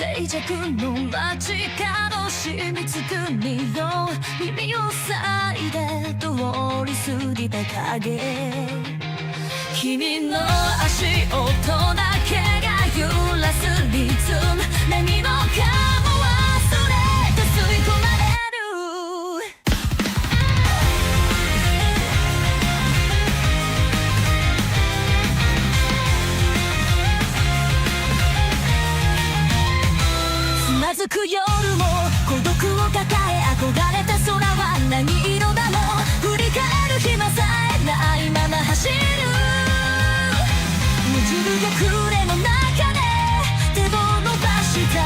静寂の街角染みつく匂い耳を塞いで通り過ぎた影君の足音だけが揺らすリズム何もかも忘れて吸い込まれるつまずく夜も孤独を抱え憧れた空は何色だろう振り返る暇さえないまま走る無重力れの中で手を伸ばした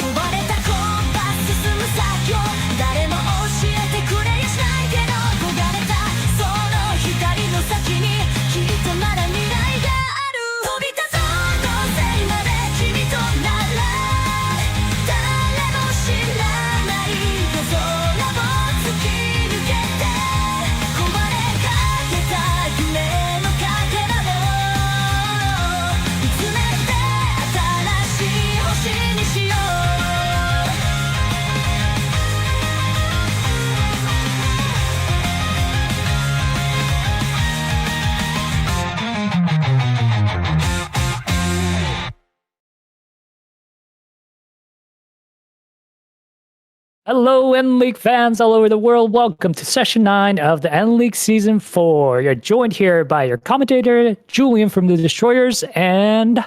呼ばれたコンパス進む先を誰も教えてくれやしないけど焦がれたその光の先にきっとまだ未来がある飛び立とうとせいまで君となら誰も知らない夜空を突き抜けて壊れかけた夢のかけらを見つめて新しい星にしようHello, N-League fans all over the world. Welcome to Session 9 of the N-League Season 4. You're joined here by your commentator, Julian from the Destroyers, and...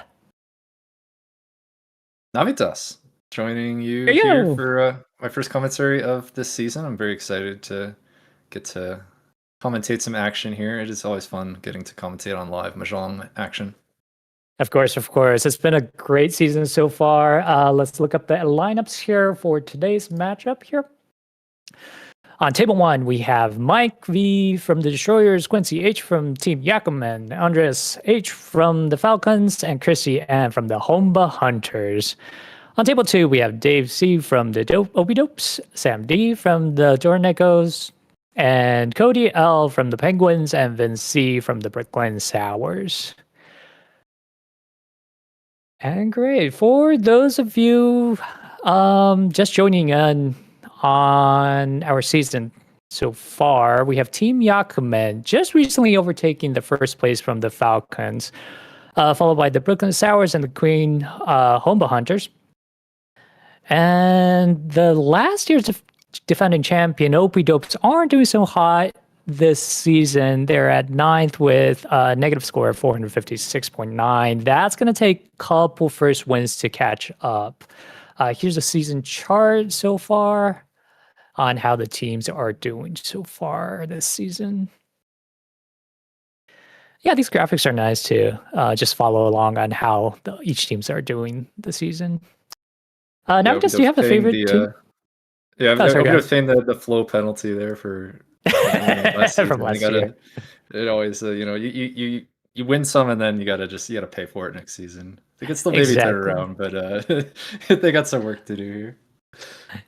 Navitas, joining you here for my first commentary of this season. I'm very excited to get to commentate some action here. It is always fun getting to commentate on live Mahjong action. Of course. It's been a great season so far. Let's look up the lineups here for today's matchup here. On table 1, we have Mike V from the Destroyers, Quincy H from Team Yakumen, Andres H from the Falcons, and Chrissy N from the Homba Hunters. On table 2, we have Dave C from the Opidopes, Sam D from the Dornekos, and Cody L from the Penguins, and Vince C from the Brooklyn Sours. And great. For those of you just joining in on our season so far, we have Team Yakumen just recently overtaking the first place from the Falcons, followed by the Brooklyn Sours and the Queen Homba Hunters. And the last year's defending champion, Opidopes, aren't doing so hot this season. They're at 9th with a negative score of 456.9. That's going to take a couple first wins to catch up. Here's a season chart so far on how the teams are doing so far this season. Yeah, these graphics are nice too. Just follow along on how each teams are doing the season. Now, do you have a favorite team? Yeah, I'm going to feign the flow penalty there for... from last year. It always, you win some and then you gotta pay for it next season. They could still maybe turn around, but they got some work to do here.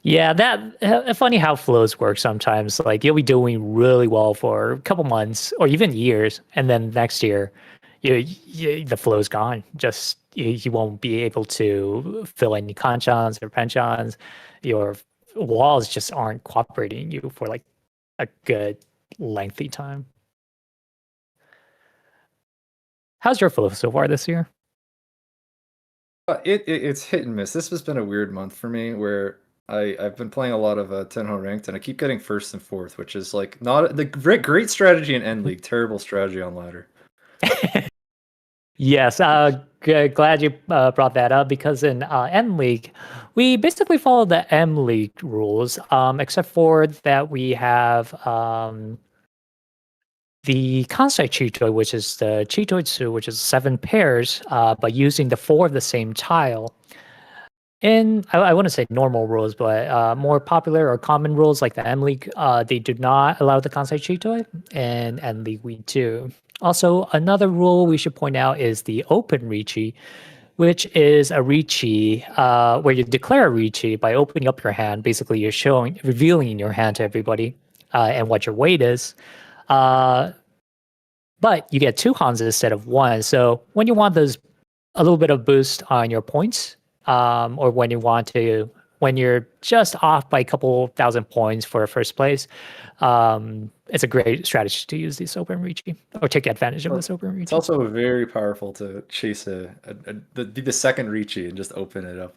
Yeah, that funny how flows work sometimes. Like you'll be doing really well for a couple months or even years, and then next year, the flow's gone. Just you won't be able to fill any hanchans or penchans. Your walls just aren't cooperating you for like a good lengthy time. How's your flow so far this year? It's hit and miss. This has been a weird month for me where I've been playing a lot of Tenho ranked and I keep getting first and fourth, which is like not the great strategy in N League, terrible strategy on ladder. Yes, glad you brought that up because in N League, we basically follow the M League rules, except for that we have the Kansai Chitoi, which is the Chitoitsu, which is 7 pairs, but using the 4 of the same tile. In, I wouldn't say normal rules, but more popular or common rules like the M League, they do not allow the Kansai Chitoi, and N League we do. Also, another rule we should point out is the open Riichi, which is a Riichi where you declare a Riichi by opening up your hand. Basically, you're revealing your hand to everybody and what your weight is. But you get 2 Hans instead of 1. So when you want a little bit of boost on your points, or when you're just off by a couple thousand points for first place, it's a great strategy to use this open Riichi or take advantage of this open It's Riichi. also very powerful to chase the second Riichi and just open it up.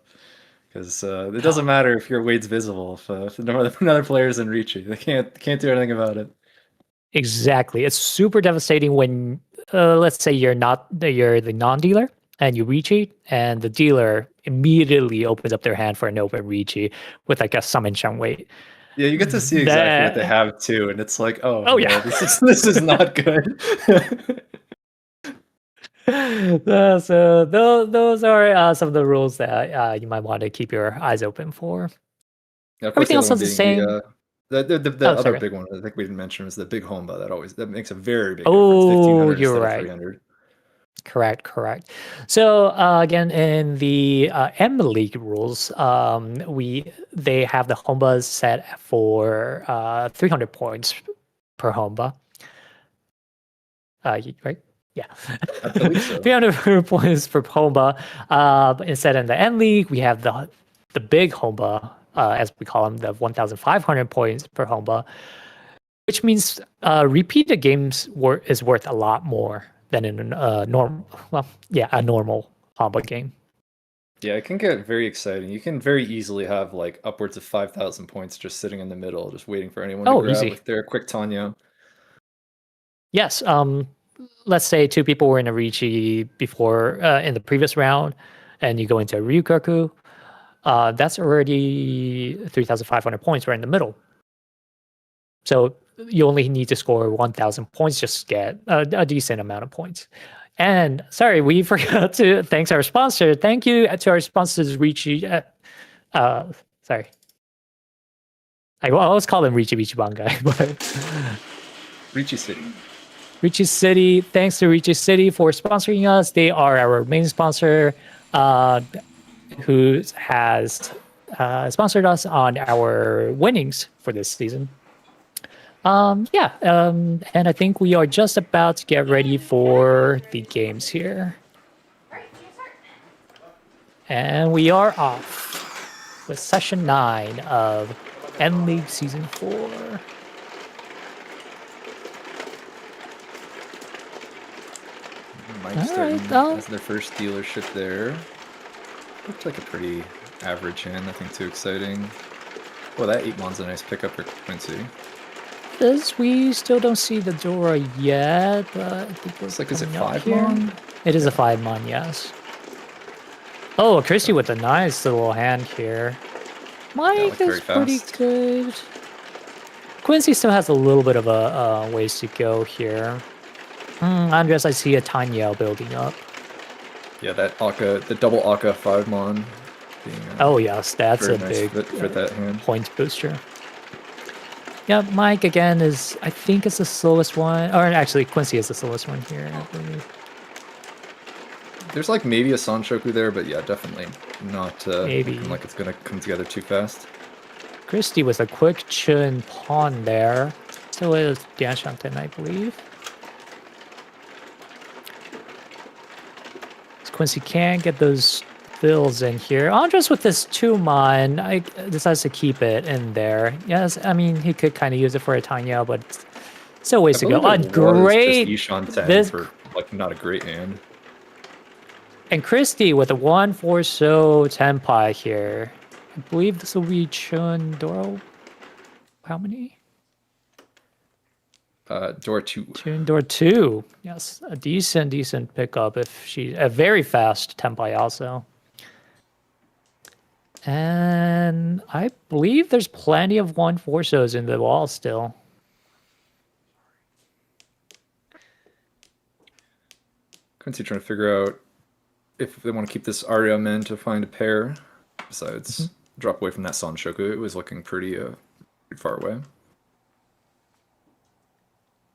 Because it doesn't matter if your weight's visible. If another player's in Riichi, they can't do anything about it. Exactly. It's super devastating when, let's say you're the non-dealer and you Riichi, and the dealer immediately opens up their hand for an open Riichi with like a summon chunk weight. Yeah, you get to see exactly what they have too, and it's like, oh no, yeah, this is not good. So those are some of the rules that you might want to keep your eyes open for. Yeah, of course, Everything else is the same. The other sorry. big one I think we didn't mention was the big Homba. That makes a very big difference. Oh, 1500 you're instead right. of 300. Correct. So again, in the M League rules, they have the Hombas set for 300 points per Homba. Right? Yeah. I believe so. 300 points per Homba. Instead, in the N League, we have the big Homba, as we call them, the 1,500 points per Homba, which means repeated games is worth a lot more than in a normal Homba game. Yeah, it can get very exciting. You can very easily have like upwards of 5,000 points just sitting in the middle, just waiting for anyone to grab easy. with their quick Tanya. Yes. Let's say two people were in a Riichi before in the previous round, and you go into a Ryukaku. That's already 3,500 points right in the middle. So you only need to score 1,000 points just to get a decent amount of points. And sorry, we forgot to thank our sponsor. Thank you to our sponsors, Riichi. Sorry. I always call them Riichi Bangai, but Riichi City. Riichi City. Thanks to Riichi City for sponsoring us. They are our main sponsor, who has sponsored us on our winnings for this season. And I think we are just about to get ready for the games here. And we are off with session 9 of N League Season 4. Mike's starting as their first dealership there. Looked like a pretty average hand, nothing too exciting. Well, that 8-mon's a nice pickup for Quincy. We still don't see the Dora yet, but I think it's like, is it 5-mon? It is a 5-mon, yes. Oh, Christy with a nice little hand here. Mike is pretty good. Quincy still has a little bit of a ways to go here. Andres, I see a Tanya building up. Yeah, that Akka, the double Akka 5-mon. Oh yes, that's a nice big for that hand. Point booster. Yeah, Mike again I think it's the slowest one, or actually Quincy is the slowest one here, I believe. There's like maybe a Sanshoku there, but yeah, definitely not maybe looking like it's gonna come together too fast. Christy with a quick Chun pawn there. So it was Dianshanten, I believe. Quincy can't get those fills in here. Andres with this 2-mon, decides to keep it in there. Yes, I mean, he could kind of use it for a Tanya, but still ways to go. Great! This for like not a great hand. And Christy with a 1-4 Tenpai here. I believe this will be Chun Doro. How many? Door 2. Chun Door 2. Yes, a decent pickup if she's a very fast Tenpai also. And I believe there's plenty of 1-4 in the wall still. Quincy trying to figure out if they want to keep this Ariam in to find a pair. Besides, drop away from that Sanshoku. It was looking pretty far away.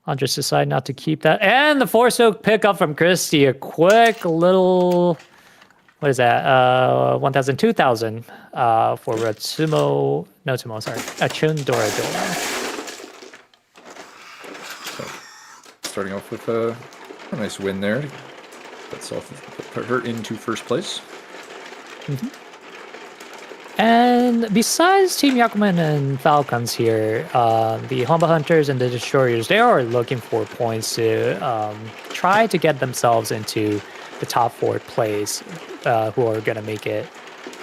I'll just decide not to keep that. And the 4-soak pickup from Christy. A quick little... What is that? 1,000, 2,000 for Ratsumo... No, Tsumo, sorry. A Chun Dora Dora. So, starting off with a nice win there. Put her into first place. And besides Team Yakuman and Falcons here, the Humble Hunters and the Destroyers, they are looking for points to try to get themselves into the top 4 place, who are going to make it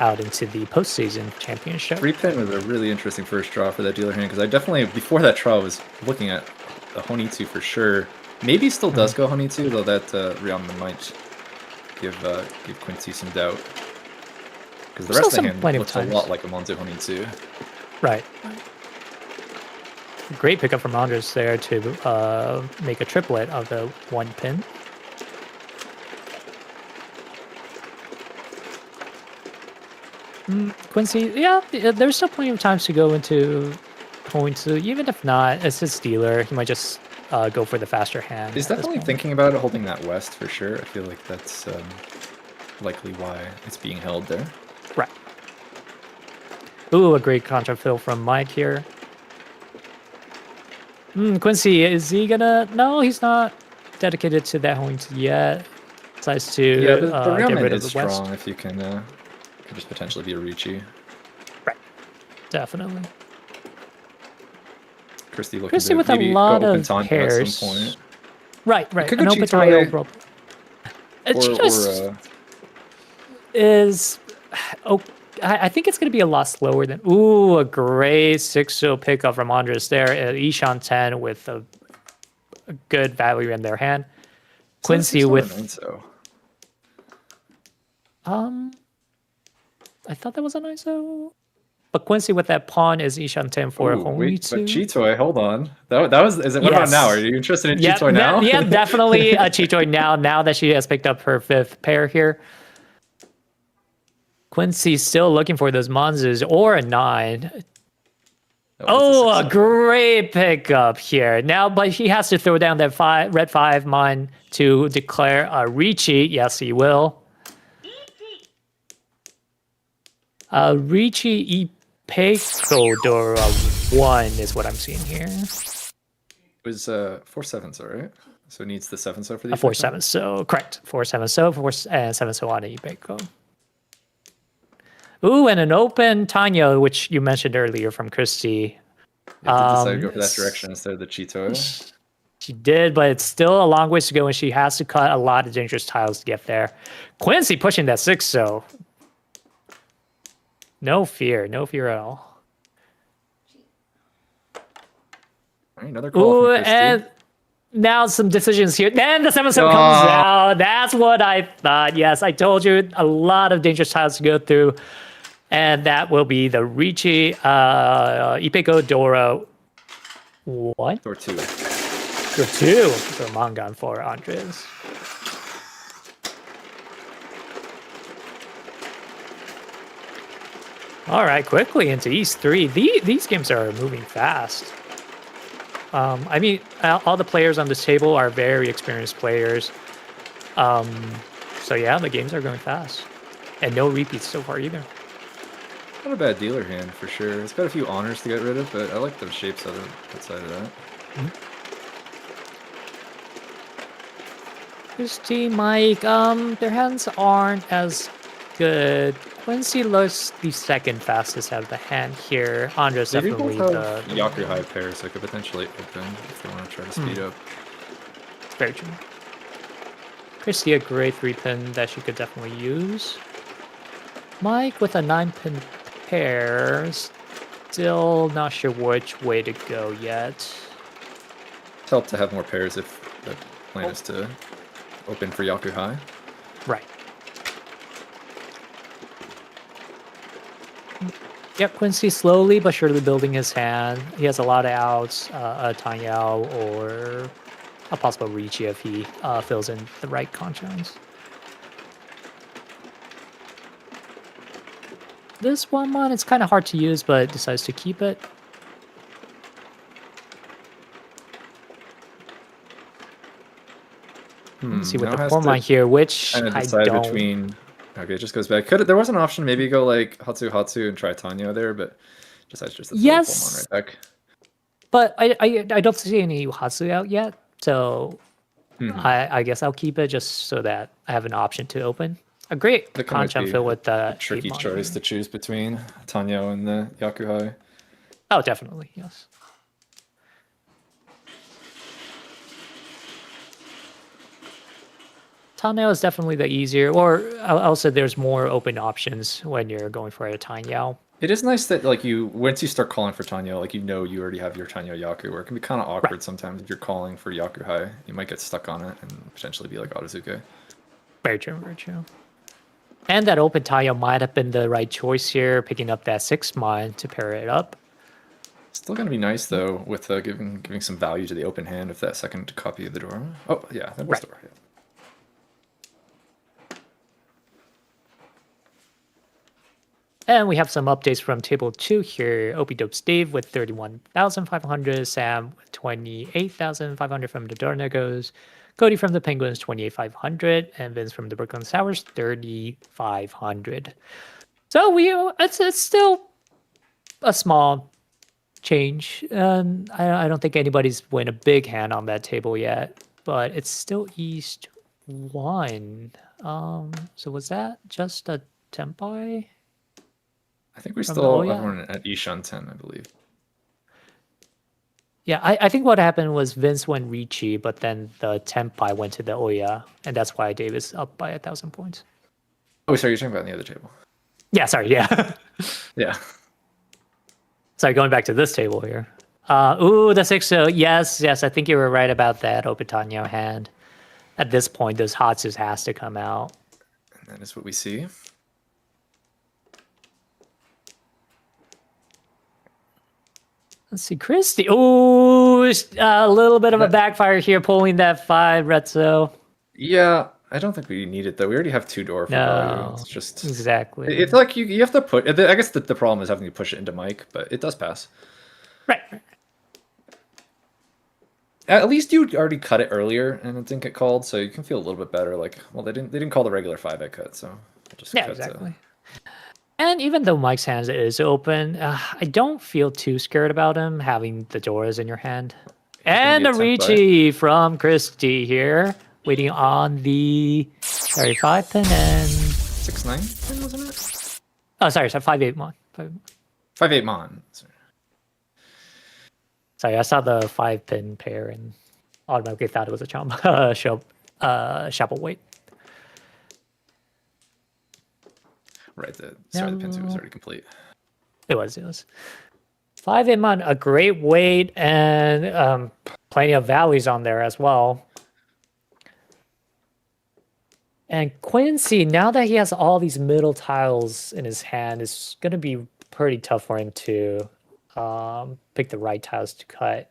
out into the postseason championship. 3-pin was a really interesting first draw for that dealer hand, because I definitely, before that draw, was looking at the Honitsu for sure. Maybe still does go Honitsu, though that Ryama might give Quincy some doubt. Because the rest of the hand looks a lot like a Monzo Honitsu. Right. Great pickup from Andres there to make a triplet of the 1 pin. Quincy, yeah, there's still plenty of times to go into Honitsu. Even if not, it's his dealer. He might just go for the faster hand. He's definitely thinking about it, holding that west for sure. I feel like that's likely why it's being held there. Right. Ooh, a great contra fill from Mike here. Quincy, is he gonna... No, he's not dedicated to that Honitsu yet. Decides to yeah, the get rid of is the west. strong if you can could just potentially be a Riichi. Right. Definitely. Christy looking Christy to with a maybe lot go open of Tanyo pairs. at some point. Right. Could An go open Chitoi, Tanyo or is... Oh, I think it's going to be a lot slower than... Ooh, a great 6-0 pickup from Andres there. Ishan 10 with a good value in their hand. Quincy with... I thought that was a nice... But Quincy with that pawn is Ishan 10 for Honitsu. But Chitoi, hold on. That was... Is it, what about now? Are you interested in Chitoi now? Yeah, definitely a Chitoi now that she has picked up her 5th pair here. Quincy's still looking for those Monzus or a 9. Oh, a great pickup here. Now, but he has to throw down that red 5 mine to declare a Riichi. Yes, he will. Riichi Ipeiko 1 is what I'm seeing here. It was 4-7, so right? So it needs the 7-so for the 4-7, so correct. 4-7, so 7-so on the Ipeiko. Ooh, and an open Tanyo, which you mentioned earlier from Christy. You have to decide to go for that direction instead of the Chitoi. She did, but it's still a long ways to go, and she has to cut a lot of dangerous tiles to get there. Quincy pushing that 6-so. No fear at all. All right, another call from Christy. And now some decisions here. Then the 7-so comes out. That's what I thought. Yes, I told you, a lot of dangerous tiles to go through. And that will be the Riichi Ipeiko Dora 1? Or 2. Or 2 for Mangan for Andres. All right, quickly into East 3. These games are moving fast. I mean, all the players on this table are very experienced players. So yeah, the games are going fast. And no repeats so far either. Not a bad dealer hand for sure. It's got a few honors to get rid of, but I like the shapes of it outside of that. Christy, Mike, their hands aren't as good. Quincy looks the second fastest out of the hand here. Andres definitely the Yaku high pair, so I could potentially open if they want to try to speed up. Very true. Christy, a great 3-pin that she could definitely use. Mike with a 9-pin pair. Still not sure which way to go yet. It's helped to have more pairs if the plan is to open for Yaku high. Right. Yep, Quincy slowly but surely building his hand. He has a lot of outs, a Tanyao or a possible Riichi if he fills in the right hanchans. This one mod, it's kind of hard to use, but decides to keep it. Let's see what the format here, which I don't. Between... Okay, it just goes back. There was an option, maybe go like Hatsu and try Tanyo there, but decides just to throw the full one right back. But I don't see any Hatsu out yet, so I guess I'll keep it just so that I have an option to open. A great That might hanchan be fill with a the tricky 8-mon choice here. to choose between Tanyo and the Yakuhai. Oh, definitely, yes. Tanyo is definitely the easier, or I'll say there's more open options when you're going for a Tanyao. It is nice that like once you start calling for Tanyo, like you already have your Tanyo Yaku, where it can be kind of awkward sometimes if you're calling for Yakuhai. You might get stuck on it and potentially be like Otozuke. Very true, very true. And that open Tanyo might have been the right choice here, picking up that 6-mon to pair it up. Still gonna be nice though with giving some value to the open hand of that second copy of the door. Oh yeah, that was door. Yeah. And we have some updates from table 2 here. Opie Dope Steve with 31,500, Sam with 28,500 from the Dornegos, Cody from the Penguins 28,500, and Vince from the Brooklyn Sours 3,500. So it's still a small change. I don't think anybody's win a big hand on that table yet, but it's still East 1. So was that just a Tempai? I think we From still the have Oya? one at Ishan 10, I believe. Yeah, I think what happened was Vince went Riichi, but then the Tempai went to the Oya, and that's why Davis up by 1,000 points. Oh, sorry, you're talking about the other table. Yeah, sorry, yeah. Yeah. Sorry, going back to this table here. Ooh, the 6-0. Yes, I think you were right about that Opitanyo hand. At this point, those Hatsus has to come out. And that is what we see. Let's see, Christie. Ooh, a little bit of a backfire here, pulling that 5 Retso. Yeah, I don't think we need it though. We already have 2 door for value. It's just exactly. It's like you have to put. I guess the problem is having to push it into Mike, but it does pass. Right. At least you already cut it earlier and it didn't get called, so you can feel a little bit better. Like, well, they didn't call the regular 5 I cut, so I'll just cut exactly. And even though Mike's hand is open, I don't feel too scared about him having the doors in your hand. And a Riichi from Christie here, waiting on the 5 pin and 6-9 pin, wasn't it? Oh, sorry, 5-8 mon. 5-8 mon. Sorry, I saw the 5 pin pair and automatically thought it was a Shuffle weight. Right, the pin 2 was already complete. It was. 5-8 mon, a great weight, and plenty of valleys on there as well. And Quincy, now that he has all these middle tiles in his hand, it's going to be pretty tough for him to pick the right tiles to cut.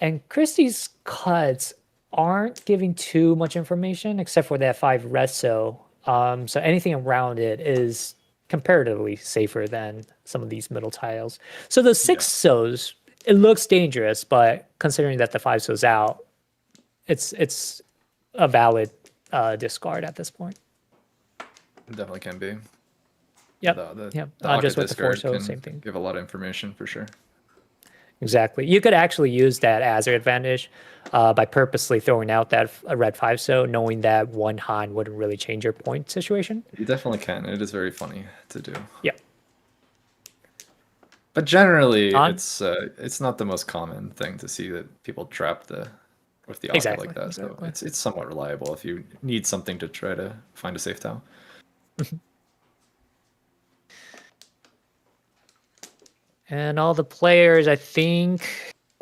And Christie's cuts aren't giving too much information except for that 5 Reso. So anything around it is comparatively safer than some of these middle tiles. So the 6 Sos, it looks dangerous, but considering that the 5 Sos out, it's a valid discard at this point. It definitely can be. Yep. The just with the 4 Sos, same thing. Give a lot of information for sure. Exactly. You could actually use that as an advantage by purposely throwing out that red 5 so knowing that one Han wouldn't really change your point situation. You definitely can. It is very funny to do. Yeah. But generally, it's not the most common thing to see that people trap with the offer like that. Exactly. So it's somewhat reliable if you need something to try to find a safe tile. And all the players, I think,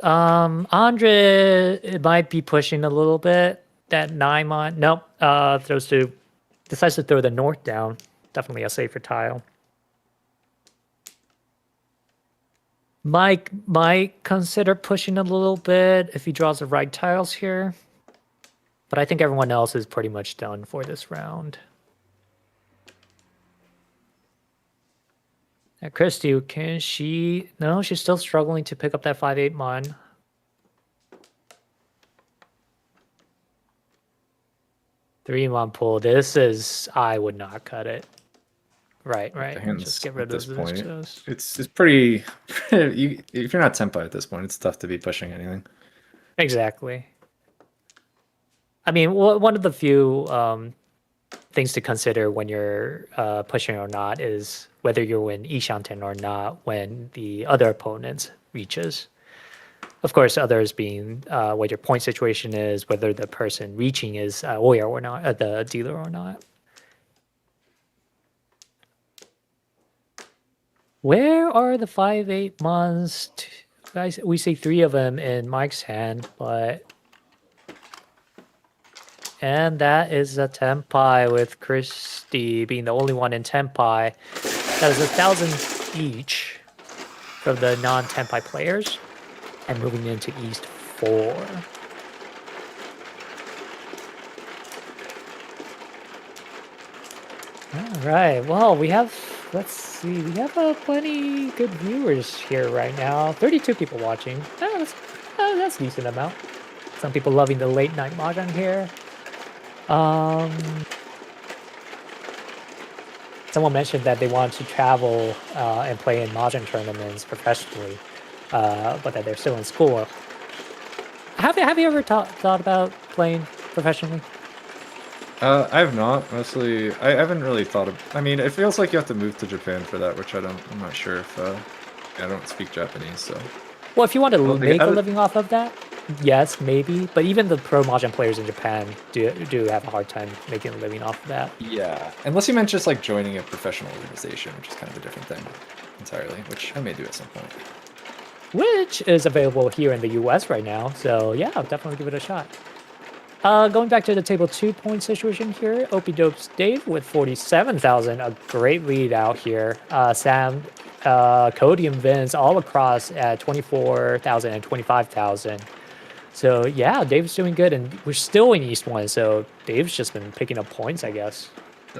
Andre might be pushing a little bit. That 9 mon, nope. Decides to throw the north down. Definitely a safer tile. Mike might consider pushing a little bit if he draws the right tiles here. But I think everyone else is pretty much done for this round. Christy, can she? No, she's still struggling to pick up that 5-8 mon. Three mon pull. I would not cut it. Right. Just get rid of this point. It's pretty. If you're not Tempai at this point, it's tough to be pushing anything. Exactly. I mean, one of the few things to consider when you're pushing or not is whether you're in Ishanten or not when the other opponent reaches. Of course, others being what your point situation is, whether the person reaching is Oya or not, the dealer or not. Where are the 5/8 mons? Guys, we see 3 of them in Mike's hand, but... And that is a Tenpai with Christy being the only one in Tenpai. That is 1,000 each from the non-Tenpai players. And moving into East 4. Alright, well, we have... Let's see, we have plenty good viewers here right now. 32 people watching. That's a decent amount. Some people loving the late night mahjong here. Someone mentioned that they wanted to travel and play in mahjong tournaments professionally, but that they're still in school. Have you ever thought about playing professionally? I have not. Mostly, I haven't really thought of... I mean, it feels like you have to move to Japan for that, which I'm not sure if... I don't speak Japanese, so... Well, if you want to make a living off of that, yes, maybe. But even the pro mahjong players in Japan do have a hard time making a living off of that. Yeah, unless you meant just like joining a professional organization, which is kind of a different thing entirely, which I may do at some point. Which is available here in the US right now, so yeah, I'll definitely give it a shot. Going back to the table 2 point situation here, Opie Dope's Dave with 47,000, a great lead out here. Sam, Cody, and Vince all across at 24,000 and 25,000. So yeah, Dave's doing good, and we're still in East 1, so Dave's just been picking up points, I guess.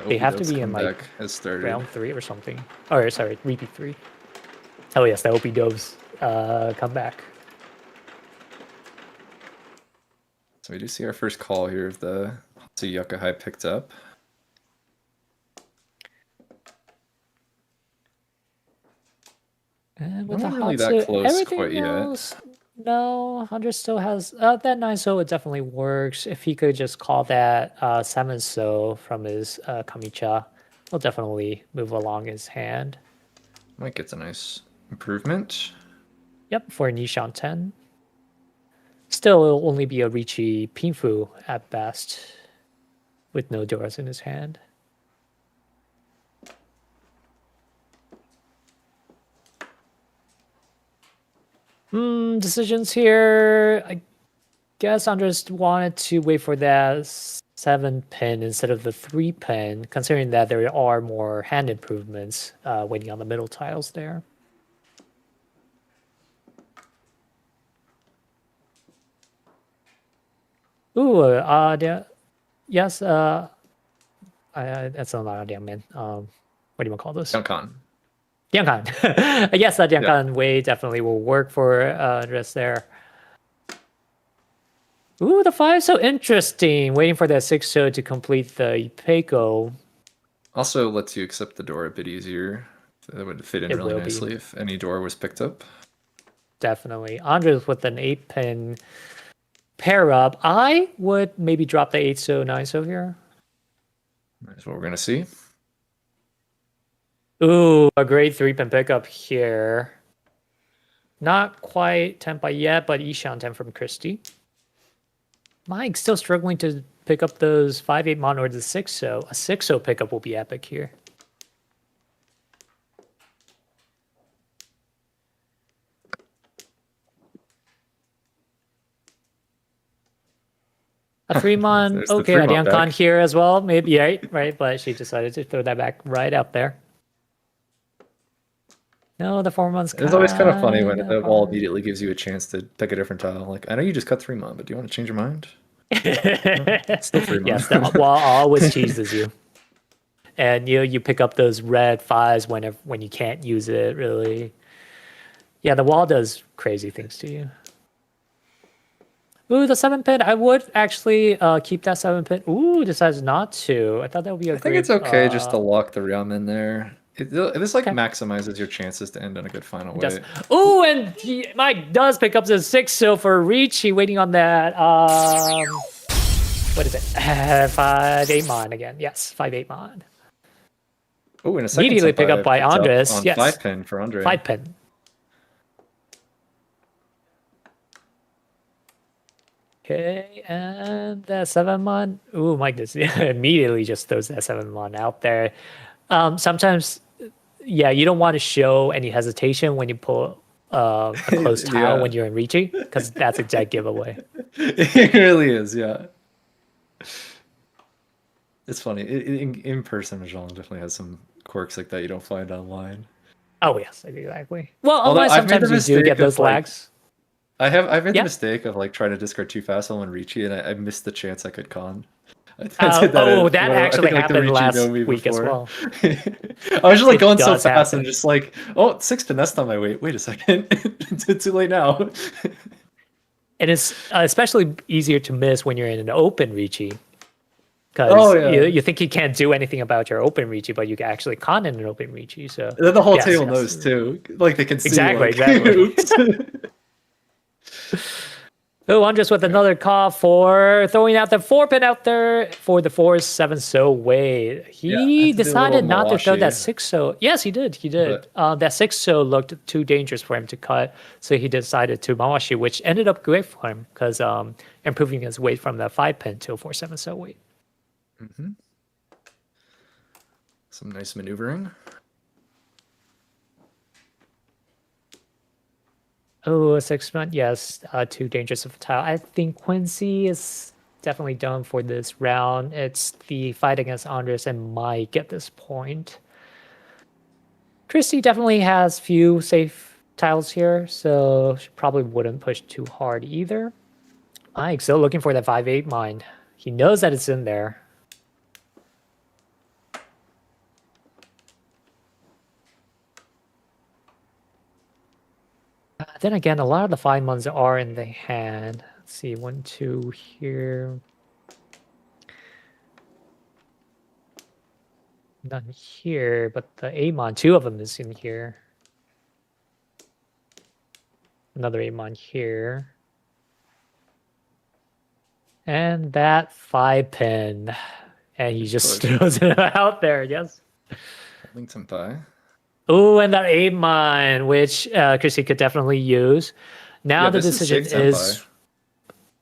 They have to be in like round 3 or something. Or sorry, repeat 3. Oh yes, the Opie Dope's comeback. So we do see our first call here of the Hatsu Yakahai picked up. And with Not the really Hatsu, that close everything quite else, no, 100 still has that 9-so. It definitely works. If he could just call that 7-so from his Kamicha, he'll definitely move along his hand. Might get a nice improvement. Yep, for Nishan 10. Still, it'll only be a Riichi Pinfu at best, with no doors in his hand. Decisions here. I guess Andres wanted to wait for that 7-pin instead of the 3-pin, considering that there are more hand improvements waiting on the middle tiles there. Ooh, yes, that's not Diangman. What do you call this? Dunkan. Diangkan. Yes, that Diangkan way definitely will work for Andres there. Ooh, the 5-so interesting. Waiting for that 6-so to complete the Ipeco. Also lets you accept the door a bit easier. That would fit in really nicely if any door was picked up. Definitely. Andres with an 8-pin pair up. I would maybe drop the 8-so, 9-so here. That's what we're going to see. Ooh, a great 3-pin pickup here. Not quite Tenpai yet, but Ishan 10 from Christy. Mike still struggling to pick up those 5-8 mon or the 6-so. A 6-so pickup will be epic here. A 3-mon, okay, a Diangkan here as well, maybe, right, but she decided to throw that back right up there. No, the 4-mon's It's always kind of funny when the wall immediately gives you a chance to pick a different tile. Like, I know you just cut 3-mon, but do you want to change your mind? Still 3-mon. Yes, the wall always cheeses you. And you pick up those red 5s when you can't use it, really. Yeah, the wall does crazy things to you. Ooh, the 7-pin. I would actually keep that 7-pin. Ooh, decides not to. I thought that would be a great... I think it's okay just to lock the Ryamen there. This like maximizes your chances to end on a good final way. Ooh, and Mike does pick up the 6-so for Riichi, waiting on that What is it? 5-8 mon again. Yes, 5-8 mon. Oh, in a second. Immediately pick up by Andres. On Yes. 5-pin for Andre. 5-pin. Okay, and that 7 mon. Ooh, Mike just immediately just throws that 7 mon out there. Sometimes, yeah, you don't want to show any hesitation when you pull a close tile when you're in Riichi, because that's a dead giveaway. It really is, yeah. It's funny. In person, Mahjong definitely has some quirks like that you don't find online. Oh yes, exactly. Well, Although unless sometimes you do get those lags. I've made the mistake of like trying to discard too fast on Riichi, and I missed the chance I could con. That actually happened last week as well. I was just like going so fast and just like, oh, 6-pin, that's not my weight. Wait a second. It's too late now. And it's especially easier to miss when you're in an open Riichi. Because you think you can't do anything about your open Riichi, but you can actually con in an open Riichi. So and then the whole table knows too. Like they can see. Exactly. Oops. Oh, Andres with another call for throwing out the 4-pin out there for the 4-7 so way. He decided not to throw that 6 so. Yes, he did. That 6 so looked too dangerous for him to cut, so he decided to mawashi, which ended up great for him because improving his weight from the 5-pin to a 4-7 so weight. Mm-hmm. Some nice maneuvering. Oh, a 6-pin, yes, too dangerous of a tile. I think Quincy is definitely done for this round. It's the fight against Andres and Mike at this point. Christy definitely has few safe tiles here, so she probably wouldn't push too hard either. Mike still looking for that 5-8 mine. He knows that it's in there. Then again, a lot of the 5 mons are in the hand. Let's see, 1, 2 here. None here, but the Amon, 2 of them is in here. Another Amon here. And that 5-pin. And he just throws it out there, yes. Wellington Thigh. Oh, and that Amon, which Chrissy could definitely use. Now the decision is...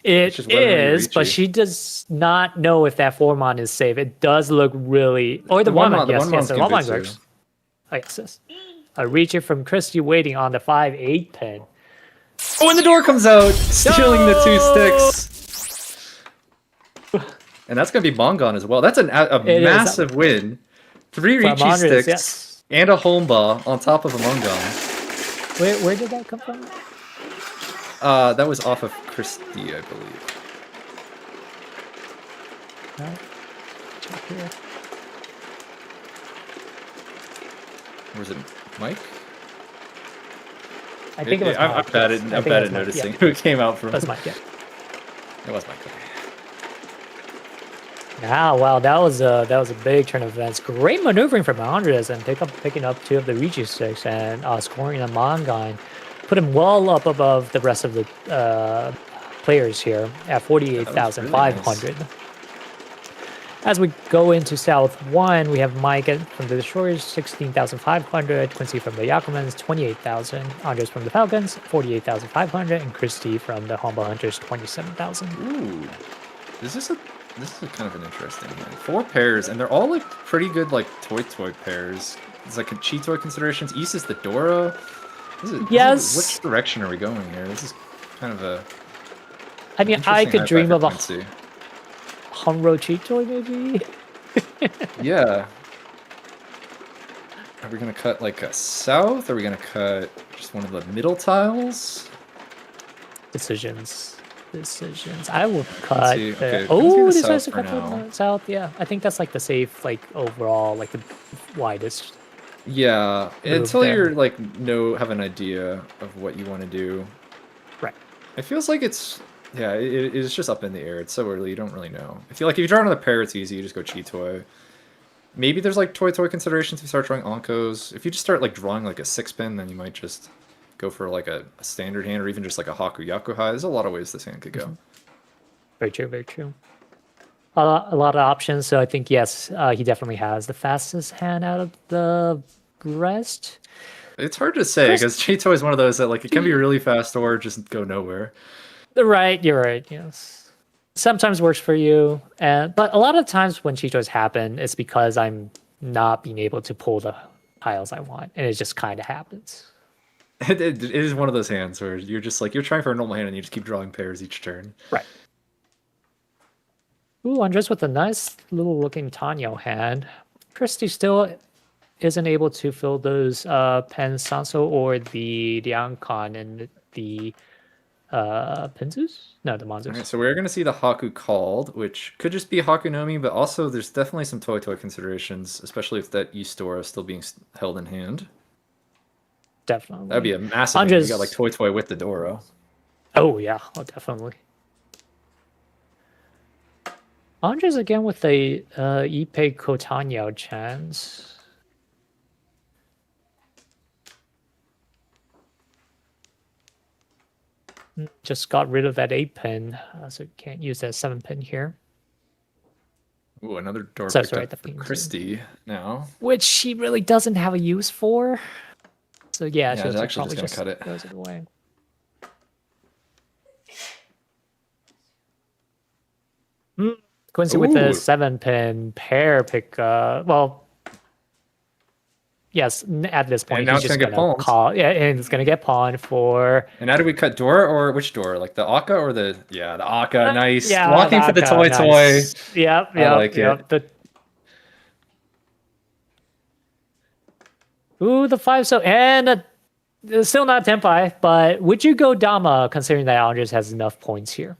It is, but she does not know if that 4-mon is safe. It does look really... Or the 1-mon, yes, the 1-mon works. Oh, yes. A Riichi from Christy waiting on the 5-8 pin. Oh, and the door comes out, stealing the 2 sticks. And that's going to be Mongon as well. That's a massive win. 3 Riichi sticks yes. And a Homba on top of a Mongon. Where did that come from? That was off of Christy, I believe. Check here. Or was it Mike? I think it was Mike. Mike. I'm bad at noticing who it came out from. It was Mike, yeah. It was Mike, okay. Ah, wow, that was a big turn of events. Great maneuvering from Andres and picking up 2 of the Riichi sticks and scoring a Mongon. Put him well up above the rest of the players here at 48,500. Really nice. As we go into South 1, we have Mike from the Destroyers, 16,500. Quincy from the Yakumans, 28,000. Andres from the Falcons, 48,500. And Christy from the Humble Hunters, 27,000. Ooh. This is kind of an interesting one. 4 pairs, and they're all like pretty good like toy pairs. It's like a Cheetoy considerations. East is the Dora. Yes. Which direction are we going here? This is kind of a... I mean, I could dream of a Hunro Cheetoy, maybe? Yeah. Are we going to cut like a south? Are we going to cut just one of the middle tiles? Decisions. I will cut... Okay. Oh, this has to cut the south, yeah. I think that's like the safe, like overall, like the widest... Yeah, until you're like have an idea of what you want to do. Right. It feels like it's it's just up in the air. It's so early, you don't really know. I feel like if you draw another pair, it's easy. You just go Cheetoy. Maybe there's like toy considerations if you start drawing Onkos. If you just start like drawing like a 6-pin, then you might just go for like a standard hand or even just like a Haku Yakuhai. There's a lot of ways this hand could go. Very true, very true. a lot of options. So I think yes, he definitely has the fastest hand out of the rest. It's hard to say because Cheeto is one of those that like it can be really fast or just go nowhere. Right, you're right. Yes, sometimes works for you, and but a lot of times when cheat codes happen, it's because I'm not being able to pull the tiles I want, and it just kind of happens. It is one of those hands where you're just like you're trying for a normal hand and you just keep drawing pairs each turn. Right. Ooh, Andres with a nice little looking Tanyo hand. Christy still isn't able to fill those Pen Sanso or the Ancon and the Penzus? No, the Monzus. Alright, so we're gonna see the Haku called, which could just be Haku Nomi, but also there's definitely some Toy considerations, especially if that Eastora is still being held in hand. Definitely. That'd be a massive hand. You got like Toy with the Doro. Oh yeah, definitely. Andres again with the Ipe Kotanyao chance. Just got rid of that 8-pin, so you can't use that 7-pin here. Ooh, another door So picked sorry, up for Christy now. Which she really doesn't have a use for. So yeah, she's actually probably just gonna cut it. Throws it away. Quincy with the 7-pin pair pick. Well, yes, at this point, and now he's it's just gonna get call. Yeah, and it's gonna get pawned for. And now do we cut door or which door? Like the Aka or the the Aka? Nice. Yeah, Walking for the Toy. Yep, I like it. Ooh, the 5 and still not Tenpai, but would you go Dama considering that Andres has enough points here?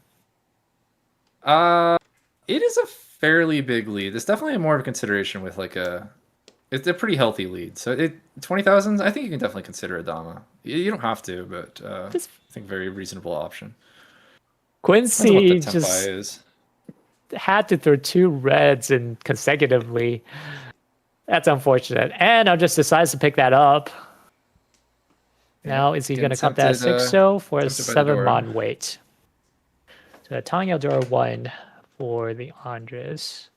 It is a fairly big lead. It's definitely more of a consideration with like it's a pretty healthy lead. So 20,000, I think you can definitely consider a Dama. You don't have to, but I think very reasonable option. Quincy just had to throw 2 reds in consecutively. That's unfortunate. And I just decides to pick that up. Now, is he going to cut that 6-0 for a 7-mon wait? So Tanyo Dora 1 for the Andres.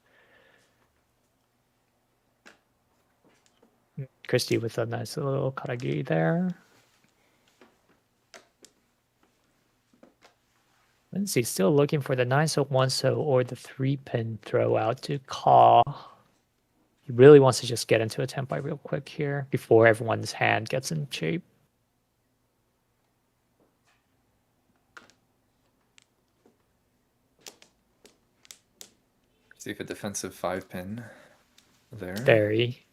Christy with a nice little karagiri there. Lindsay still looking for the 9-so, 1-so, or the 3-pin throw out to call. He really wants to just get into a Tenpai real quick here before everyone's hand gets in shape. See if a defensive 5-pin there. Very.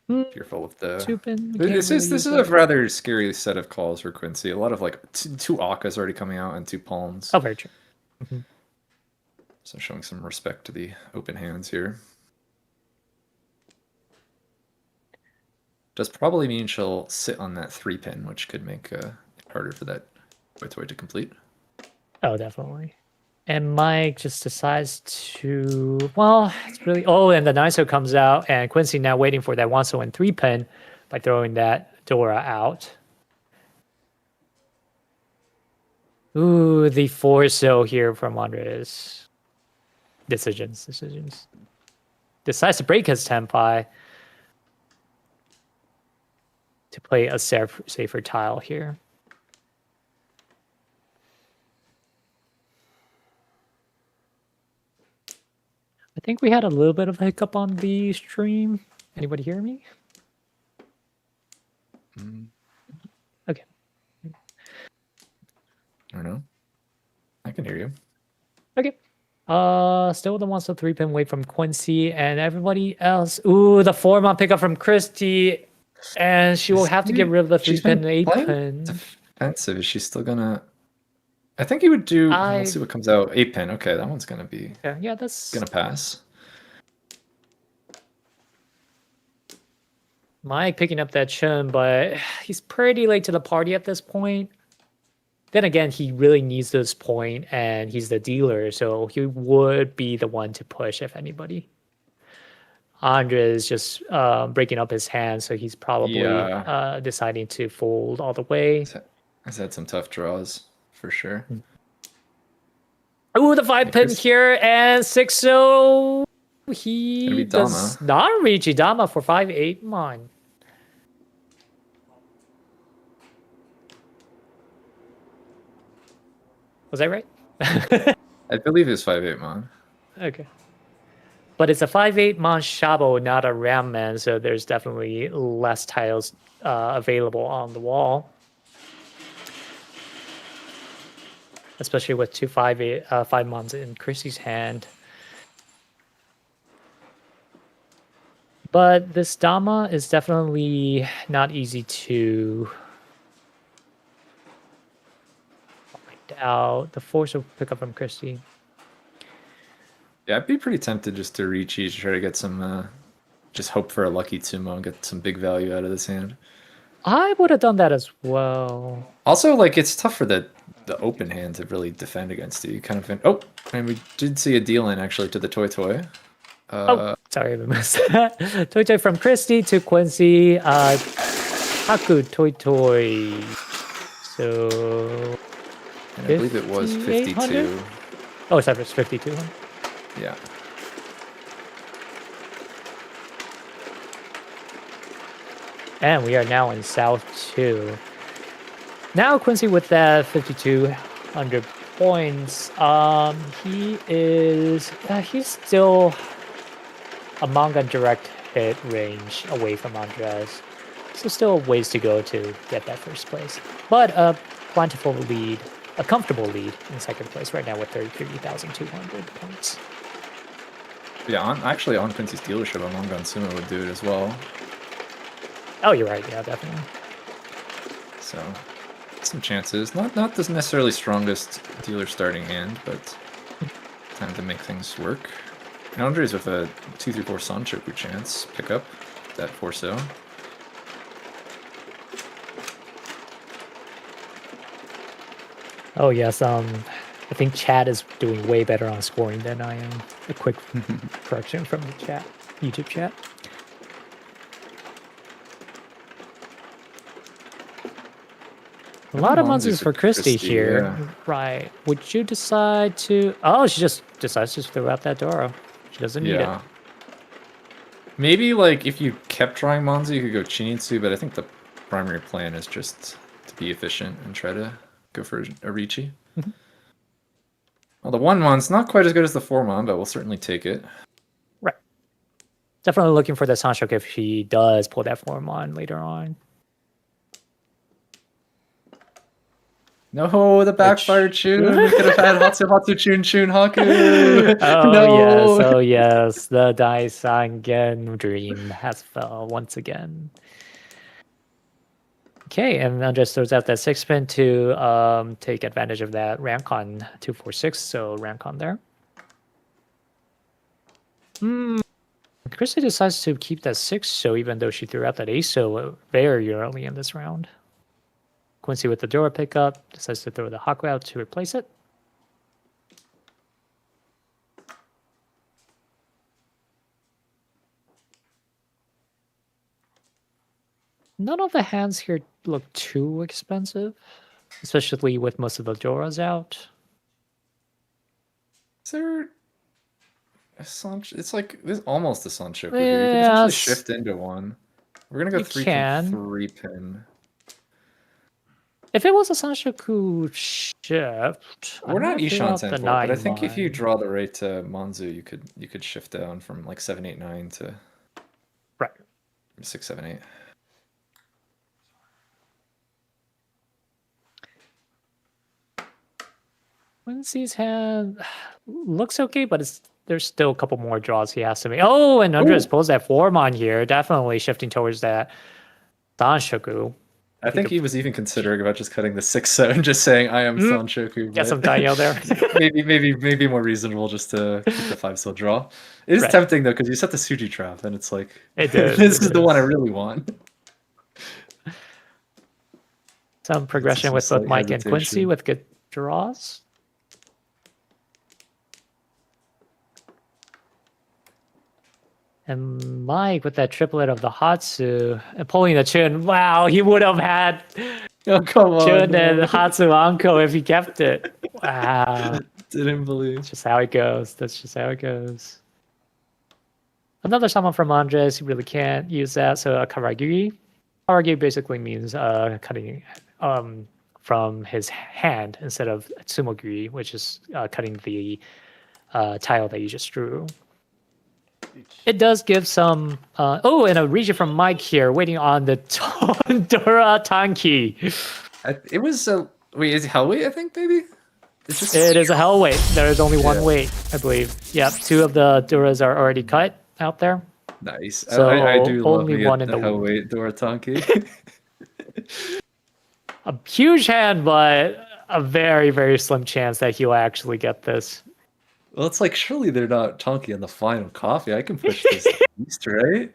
Fearful of the 2-pin. This is a rather scary set of calls for Quincy. A lot of like 2 Akas already coming out and 2 palms. Oh, very true. So showing some respect to the open hands here. Does probably mean she'll sit on that 3-pin, which could make it harder for that Toy to complete. Oh, definitely. And Mike just decides to, well, it's really, oh, and the 9-so comes out, and Quincy now waiting for that 1-so and 3-pin by throwing that Dora out. Ooh, the 4-so here from Andres. Decisions. Decides to break his Tenpai to play a safer tile here. I think we had a little bit of a hiccup on the stream. Anybody hear me? Okay. I don't know. I can hear you. Okay. Still the 1-so 3-pin wait from Quincy and everybody else. Ooh, the 4-mon pickup from Christy. And she will have to get rid of the 3-pin and 8-pin. Defensive. Is she still gonna... I think he would do... We'll see what comes out. 8-pin. Okay, that one's gonna be... Yeah, that's... gonna pass. Mike picking up that chun, but he's pretty late to the party at this point. Then again, he really needs this point, and he's the dealer, so he would be the one to push if anybody. Andre is just breaking up his hand, so he's probably deciding to fold all the way. He's had some tough draws, for sure. Ooh, the 5-pin here and 6-0. Gonna He be does Dama. not reach Dama for 5-8 mon. Was that right? I believe it's 5-8 mon. Okay. But it's a 5-8 mon Shabo, not a Ram Man, so there's definitely less tiles available on the wall. Especially with two 5 mons in Chrissy's hand. But this Dama is definitely not easy to find out. The force will pick up from Christy. Yeah, I'd be pretty tempted just to Riichi to try to get some, just hope for a lucky Tsumo and get some big value out of this hand. I would have done that as well. Also, like, it's tough for the open hand to really defend against it. You kind of... Oh, and we did see a deal in, actually, to the Toy Toy. Oh, sorry, I missed that. Toy Toy from Christy to Quincy. Haku Toy Toy. So... And I believe it was 52. Oh, sorry, it's 52. Yeah. And we are now in South 2. Now Quincy with that 5,200 points. He's still a manga direct hit range away from Andres. So still ways to go to get that first place. But a plentiful lead, a comfortable lead in second place right now with 33,200 points. Yeah, actually on Quincy's dealership, a Mongon Sumo would do it as well. Oh, you're right. Yeah, definitely. So, some chances. Not the necessarily strongest dealer starting hand, but time to make things work. And Andres with a 2-3-4 Sanchoku chance. Pick up that 4-0. Oh, yes. I think Chad is doing way better on scoring than I am. A quick correction from the chat, YouTube chat. A lot of Monzis for Christy here. Yeah. Right. Would you decide to... Oh, she just decides to throw out that Doro. She doesn't need it. Maybe, like, if you kept trying Monzi, you could go Chinitsu, but I think the primary plan is just to be efficient and try to go for a Riichi. Mm-hmm. Well, the 1-mon's not quite as good as the 4-mon, but we'll certainly take it. Right. Definitely looking for the Sanshok if he does pull that 4-mon later on. No, the backfire Chun. We could have had Hatsu Chun Haku. Oh, No. yes. Oh, yes. The Daisangen dream has fell once again. Okay, and Andres throws out that 6-pin to take advantage of that Ramcon 246. So Ramcon there. Christy decides to keep that 6-so even though she threw out that ace-so very early in this round. Quincy with the Dora pickup decides to throw the Haku out to replace it. None of the hands here look too expensive, especially with most of the Doras out. Is there a Sancho? It's like this almost a Sancho. Yeah, you can essentially shift into one. We're gonna go 3-pin, 3-pin. If it was a Sanshoku shift, we're not Ishan 10 but I think if you draw the right to Monzu, you could shift down from like 7, 8, 9 to 6, 7, 8. Quincy's hand looks okay, but there's still a couple more draws he has to make. Oh, and Andres pulls that 4-mon here, definitely shifting towards that Sanshoku. I think he was even considering about just cutting the 6-so and just saying, I am Sanshoku. Get some Daimyo there. maybe more reasonable just to keep the 5-so draw. It is tempting, though, because you set the Suji trap, and it's like, this is the one I really want. Some progression with both Mike and Quincy with good draws. And Mike with that triplet of the Hatsu and pulling the Chun. Wow, he would have had Chun and Hatsu Anko if he kept it. Wow. Didn't believe. That's just how it goes. That's just how it goes. Another summon from Andres, you really can't use that. So Karagiri. Karagiri basically means cutting from his hand instead of Tsumogiri, which is cutting the tile that you just drew. It does give some... oh, and a Riichi from Mike here, waiting on the Dora Tanki. It was... wait, is it Hellweight, I think, maybe? It is a hell weight. There is only one weight, I believe. Yep, 2 of the Duras are already cut out there. Nice. So I do only love one in the Hellweight Doratanki. A huge hand, but a very, very slim chance that he'll actually get this. Well, it's like, surely they're not Tonki on the final coffee. I can push this east, right?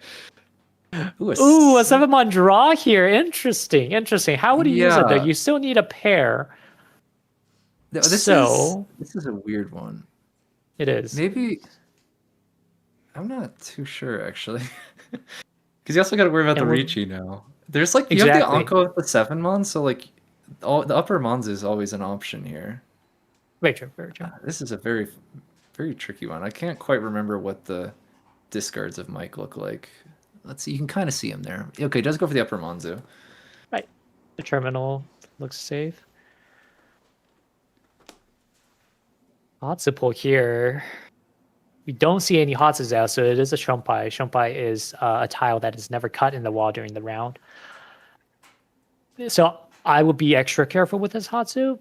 Ooh, a 7-mon draw here. Interesting. How would he use it, though? You still need a pair. No, this is a weird one. It is. Maybe... I'm not too sure, actually. Because you also got to worry about the Riichi now. There's like, you have the Anko with the 7-mon, so like, the upper mons is always an option here. Very true, very true. This is a very, very tricky one. I can't quite remember what the discards of Mike look like. Let's see, you can kind of see him there. Okay, it does go for the upper Monzu. Right. The terminal looks safe. Hatsupo here. We don't see any Hatsus out, so it is a Shunpai. Shunpai is a tile that is never cut in the wall during the round. So I would be extra careful with this Hatsu.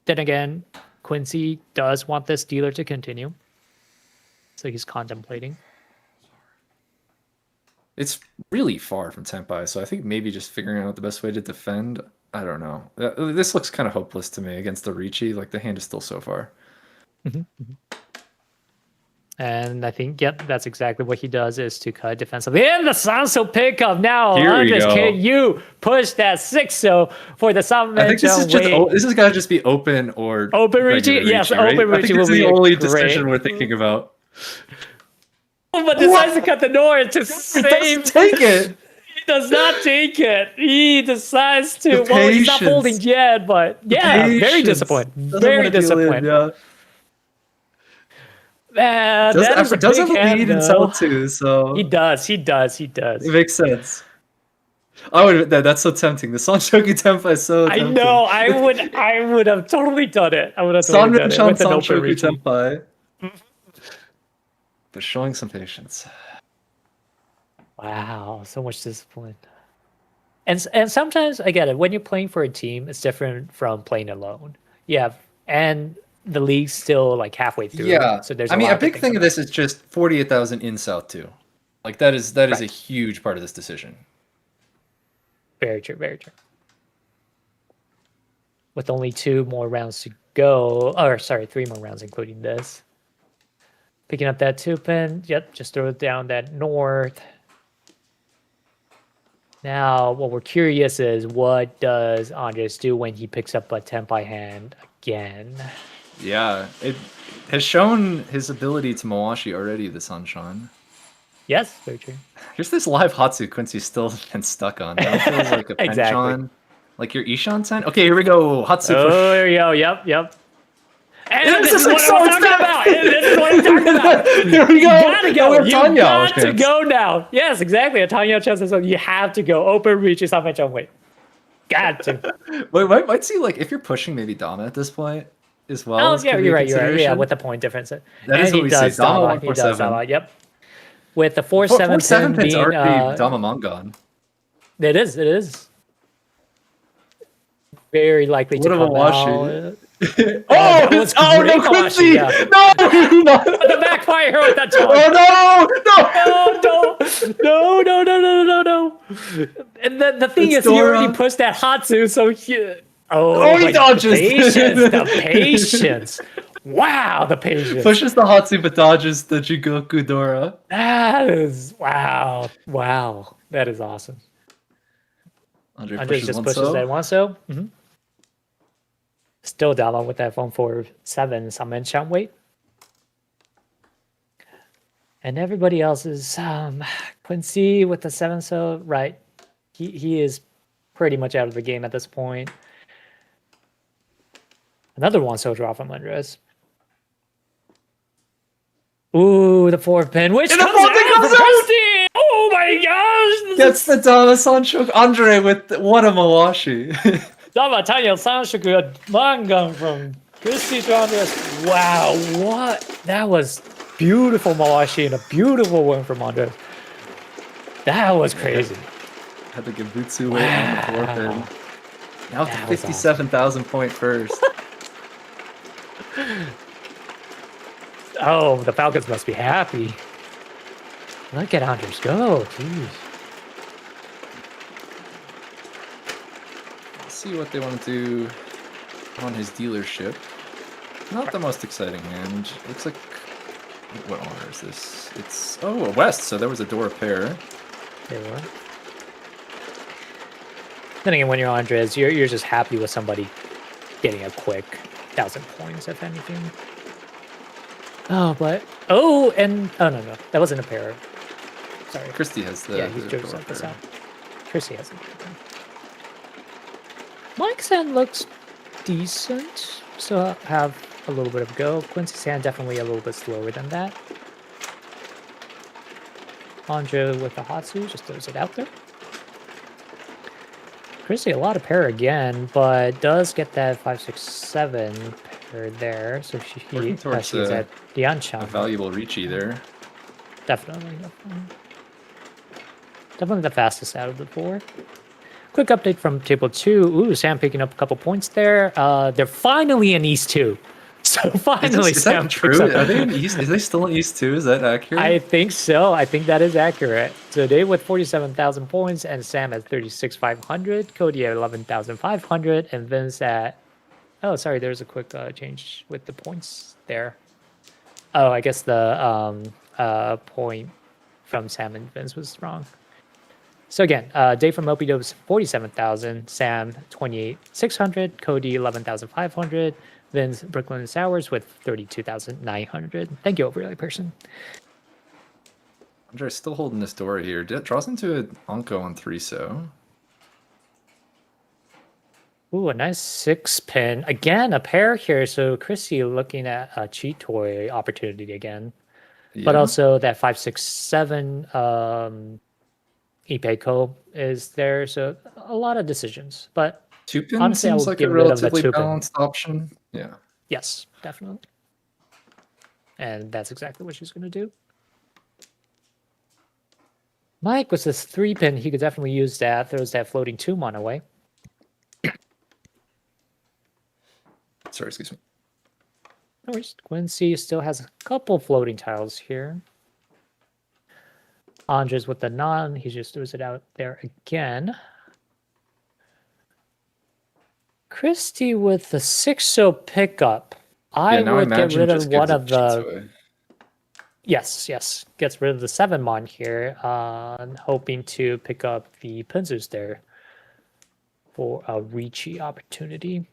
Then again, Quincy does want this dealer to continue. So he's contemplating. It's really far from Tenpai, so I think maybe just figuring out the best way to defend. I don't know. This looks kind of hopeless to me against the Riichi. Like, the hand is still so far. And I think, yep, that's exactly what he does, is to cut defensively. And the Sanso pickup now. Andres, can you push that 6-0 for the Summon? I think this is just this has got to just be open or open Riichi. Yes, right? open Riichi will be the only great decision we're thinking about. But decides to cut the door to save. Take it. He does not take it. He decides to. Well, he's not folding yet, but yeah, very disappointed. Very disappointed. Does have a lead in cell 2, so he does. It makes sense. I would. That's so tempting. The Sanshoki Tenpai is so tempting. I know. I would have totally done it. I would have totally done it with an open Riichi. Tenpai. But showing some patience. Wow, so much discipline. And sometimes I get it. When you're playing for a team, it's different from playing alone. Yeah, and the league's still like halfway through. Yeah, so there's. A big thing of this is just 48,000 in South 2. Like that is a huge part of this decision. Very true. Very true. With only 2 more rounds to go, or sorry, 3 more rounds including this. Picking up that 2-pin. Yep, just throw it down that north. Now, what we're curious is, what does Andres do when he picks up a Tenpai hand again? Yeah, it has shown his ability to Mawashi already, this Hanshan. Yes, very true. Here's this live Hatsu Quincy's still been stuck on. That feels like a Penchon. Like your Ishan sign? Okay, here we go. Hatsu push. Oh, there we go. Yep. And this is what I'm talking about. This is what I'm talking about. Here we go. You gotta go. You got to go now. Yes, exactly. A Tanya chance is you have to go. Open Riichi Sanmei wait. Got to. Wait, might see like if you're pushing maybe Dama at this point as well. Oh yeah, you're right. Yeah, with the point difference. That is what we see. Dama 147. Yep. With the 4-7 being Dama Mongon. It is. Very likely to come out. Oh no, Quincy! Yeah. No! The backfire with that time. Oh no! And the thing is, he already pushed that Hatsu, so he dodges. The patience. Wow, the patience. Pushes the Hatsu, but dodges the Jigoku Dora. That is wow. That is awesome. Andre just pushes that one so. Still down on with that 147 summon chant weight. And everybody else is Quincy with the 7 so right. He is pretty much out of the game at this point. Another 1 so draw from Andres. Ooh, the 4-pin, which And the comes 4-pin out comes for out! Christy! Oh my gosh! Gets the Dama Sancho Andre with one of Mawashi. Damatanya Sanshoku Mangan from Christy to Andres. Wow, what? That was beautiful Mawashi and a beautiful win from Andres. That was crazy. Had to give Butsu away on the 4-pin. Now to That was 57,000 point first. Oh, the Falcons must be happy. Look at Andres go. Jeez. Let's see what they want to do on his dealership. Not the most exciting hand. Looks like... What honor is this? It's... Oh, a West, so there was a Dora pair. There we are. Then again, when you're Andres, you're just happy with somebody getting a quick 1,000 points, if anything. Oh, but... Oh, and... Oh, no. That wasn't a pair. Sorry. Christy has the... Yeah, he's the Joe's Dora up this pair. out. Christy has it. Mike's hand looks decent. Still have a little bit of go. Quincy's hand definitely a little bit slower than that. Andre with the Hatsu just throws it out there. Christy a lot of pair again, but does get that 5, 6, 7 pair there. So Working towards she's at the a Anchan. valuable Riichi there. Definitely. Definitely the fastest out of the 4. Quick update from table 2. Ooh, Sam picking up a couple points there. They're finally in East 2. So finally, Is Sam that picks true? up. Are they in East? Is they still in East 2? Is that accurate? I think so. I think that is accurate. So Dave with 47,000 points and Sam at 36,500. Cody at 11,500 and Vince at... Oh, sorry. There's a quick change with the points there. Oh, I guess the point from Sam and Vince was wrong. So again, Dave from OPW was 47,000, Sam 28,600, Cody 11,500, Vince Brooklyn Sowers with 32,900. Thank you, overlay person. Andre's still holding this door here. Draws into an Anko on 3-so. Ooh, a nice 6-pin. Again, a pair here. So Chrissy looking at a cheat toy opportunity again. Yeah. But also that 5, 6, 7 Ipeco is there. So a lot of decisions. But 2-pin honestly, I seems will like get a rid of the relatively 2-pin. balanced option. Yeah. Yes, definitely. And that's exactly what she's going to do. Mike with this 3-pin, he could definitely use that. Throws that floating 2-mon away. Sorry, excuse me. No worries. Quincy still has a couple floating tiles here. Andres with the non, he just throws it out there again. Christy with the 6-so pickup. I would get rid of one of the... Yes. Gets rid of the 7-mon here. Hoping to pick up the Pinzus there for a Riichi opportunity.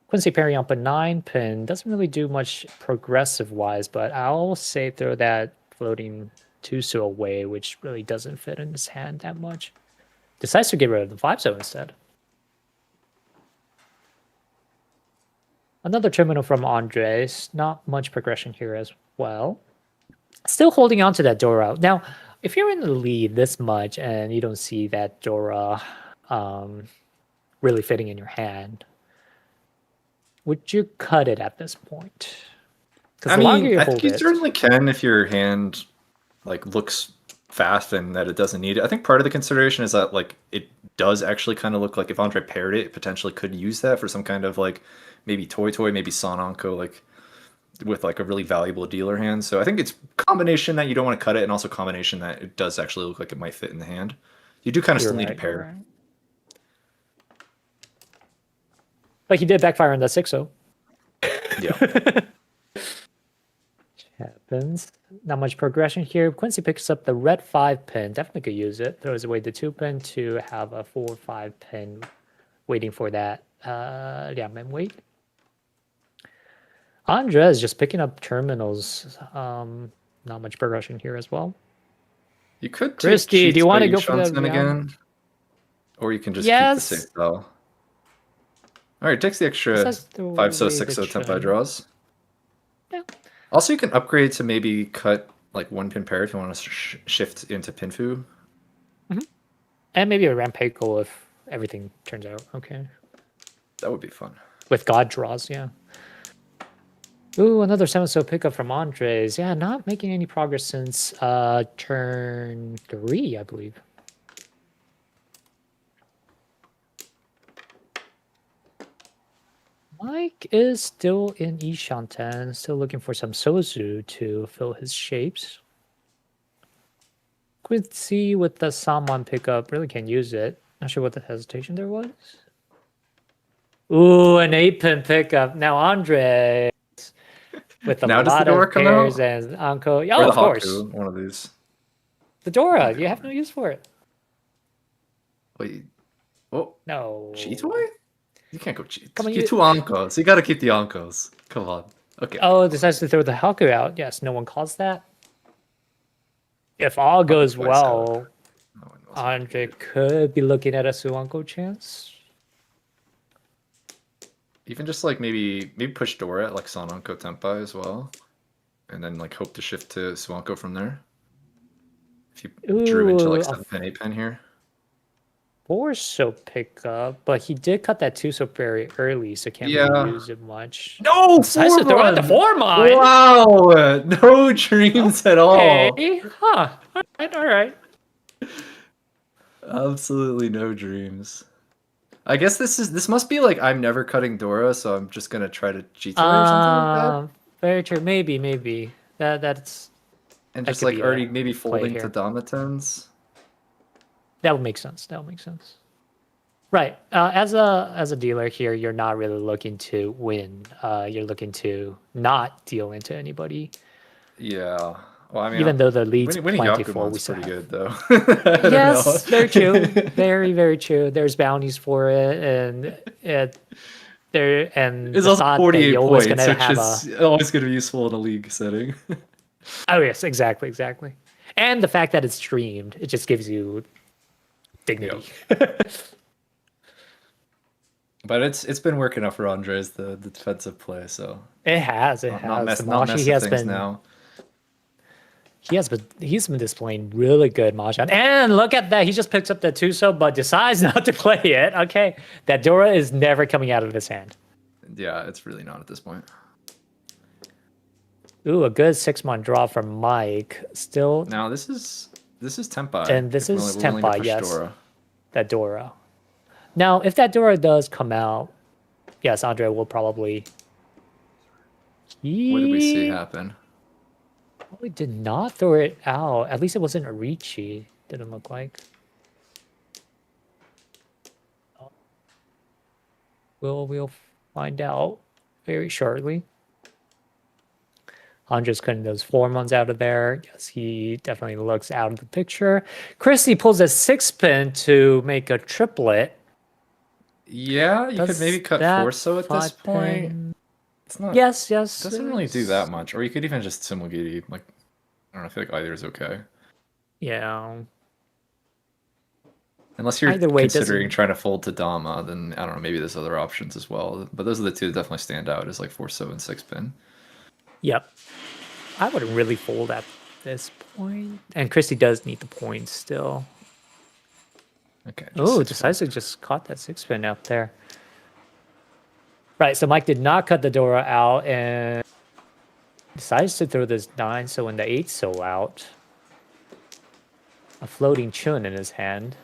Quincy Perry up a 9-pin. Doesn't really do much progressive-wise, but I'll say throw that floating 2-so away, which really doesn't fit in his hand that much. Decides to get rid of the 5-so instead. Another terminal from Andres. Not much progression here as well. Still holding on to that Dora. Now, if you're in the lead this much and you don't see that Dora really fitting in your hand, would you cut it at this point? I mean, I think you certainly can if your hand looks fast and that it doesn't need it. I think part of the consideration is that it does actually kind of look like if Andre paired it, potentially could use that for some kind of maybe toy, maybe Sonanko, with a really valuable dealer hand. So I think it's combination that you don't want to cut it, and also combination that it does actually look like it might fit in the hand. You do kind of still need a pair. Right. But he did backfire on that 6-0. Yeah. Happens. Not much progression here. Quincy picks up the red 5-pin. Definitely could use it. Throws away the 2-pin to have a 4-5-pin waiting for that Liangmen wait. Andres just picking up terminals. Not much progression here as well. You could Christy, do you want to go for that again? Or you can just keep the same style. Alright, takes the extra 5-so, 6-so tempo draws. Yeah. Also, you can upgrade to maybe cut like one pin pair if you want to shift into pinfu. And maybe a Rampako if everything turns out okay. That would be fun. With God draws, yeah. Ooh, another 7-so pickup from Andres. Yeah, not making any progress since turn 3, I believe. Mike is still in Ishanten, still looking for some Sozu to fill his shapes. Quincy with the Salmon pickup really can't use it. Not sure what the hesitation there was. Ooh, an 8-pin pickup. Now Andre with a Now does the lot door of come pairs out? and Anko. Yeah, Or the of course. Houou, one of these. The Dora, Okay, you have no use for it. Wait. Oh, No. Cheetoy? You can't go cheat. Come on, You you- two Ankos. You gotta keep the Ankos. Come on. Okay. Oh, decides to throw the Haku out. Yes, no one calls that. If all goes Otherwise, I would- well, No one knows. Andre could be looking at a Suanko chance. Even just like maybe push Dora at like Sanonko Tenpai as well. And then like hope to shift to Suanko from there. If you drew into like Ooh, 7-pin, 8-pin here. 4-so pickup, but he did cut that 2-so very early, so can't Yeah. really use it much. No! Decides to throw out the 4-mine! Wow! No dreams at all. Okay, huh. All right. Absolutely no dreams. I guess this must be like I'm never cutting Dora, so I'm just gonna try to cheat or something like that. Very true. Maybe. That's And that just could like be already a maybe folding here. to Damatens. That would make sense. Right. As a dealer here, you're not really looking to win. You're looking to not deal into anybody. Yeah. Well, I mean, Even though the lead's winning plentiful, we Yakumon's still pretty have. good though. I don't Yes, know. very true. Very true. There's bounties for it, and it's It's also thought that 48 you're always points, gonna which have is always going to be useful in a league setting. Oh yes, exactly. And the fact that it's streamed, it just gives you dignity. But it's been working out for Andres the defensive play, so It has. not mess Mashi, things now. He's been displaying really good Mahjong. And look at that. He just picks up the 2-so, but decides not to play it. Okay. That Dora is never coming out of his hand. Yeah, it's really not at this point. Ooh, a good 6-month draw from Mike. Still Now this is Tenpai. And this if is we're willing to Tenpai, push yes. Dora. that Dora. Now, if that Dora does come out, yes, Andre will probably. What did we see happen? Probably did not throw it out. At least it wasn't a Riichi. Didn't look like. We'll find out very shortly. Andre's cutting those 4-months out of there. Yes, he definitely looks out of the picture. Christy pulls a 6-pin to make a triplet. Yeah, you could Does maybe cut that 4-so at this 5-pin point. It's not. Yes. It doesn't really do that much. Or you could even just Simulgiri. Like, I don't know. I feel like either is okay. Yeah. Unless you're Either way, it considering doesn't- trying to fold to Dama, then I don't know. Maybe there's other options as well. But those are the two that definitely stand out as like 4-so and 6-pin. Yep. I wouldn't really fold at this point. And Christy does need the points still. Okay. Oh, 6-pin. Decisive just caught that 6-pin out there. Right, so Mike did not cut the Dora out and decides to throw this 9-so and the 8-so out. A floating chun in his hand.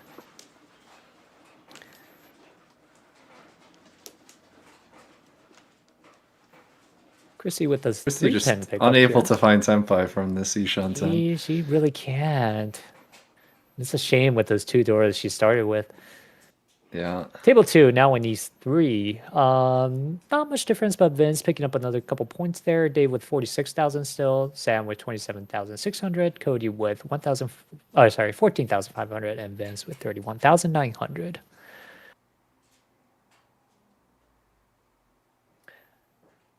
Chrissy with the Christy 3-pin just pickup unable here. to find Tenpai from this Ishanten. She really can't. It's a shame with those 2 Doras she started with. Yeah. Table 2, now in these 3. Not much difference, but Vince picking up another couple points there. Dave with 46,000 still. Sam with 27,600. Cody with 14,500. And Vince with 31,900.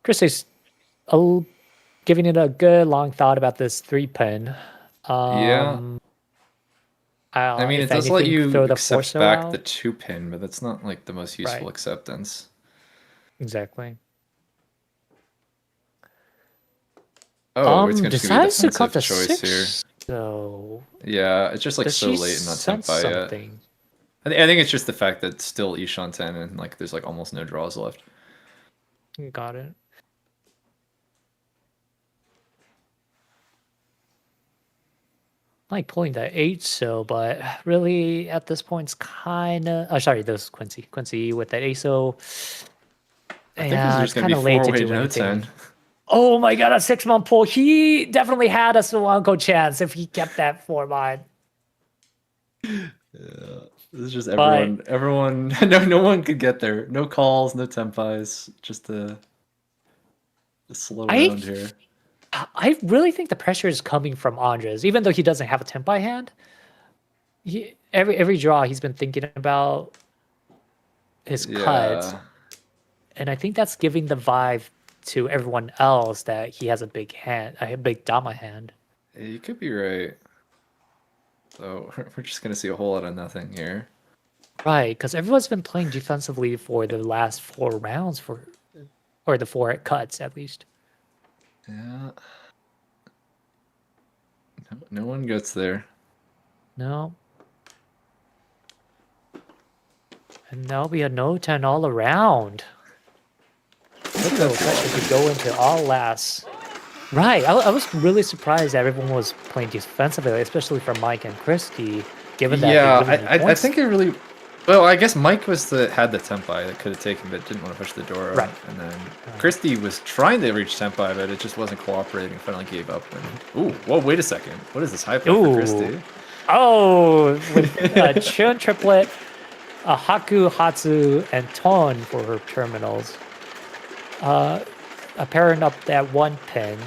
Chris is giving it a good long thought about this 3-pin. Yeah. I mean, it if does let anything, you throw the accept 4-so back out. the 2-pin, but that's not like the most useful Right. acceptance. Exactly. Oh, it's gonna just gonna be a decides to cut defensive the choice 6. So here. Yeah, it's just like does so she late and not sense tempai yet. something? I think it's just the fact that it's still Ishan 10 and like there's like almost no draws left. Got it. Like pulling the 8, so but really at this point it's kind of. Oh, sorry, this was Quincy. Quincy with that ASO. I think Yeah, it's it's just gonna be kind of late to four-way do no anything. 10. Oh my god, a 6-man pull. He definitely had a Suwanko chance if he kept that 4-man. Yeah, this is just But everyone. No one could get there. No calls, no tempais. Just a slow round here. I really think the pressure is coming from Andres, even though he doesn't have a tempai hand. Every draw he's been thinking about his cut, Yeah, and I think that's giving the vibe to everyone else that he has a big hand, a big Dama hand. you could be right. So we're just gonna see a whole lot of nothing here. Right, because everyone's been playing defensively for the last 4 rounds or the 4 cuts at least. Yeah. No one gets there. No. And now we have no 10 all around. Look at that could go into all last. Right, I was really surprised that everyone was playing defensively, especially from Mike and Christy, given that Yeah, they really need I points. think it really. Well, I guess Mike had the tempai that could have taken, but didn't want to push the door. Right. And then Christy was trying to reach tempai, but it just wasn't cooperating. Finally gave up. And, ooh, whoa! Wait a second. What is this high play for Christy? Oh, with a Chun triplet, a Haku, Hatsu, and Ton for her terminals. Pairing up that 1 pin.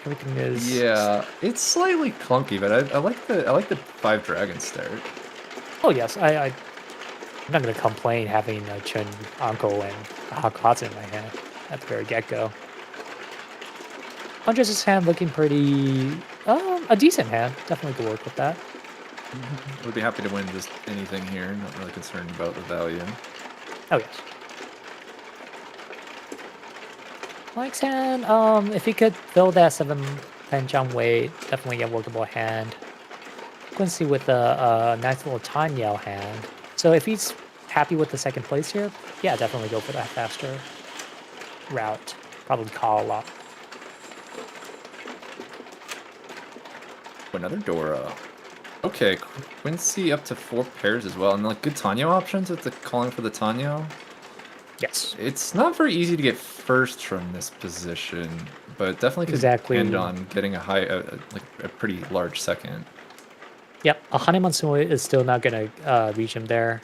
Everything is. Yeah, it's slightly clunky, but I like the 5 dragon start. Oh yes, I'm not gonna complain having a Chun Anko and a Haku Hatsu in my hand at the very get-go. Andres' hand looking pretty. A decent hand. Definitely could work with that. Would be happy to win just anything here. Not really concerned about the value. Oh yes. Mike's hand, if he could fill that 7 Penchang weight, definitely a workable hand. Quincy with a nice little Tanyao hand. So if he's happy with the 2nd place here, yeah, definitely go for that faster route. Probably call a lot. Another Dora. Okay, Quincy up to 4 pairs as well, and like good Tanyo options with the calling for the Tanyo. Yes. It's not very easy to get first from this position, but definitely could end on getting a pretty large 2nd. Yep, a Hanematsui is still not gonna reach him there.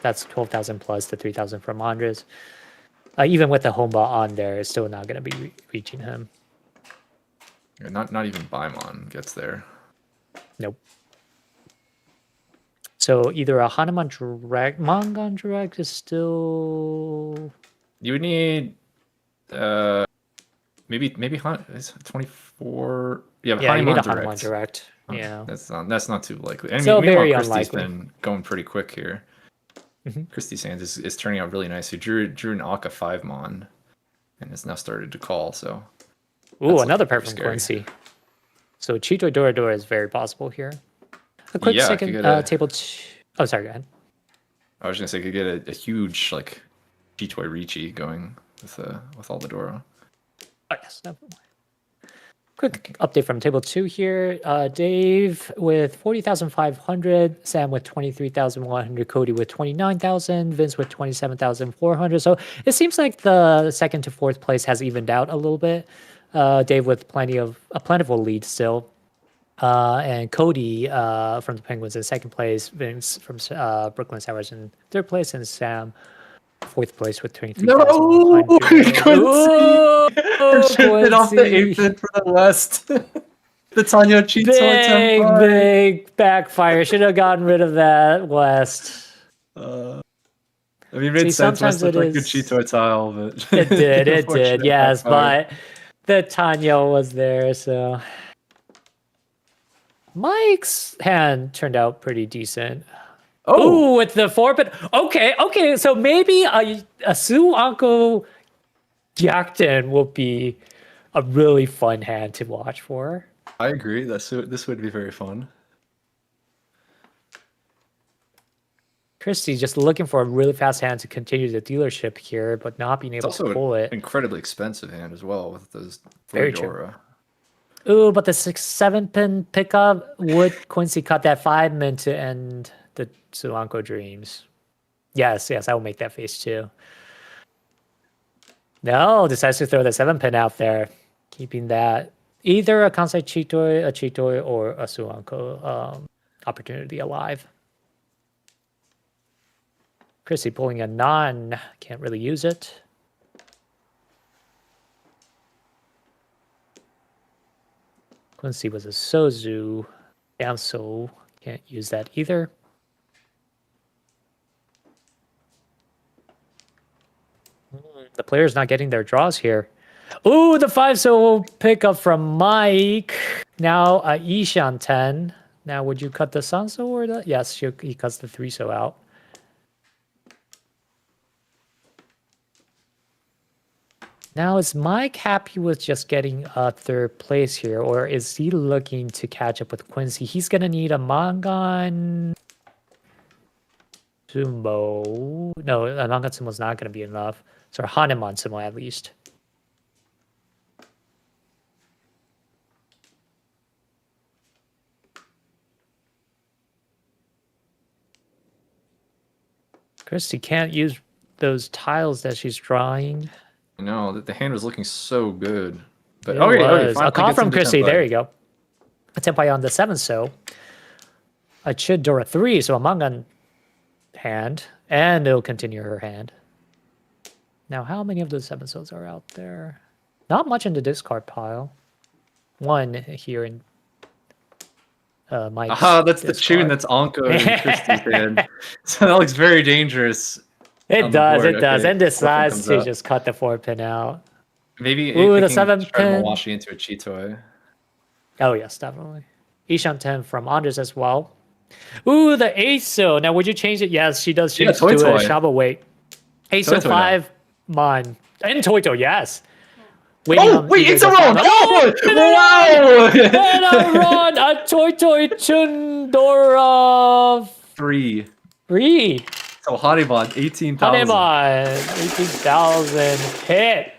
That's 12,000 plus the 3,000 from Andres. Even with the Homba on there, it's still not gonna be reaching him. Yeah, not even Baimon gets there. Nope. So either a Hanuman Direct, Mangan Direct is still. You would need maybe it's 24. Yeah, Yeah, you need a Direct. Hanuman Direct. Yeah, that's not too likely. I so mean, very Christy's unlikely. been going pretty quick here. Christy's hand is turning out really nice. He drew an Aka 5 mon, and has now started to call. So. Ooh, another pair from Quincy. So Chito Dora Dora is very possible here. A quick second table. Oh, sorry, go ahead. I was gonna say, could get a huge like G-Toy Riichi going with all the Dora. Oh yes, definitely. Quick update from table 2 here. Dave with 40,500, Sam with 23,100, Cody with 29,000, Vince with 27,400. So it seems like the 2nd to 4th place has evened out a little bit. Dave with a plentiful lead still. And Cody from the Penguins in 2nd place, Vince from Brooklyn Sours in 3rd place, and Sam 4th place with 23,100. No, Quincy! Shifted off the 8th pin for the West. The Tanya Cheeto big backfire. Should have gotten rid of that West. I mean, it made sense. West looked like a Cheeto tile, but it did, yes, but the Tanya was there, so. Mike's hand turned out pretty decent. Oh, with the 4 pin. Okay. So maybe a Su Anko Gyakten will be a really fun hand to watch for. I agree. This would be very fun. Christie just looking for a really fast hand to continue the dealership here, but not being It's able to also pull an it. incredibly expensive hand as well with those Very three true. Dora. Ooh, but the 6-7 pin pickup, would Quincy cut that 5 min to end the Suanko dreams? Yes, I will make that face too. No, decides to throw the 7 pin out there, keeping that either a Kansai Chitoi, a Chitoi, or a Suanko opportunity alive. Chrissy pulling a non, can't really use it. Quincy was a Sozu, Gamso, can't use that either. The player's not getting their draws here. Ooh, the 5-so pickup from Mike. Now Ishan 10. Now, would you cut the Sanso or the? Yes, he cuts the 3-so out. Now, is Mike happy with just getting a 3rd place here, or is he looking to catch up with Quincy? He's going to need a Mangan Sumo. No, a Mangan Sumo is not going to be enough. So, a Hanuman Sumo at least. Christy can't use those tiles that she's drawing. No, the hand was looking so good. But It okay, was. A call from Christy. There you go. A Tenpai on the 7-so. A Chidora 3, so a Mangan hand. And it'll continue her hand. Now, how many of those 7-sos are out there? Not much in the discard pile. One here in Mike's that's discard. the tune that's Anko and Christy's hand. So that looks very dangerous. It does, board. it does. Okay, And decides comes to up. just cut the 4-pin out. Maybe Ooh, the thinking 7 try pin. Mawashi into a Chitoi. Oh, yes, definitely. Ishan 10 from Andres as well. Ooh, the 8-so. Now, would you change it? Yes, she does change Toy to Toy. a Shaba weight. 8-so Toy Toy 5 Mon. And Toito, yes. Waiting Oh, on wait, either it's a the roll! final- Oh, wow! And a run! A Toitoi Chundora 3. 3. So Hariban, 18,000. Haneman, 18,000 hit.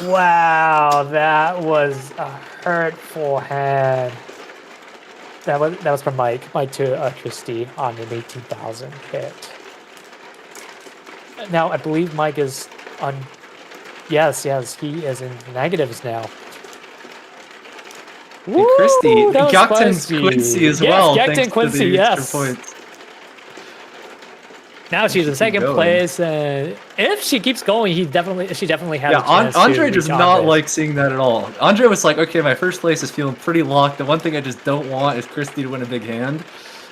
Wow, that was a hurtful hand. That was from Mike to Christy on an 18,000 hit. Now I believe Mike is on. Yes, he is in negatives now. And Christy, Woo, that was Gyakten's spicy. Quincy as Yes, well. Gyakten Thanks Quincy, to the yes. extra points. Now she's in keep second going. place, and if she keeps going, she definitely has Yeah, a chance Andre to does reach not Andre. like seeing that at all. Andre was like, okay, my first place is feeling pretty locked. The one thing I just don't want is Christy to win a big hand.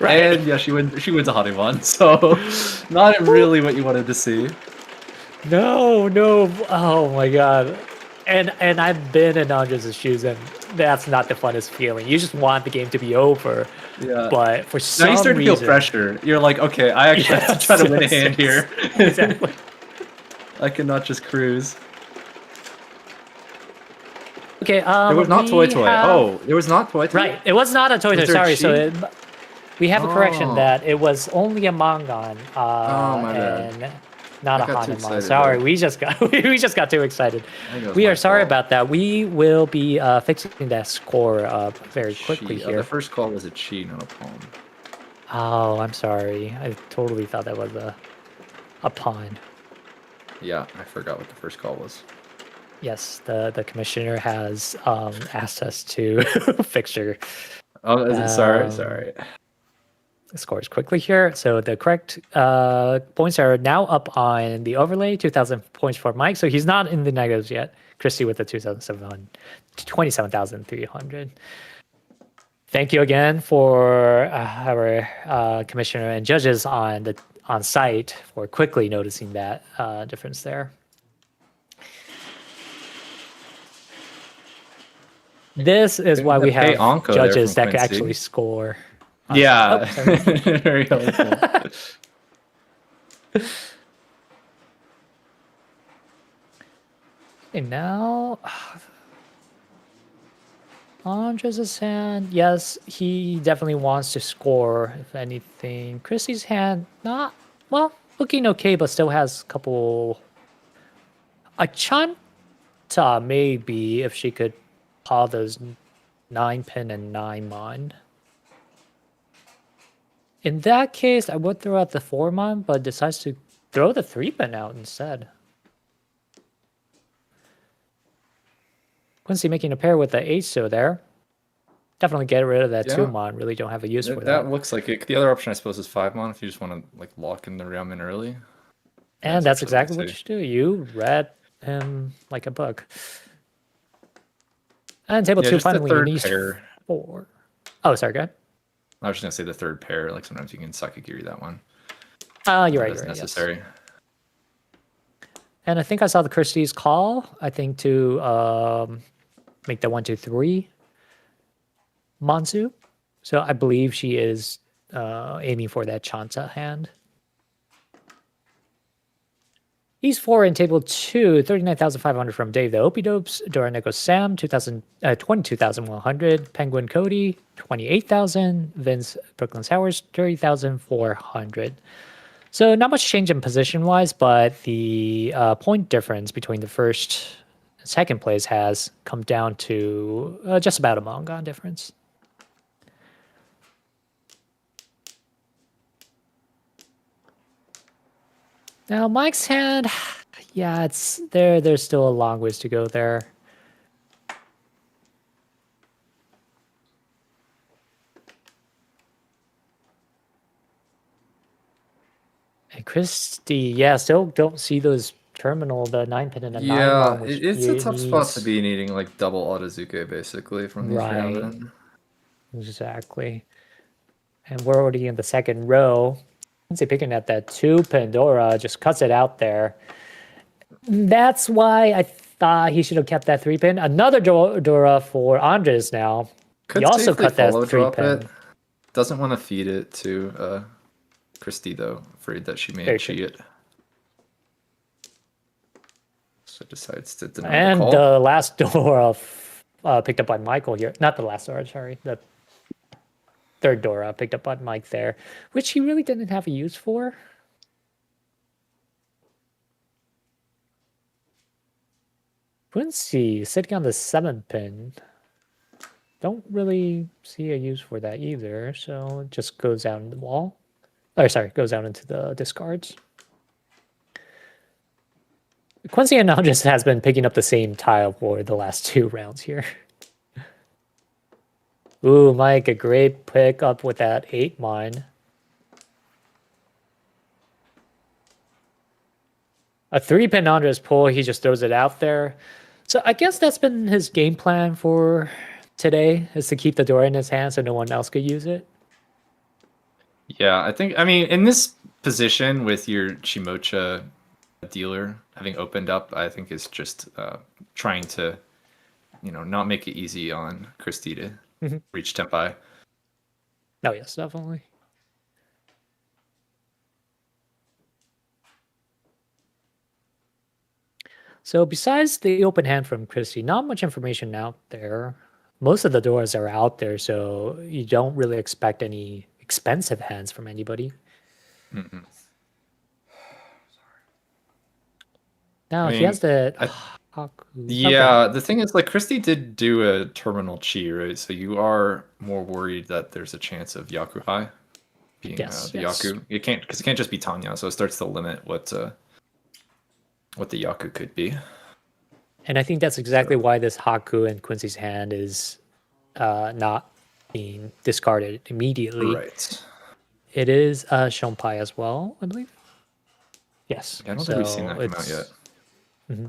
Right. And yeah, she wins a Hariban. So not really what you wanted to see. No, oh my god. And I've been in Andres' shoes, and that's not the funnest feeling. You just want the game to be over. Yeah. But for some Now you start to reason, feel pressure. You're like, okay, I actually have to try to win a hand here. Exactly. I cannot just cruise. Okay, It was not we Toy Toy. have- Oh, it was not Toy Toy? Right, it was not a Toy Toy, Was there a sorry. So cheat? we have a correction Oh. that it was only a Mangan. my bad. And not I a got too Hanuman. excited Sorry, there. we just got too excited. I think it was We my are sorry fault. about that. We will be fixing that score very quickly Cheat. here. The first call was a cheat, not a palm. Oh, I'm sorry. I totally thought that was a pawn. Yeah, I forgot what the first call was. Yes, the commissioner has asked us to fix your Oh, is it? Sorry, Um, sorry. scores quickly here. So the correct points are now up on the overlay, 2,000 points for Mike. So he's not in the negatives yet. Christy with the 27,300. Thank you again for our commissioner and judges on site for quickly noticing that difference there. This is why we Pay have Anko there judges from that can Quincy. actually score. Yeah, sorry. very helpful. And now, Andres' hand, yes, he definitely wants to score, if anything. Chrissy's hand, not, well, looking okay, but still has a couple... A Chanta, maybe, if she could paw those 9-pin and 9-mon. In that case, I would throw out the 4-mon, but decides to throw the 3-pin out instead. Quincy making a pair with the Aso there. Definitely get rid of that 2-mon. Really don't have a use for that. That looks like it. The other option, I suppose, is 5-mon if you just want to like lock in the Ramen early. And that's exactly what you do. You read him like a book. And table 2 finally needs 4. Oh, sorry, go ahead. I was just gonna say the third pair. Like sometimes you can Sakagiri that one. You're right. You're necessary. Yes. And I think I saw the Christie's call. I think to make the 1, 2, 3 Mansu. So I believe she is aiming for that Chanta hand. East 4 in table 2, 39,500 from Dave the Opie Dopes, Doraneko Sam, 22,100, Penguin Cody, 28,000, Vince Brooklyn Sowers, 30,400. So not much change in position-wise, but the point difference between the first and second place has come down to just about a Mongon difference. Now Mike's hand, yeah, it's there. There's still a long ways to go there. And Christie, yeah, still don't see those terminal, the 9-pin and the 9-mon. Yeah, it's a tough spot to be needing like double Otozuke basically from these Ramen. Exactly. And we're already in the second row. Quincy picking at that 2 Pandora, just cuts it out there. That's why I thought he should have kept that 3-pin. Another Dora for Andres now. Could he also cut that 3-pin. Doesn't want to feed it to Christy though, afraid that she may cheat it. So decides to deny and the call. The last Dora picked up by Michael here. Not the last Dora, sorry. The third Dora picked up by Mike there, which he really didn't have a use for. Quincy sitting on the 7-pin. Don't really see a use for that either, so it just goes out in the wall. Oh, sorry, goes out into the discards. Quincy and now just has been picking up the same tile for the last 2 rounds here. Ooh, Mike, a great pick up with that 8-mon. A 3-pin Andres pull, he just throws it out there. So I guess that's been his game plan for today, is to keep the door in his hand so no one else could use it. Yeah, I mean, in this position with your Chimocha dealer having opened up, I think is just trying to, not make it easy on Christy to reach Tenpai. Oh, yes, definitely. So besides the open hand from Christy, not much information out there. Most of the doors are out there, so you don't really expect any expensive hands from anybody. Mm-hmm. Now, he has the... Yeah, okay. The thing is, like, Christy did do a terminal chi, right? So you are more worried that there's a chance of Yaku High being the Yaku. It can't just be Tanya, so it starts to limit what the Yaku could be. And I think that's exactly why this Haku in Quincy's hand is not being discarded immediately. Right. It is Shonpai as well, I believe. Yes. Yeah, I don't think we've seen that come out yet. Mm-hmm.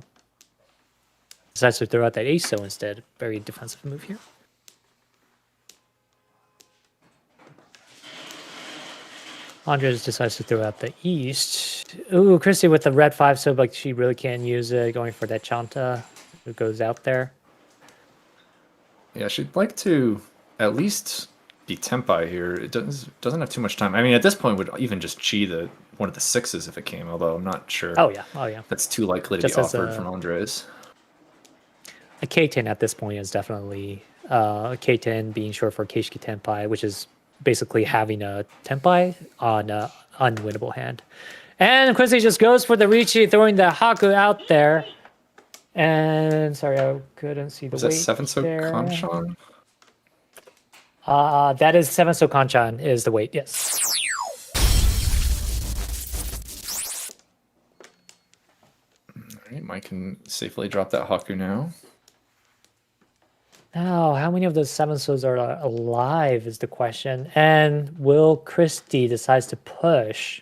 Decides to throw out that Aso instead. Very defensive move here. Andres decides to throw out the East. Ooh, Christy with the red 5, so like she really can't use it. Going for that Chanta, who goes out there. Yeah, she'd like to at least be Tenpai here. It doesn't have too much time. I mean, at this point, would even just chi one of the 6s if it came. Although I'm not sure. Oh yeah. That's too likely to be offered from Andres. A K10 at this point is definitely K10 being short for Keishiki Tenpai, which is basically having a Tenpai on a unwinnable hand. And Quincy just goes for the Riichi, throwing the Haku out there. And sorry, I couldn't see the Was that weight 7 so there. Kanchan? That is 7 so Kanchan is the weight, yes. Alright, Mike can safely drop that Haku now. Now, how many of those 7 so's are alive is the question. And will Christie decides to push?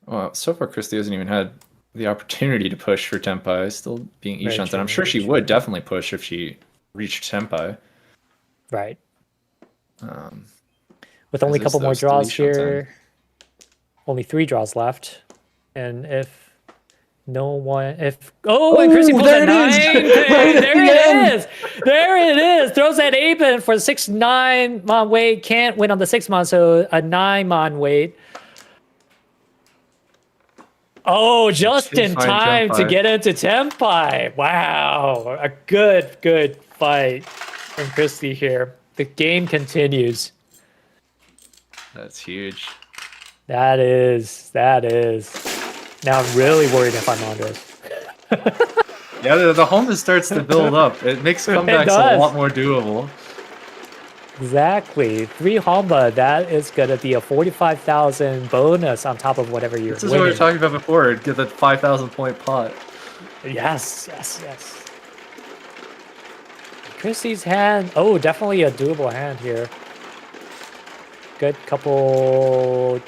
Well, so far Christy hasn't even had the opportunity to push for Tenpai, still being Very Ishant, true, and I'm sure very she true. would definitely push if she reached Tenpai. Right. Um, With only a as is, couple though, more still draws Ishanten. here. Only 3 draws left. And if no one, if and Chrissy pulls there that it is! 9 pin, Right at there the it end! is, there it is. Throws that 8 pin for 6-9 mon weight. Can't win on the 6 mon, so a 9 mon weight. Oh, just in Fine time to Tenpai. get into Tenpai. Wow, a good fight from Christy here. The game continues. That's huge. That is. Now I'm really worried if I'm Andres. Yeah, the Honda starts to build up. It makes comebacks does. a lot more doable. Exactly. 3 Honda, that is going to be a 45,000 bonus on top of whatever you're This is what we winning. were talking about before. Get that 5,000 point pot. Yes. Christie's hand. Oh, definitely a doable hand here. Good couple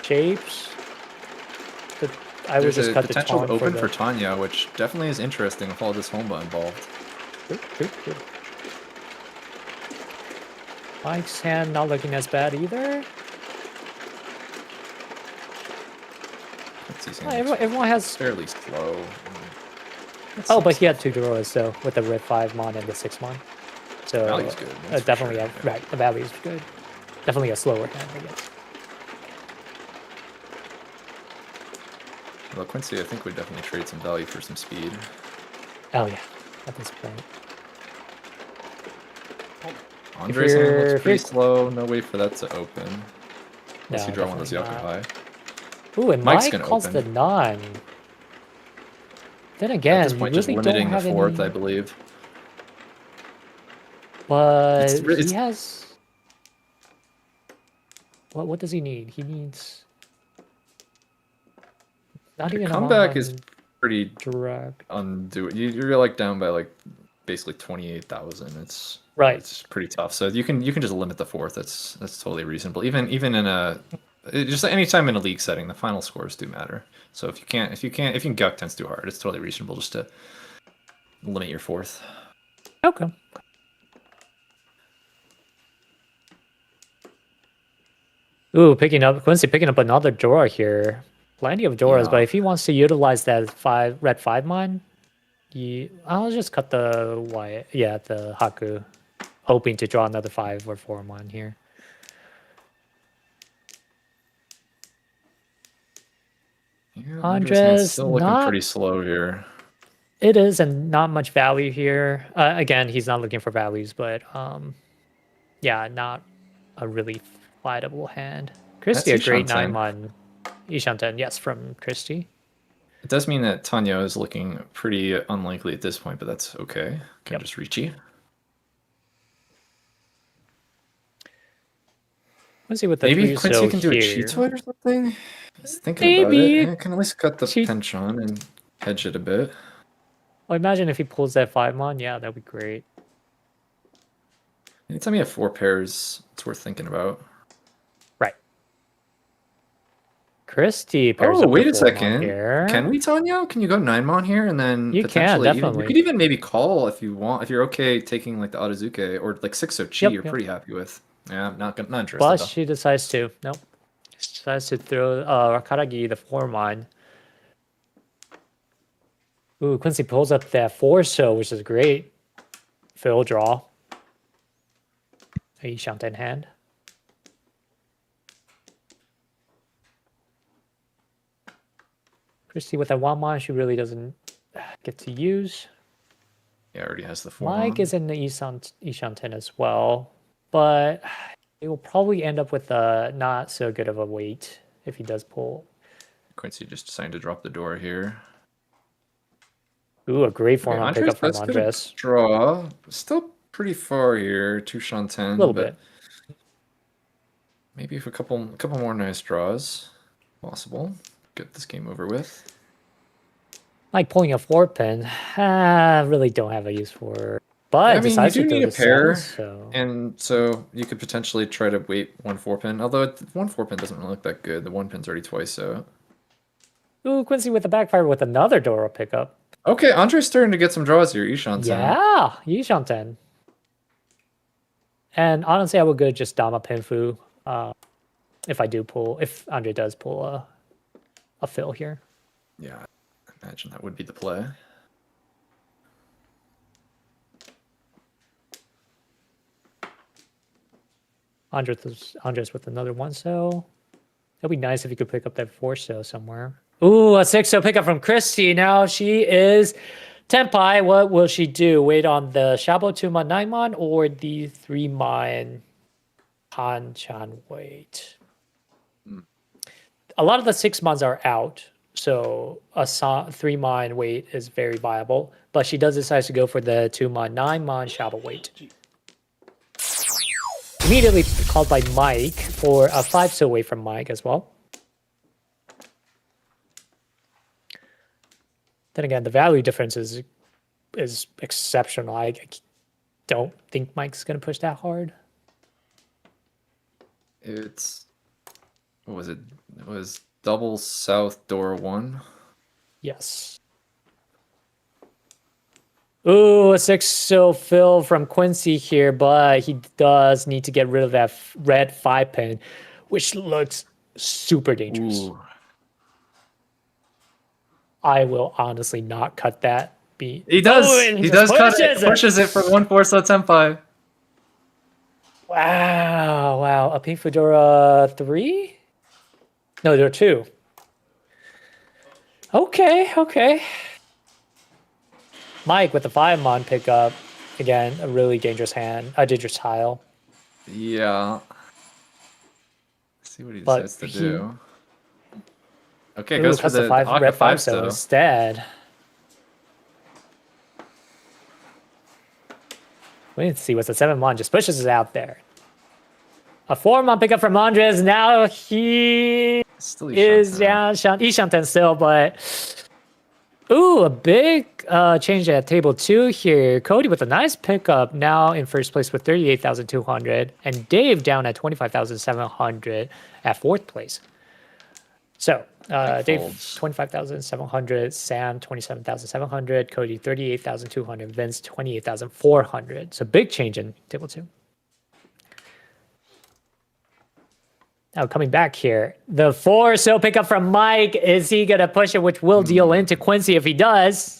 shapes. I would There's just a cut the potential taunt open the... for Tanya, which definitely is interesting with all this Honda involved. Good. Mike's hand not looking as bad either. Everyone has... fairly slow. Oh, but he had 2 drawers, so with the red 5 mon and the 6 mon. So Value's good. That's for definitely, sure. right, the value is good. Definitely a slower hand, I guess. Well, Quincy, I think we definitely trade some value for some speed. Oh yeah, at this point. Andre's hand you're- looks pretty slow. No way for that to open. Unless No, you draw one of those definitely Yaku not. High. Ooh, and Mike's Mike gonna calls open. the non. Then again, At this point, you just really limiting don't the have fourth, any... I believe. But It's- he has... What does he need? He needs... Not The even comeback a is pretty direct. undo. You're like down by like basically 28,000. It's Right. It's pretty tough. So you can just limit the fourth. That's totally reasonable. Even in just any time in a league setting, the final scores do matter. So if you can guck tends too hard, it's totally reasonable just to limit your fourth. Okay. Ooh, Quincy picking up another drawer here. Plenty of drawers, Yeah. but if he wants to utilize that red 5 mine, I'll just cut the the Haku, hoping to draw another 5 or 4 mine here. Yeah, Andres, still looking not... pretty slow here. It is, and not much value here. Again, he's not looking for values, but yeah, not a really fightable hand. Christie, a That's great Ishanten. 9 mon. Ishanten, yes, from Christie. It does mean that Tanya is looking pretty unlikely at this point, but that's okay. Can Yep. just Riichi. Let's see what the Maybe 3 Quincy so can do a here. Cheetoy or something? I was thinking Maybe. about it. I can at least cut the Cheat- penchant and hedge it a bit. Well, imagine if he pulls that 5 mon. Yeah, that'd be great. Anytime you have 4 pairs, it's worth thinking about. Right. Christie pairs Oh, up wait the a 4 mon second. here. Can we, Tanya? Can you go 9 mon here and then You can, potentially definitely. you could even maybe call if you want, if you're okay taking like the Otozuke or like 6 Chi Yep, you're yep. pretty happy with. Yeah, not interested Plus, though. she decides to. Nope. She decides to throw Rakaragi the 4 mon. Ooh, Quincy pulls up that 4 show, which is great. Fill draw. A Shanten hand. Christy with that 1 mon, she really doesn't get to use. Yeah, already has the 4 Mike on. is in the Ishanten as well, but it will probably end up with a not so good of a weight if he does pull. Quincy just deciding to drop the door here. Ooh, a great form Okay, on Andres pickup from does get a Andres. draw. Still pretty far here, 2 A Shanten, little but bit. maybe if a couple more nice draws possible, get this game over with. Like pulling a 4-pin, really don't have a use for. But I mean, you decides do to throw need a the 7, pair, so and so you could potentially try to wait 1 4-pin. Although 1 4-pin doesn't really look that good. The 1 pin's already twice out. ooh, Quincy with the backfire with another Doro pickup. Okay, Andre's starting to get some draws here. Ishan 10. Yeah, Yishanten. And honestly, I would go just Dama Pinfu if I do pull, if Andre does pull a fill here. Yeah, I imagine that would be the play. Andres with another 1 so that'd be nice if you could pick up that 4 so somewhere. Ooh, a 6 so pickup from Christy. Now she is Tenpai. What will she do? Wait on the Shabo 2-mon, 9-mon, or the 3-mon hanchan wait? A lot of the 6-mons are out, so a 3-mon wait is very viable. But she does decide to go for the 2-mon, 9-mon Shabo wait. Immediately called by Mike for a 5 so wait from Mike as well. Then again, the value difference is exceptional. I don't think Mike's going to push that hard. It's what was it? It was double south door 1. Yes. Ooh, a 6 so fill from Quincy here, but he does need to get rid of that red 5-pin, which looks super dangerous. Ooh. I will honestly not cut that beat. He does. Oh, he does cut it. Pushes it for 1 4 so Tenpai. Wow. A pink Fedora 3? No, there are 2. Okay. Mike with the 5-mon pickup. Again, a really dangerous hand. A dangerous tile. Yeah. Let's see what he But decides to do. Okay, Ooh, goes for cuts the red Aka 5 so so. instead. We need to see what's the 7-mon. Just pushes it out there. A 4-mon pickup from Andres. Now he Still is Ishanten. Ishanten still, but ooh, a big change at table 2 here. Cody with a nice pickup, now in first place with 38,200, and Dave down at 25,700 at 4th place. So Dave folds. 25,700, Sam 27,700, Cody 38,200, Vince 28,400. So big change in table 2. Now coming back here, the 4 so pickup from Mike. Is he gonna push it, which will deal into Quincy if he does?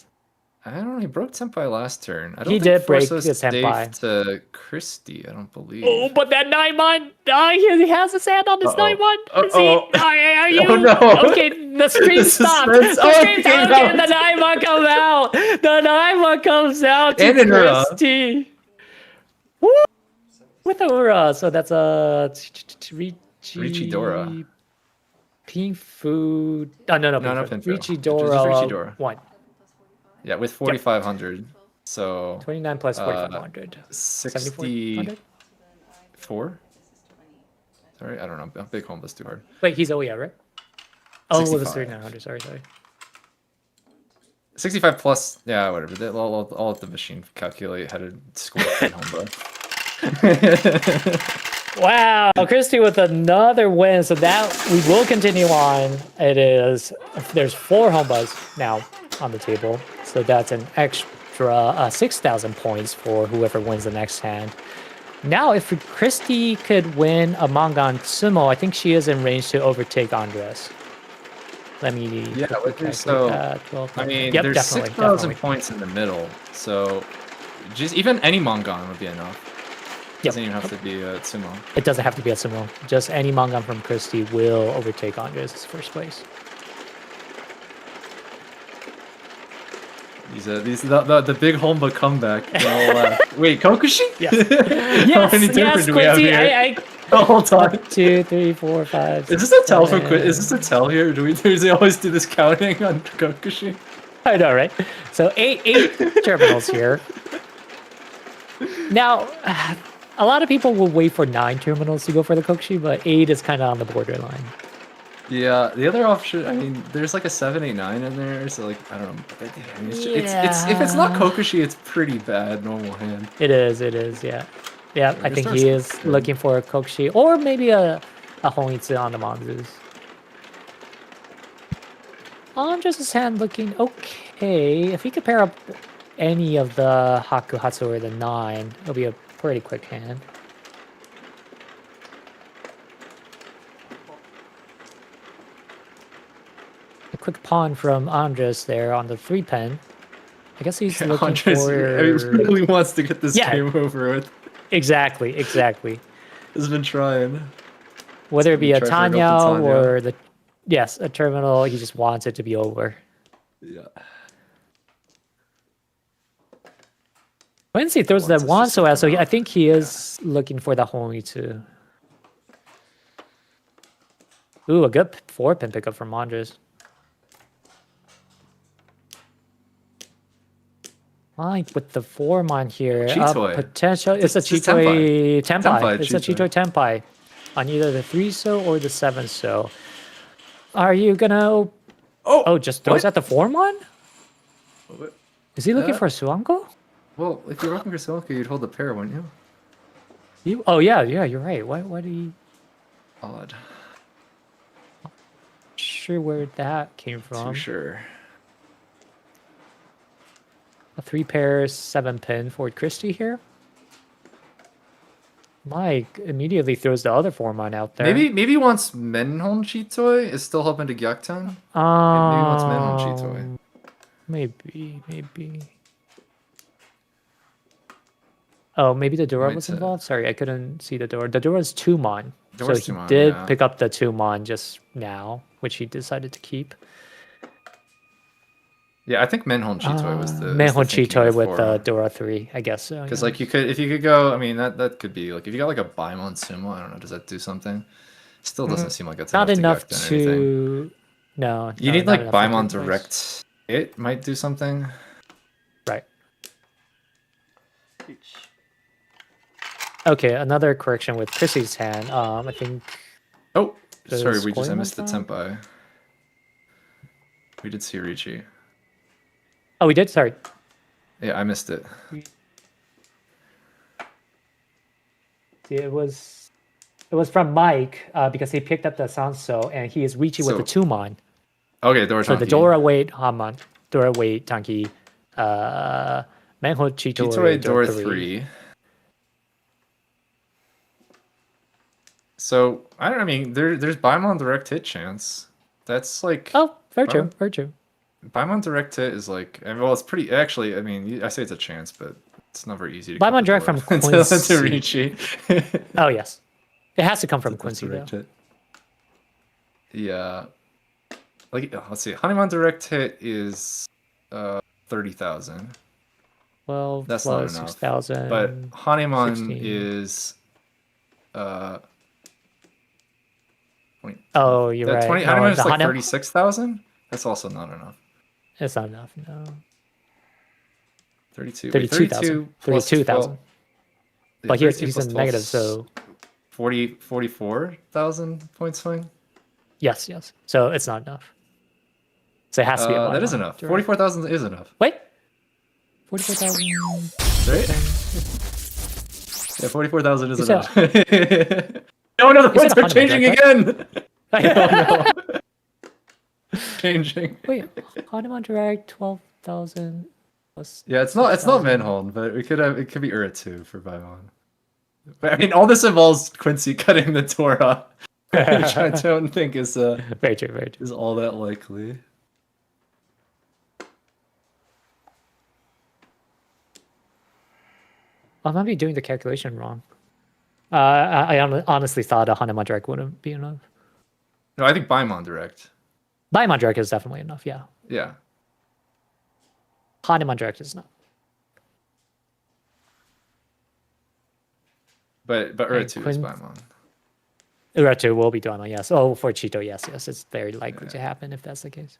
I don't know. He broke Senpai last turn. I don't He think did break Force the was safe Senpai. to Christie. I don't believe. Oh, but that 9-mon, he has his hand on his 9-mon. Is he? Are you? Oh, no. Okay, the screen The stopped. suspense. The Oh, it screen came stopped, and out. the 9-mon comes out. The 9-mon comes out to And an Ura. Christy. Woo! With a Ura, so that's a Riichi Dora. Pink food. Oh, no, No, pink food. Pinto. Riichi Just Dora. Riichi Dora. 1. Yeah, with 4,500. So 29 plus 4,500. 64. Sorry, I don't know. Big home was too hard. Wait, he's OEA, right? Oh, it was 65. 3,900. Sorry. 65 plus. Yeah, whatever. I'll let the machine calculate how to score big home. Wow, Christy with another win. So that we will continue on. There's 4 hombas now on the table. So that's an extra 6,000 points for whoever wins the next hand. Now, if Christy could win a Mangan Sumo, I think she is in range to overtake Andres. Let me. Yeah, quickly so calculate that. 12, I mean, yep, there's definitely, 6,000 definitely. points in the middle. So just even any Mangan would be enough. Yep. Doesn't even have to be a sumo. It doesn't have to be a sumo. Just any Mangan from Christy will overtake Andres' first place. The big Honba comeback. They all laugh. Wait, Kokushi? Yes. How many different do we have Quincy, here? The whole time. 1, 2, 3, 4, 5. Is this a tell for 7. Is this a tell here? Do they always do this counting on Kokushi? I know, right? So eight terminals here. Now, a lot of people will wait for 9 terminals to go for the Kokushi, but 8 is kind of on the borderline. Yeah, the other option, I mean, there's like a 7, 8, 9 in there, so like, I don't know. I mean, it's if it's not Kokushi, it's pretty bad normal hand. It is, yeah. Yeah, I think he is looking for a Kokushi, or maybe a Honitsu on the Mongoose. Andres' hand looking okay. If he could pair up any of the Hakuhatsu or the 9, it'll be a pretty quick hand. A quick pawn from Andres there on the 3-pin. I guess he's looking Andres, for... he really wants to get this game over with. Exactly. He's been trying. Whether it be a Tanya or the... Yes, a terminal, he just wants it to be over. Yeah. Quincy throws that Wanso out, so I think he is looking for the Homie too. Ooh, a good 4-pin pickup from Andres. Like with the 4-mon here, potential. It's a Chitoi Tenpai. It's a Chitoi Tenpai on either the 3-so or the 7-so. Are you gonna? Oh, just throws at the 4-mon? Is he looking for a Suanko? Well, if you're looking for Suanko, you'd hold the pair, wouldn't you? Oh yeah, you're right. Why do you? Odd. Not sure where that came from. Too sure. A 3-pair 7-pin for Christie here. Mike immediately throws the other 4-mon out there. Maybe wants Menhon Chitoi is still hoping to Gyaktan. Maybe wants Menhon Chitoi. Maybe. Oh, maybe the Dora was involved? Sorry, I couldn't see the Dora. The Dora's 2-mon. So he did pick up the 2-mon just now, which he decided to keep. Yeah, I think Menhon Chitoi was the Menhon Chitoi with the Dora 3, I guess so. Because like if you could go, I mean that could be like if you got like a Baimon Sumo, I don't know, does that do something? Still doesn't seem like it's not enough to No. You need like Baimon Direct. It might do something. Right. Okay, another correction with Chrissy's hand. I think. Oh, sorry, I missed the Tenpai. We did see Riichi. Oh, we did? Sorry. Yeah, I missed it. It was from Mike because he picked up the Sanso and he is Riichi with the 2-mon. Okay, Dora Tanki. So the Dora weight Hamon, Dora weight Tanki, Menho Chitoi Dora 3. So I mean, there's Baimon Direct Hit chance. That's like very true. Baimon Direct Hit is like, well, it's pretty. Actually, I mean, I say it's a chance, but it's not very easy to. Baimon Direct from Quincy. To Riichi. Oh yes, it has to come from Quincy though. Hit. Yeah, like let's see, Hanuman Direct Hit is 30,000. Well, that's not enough. 6,000. But Hanuman 16. is. Oh, you're right. 20, Hanuman is like 36,000. That's also not enough. It's not enough. No. 32,000. 32,000. But he's in negative, so 44,000 point swing. Yes. So it's not enough. So it has to be. That is enough. 44,000 is enough. Wait. 44,000. Right? Yeah, 44,000 is enough. No, the points are changing again. No. Changing. Wait, Hanuman Direct 12,000 plus. Yeah, it's not Manholm, but it could be Ura too for Baimon. But I mean, all this involves Quincy cutting the Torah, which I don't think is very true. Is all that likely. I might be doing the calculation wrong. I honestly thought a Hanuman Direct wouldn't be enough. No, I think Baimon Direct. Baimon Direct is definitely enough, yeah. Yeah. Hanuman Direct is not. But Urato is Paimon. Urato will be Daimon, yes. Oh, for Cheeto, yes. It's very likely to happen if that's the case.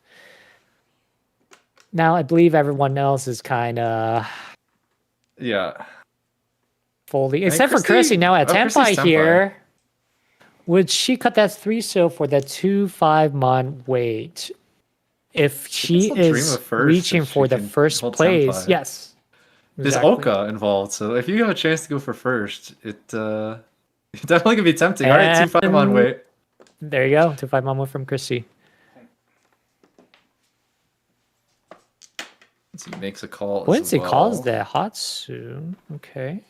Now, I believe everyone else is kind of... Yeah. Fully, except for Christy now at Tenpai here. Would she cut that 3-so for that 2-5 mon wait? If she is reaching for the first place, yes. There's Oka involved, so if you have a chance to go for first, it definitely can be tempting. All right, 2-5 mon wait. There you go, 2-5 mon wait from Christy. He makes a call. Quincy calls the Hatsu. Okay.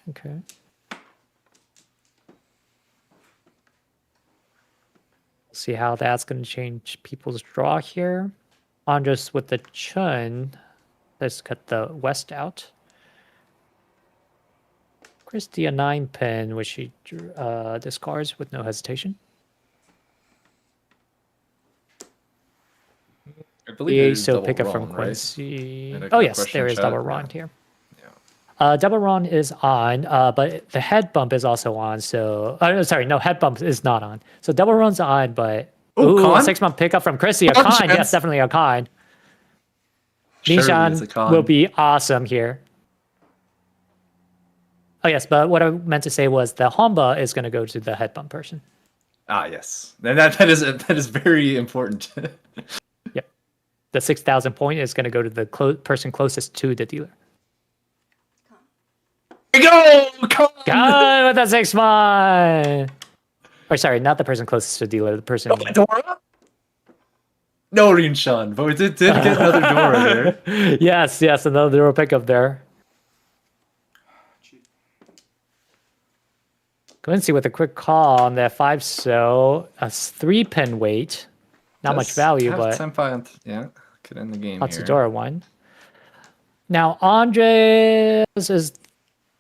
See how that's going to change people's draw here. Andres with the Chun. Let's cut the West out. Christy a 9-pin, which she discards with no hesitation. I believe so pick up from Quincy. Right? Oh yes, there is double run here. Double run is on, but the head bump is also on. So sorry, no, head bump is not on. So double run's on, but a 6-month pickup from Chrissy. A con, yes, definitely a con. Nishan will be awesome here. Oh yes, but what I meant to say was the Honba is going to go to the head bump person. Ah yes, and that is very important. Yep, the 6,000 point is going to go to the person closest to the dealer. Go! God with the 6-month. Or sorry, not the person closest to the dealer. The person. Dora? No Rinshan, but we did get another Dora there. Yes, another Dora pickup there. Quincy with a quick call on that 5-so. A 3-pin weight. Not much value, but. Yeah, could end the game Hatsudora one. Now, Andres is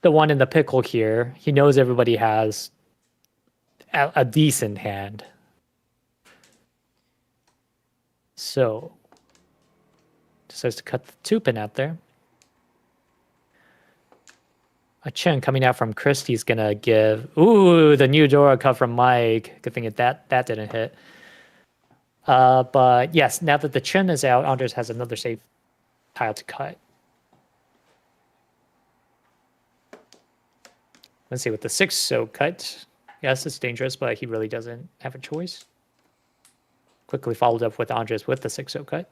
the one in the pickle here. He knows everybody has a decent hand. So, decides to cut the 2-pin out there. A Chen coming out from Christie's gonna give. Ooh, the new Dora cut from Mike. Good thing that didn't hit. But yes, now that the Chen is out, Andres has another safe tile to cut. Let's see with the 6-so cut. Yes, it's dangerous, but he really doesn't have a choice. Quickly followed up with Andres with the 6-so cut.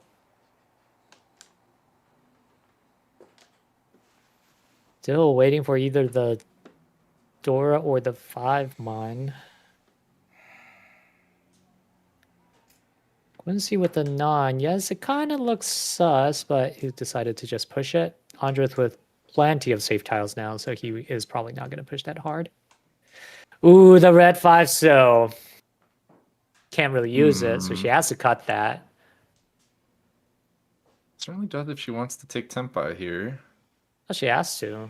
Still waiting for either the Dora or the 5-mon. Quincy with the 9. Yes, it kind of looks sus, but he decided to just push it. Andres with plenty of safe tiles now, so he is probably not going to push that hard. Ooh, the red 5-so. Can't really use it, so she has to cut that. Certainly does if she wants to take Tenpai here. Well, she has to.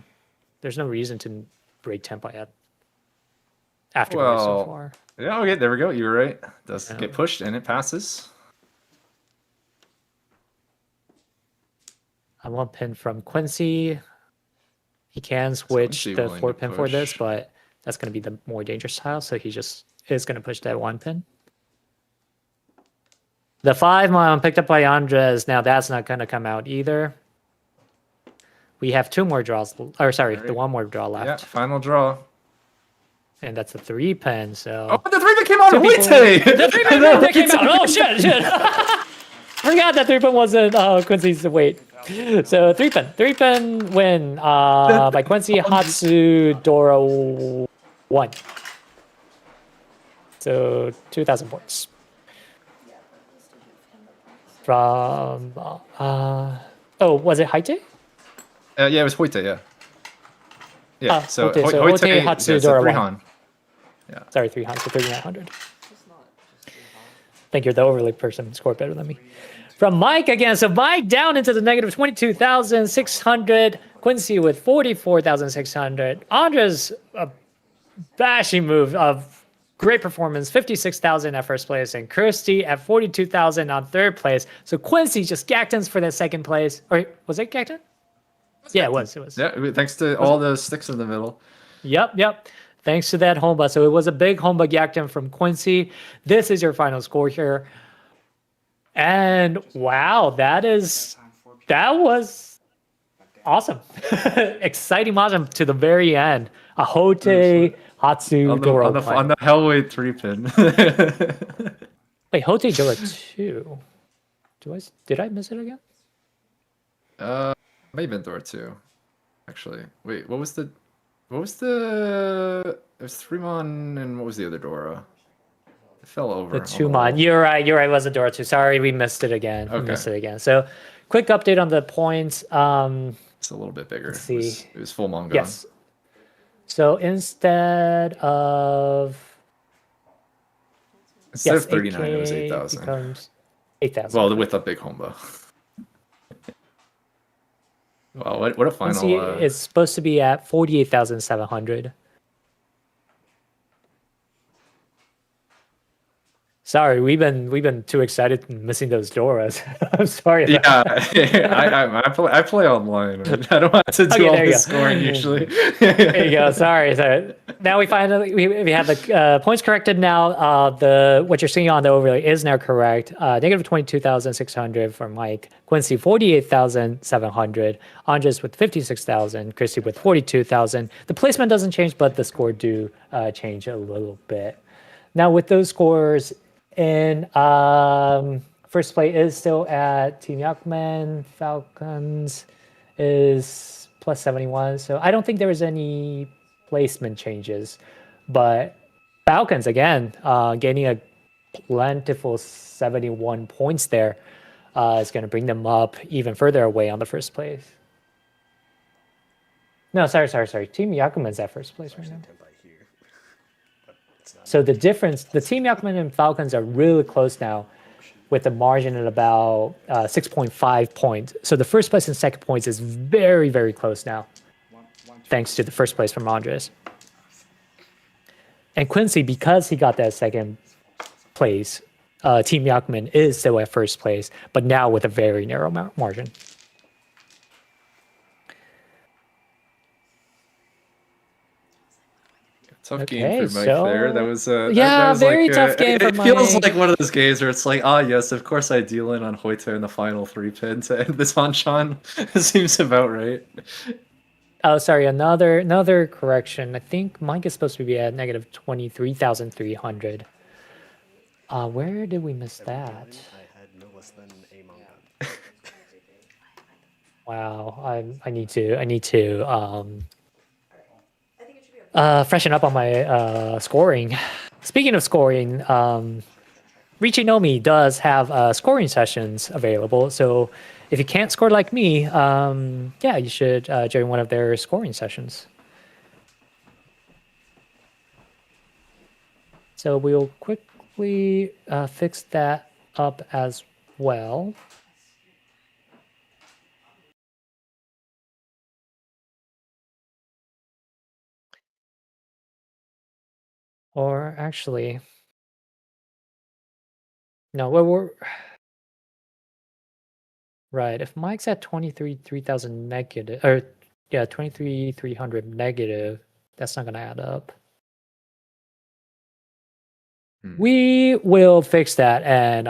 There's no reason to break Tenpai after going so far. Yeah, okay, there we go. You were right. It does get pushed, and it passes. I want pin from Quincy. He can switch the 4-pin for this, but that's going to be the more dangerous tile, so he just is going to push that 1-pin. The 5-mon picked up by Andres. Now that's not going to come out either. We have 2 more draws, or sorry, the 1 more draw left. Yeah, final draw. And that's a 3-pin, so... Oh, the 3-pin came out! Wait! The 3-pin came out! Oh, shit! Forgot that 3-pin wasn't Quincy's weight. So 3-pin. 3-pin win by Quincy Hatsudora 1. So 2,000 points. From... oh, was it Haite? Yeah, it was Hoite, yeah. Yeah, so Hoite Hatsudora 1. Yeah. Sorry, 300, so 3,900. I think you're the overlay person. Scored better than me. From Mike again. So Mike down into the negative 22,600. Quincy with 44,600. Andres, a bashing move of great performance. 56,000 at first place. And Kirsty at 42,000 on third place. So Quincy just Gactons for that second place. Or was it Gacton? Yeah, it was. It was. Yeah, thanks to all the sticks in the middle. Yep. Thanks to that home bug. So it was a big home bug yakdom from Quincy. This is your final score here. And wow, that was awesome. Exciting mahjong to the very end. A Hote Hatsu Doro on the Hellway 3-pin. Wait, Hote Dora 2. Did I miss it again? May have been Dora 2. Actually. Wait, it was 3-mon and what was the other Dora? It fell over. The 2-mon. You're right. It was a Dora 2. Sorry, we missed it again. Okay. So quick update on the points. It's a little bit bigger. Let's see. It was full manga. Yes. So instead of 39, it was 8,000. Becomes 8,000. Well, with a big hombo. Wow, what a final! It's supposed to be at 48,700. Sorry, we've been too excited and missing those Doras. I'm sorry. Yeah, I play online. I don't have to do all this scoring usually. There you go. Sorry. So now we finally we have the points corrected now. What you're seeing on the overlay is now correct. Negative 22,600 for Mike. Quincy 48,700. Andres with 56,000. Christy with 42,000. The placement doesn't change, but the score do change a little bit. Now with those scores. And first play is still at Team Yakman. Falcons is plus 71. So I don't think there was any placement changes. But Falcons, again, gaining a plentiful 71 points there is going to bring them up even further away on the first place. No, sorry. Team Yakuman's at first place right now. So the difference, the Team Yakuman and Falcons are really close now with a margin at about 6.5 points. So the first place and second points is very, very close now, thanks to the first place from Andres. And Quincy, because he got that second place, Team Yakuman is still at first place, but now with a very narrow margin. Tough game for Mike there. That was very tough game for Mike. It feels like one of those games where it's like, yes, of course I deal in on Hoite in the final 3-pin to end this hanchan. It seems about right. Oh, sorry, another correction. I think Mike is supposed to be at negative 23,300. Where did we miss that? I had no less than a manga. Wow, I need to freshen up on my scoring. Speaking of scoring, Riichi Nomi does have scoring sessions available. So if you can't score like me, you should join one of their scoring sessions. So we'll quickly fix that up as well. Or actually, no, we're right. If Mike's at 23,000 negative, or 23,300 negative, that's not gonna add up. We will fix that, and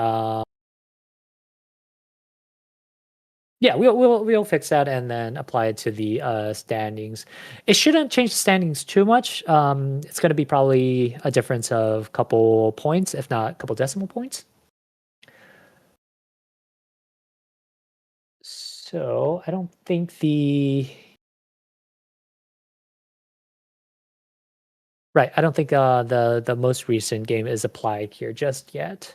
we'll fix that and then apply it to the standings. It shouldn't change the standings too much. It's going to be probably a difference of a couple points, if not a couple decimal points. So I don't think the most recent game is applied here just yet.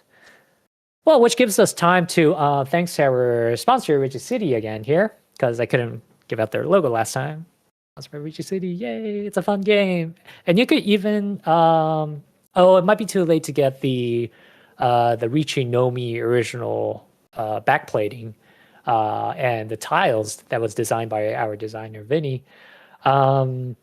Well, which gives us time to thanks to our sponsor, Riichi City, again here, because I couldn't give out their logo last time. Sponsored by Riichi City, yay! It's a fun game, and you could even it might be too late to get the Riichi Nomi original backplating and the tiles that was designed by our designer Vinny, but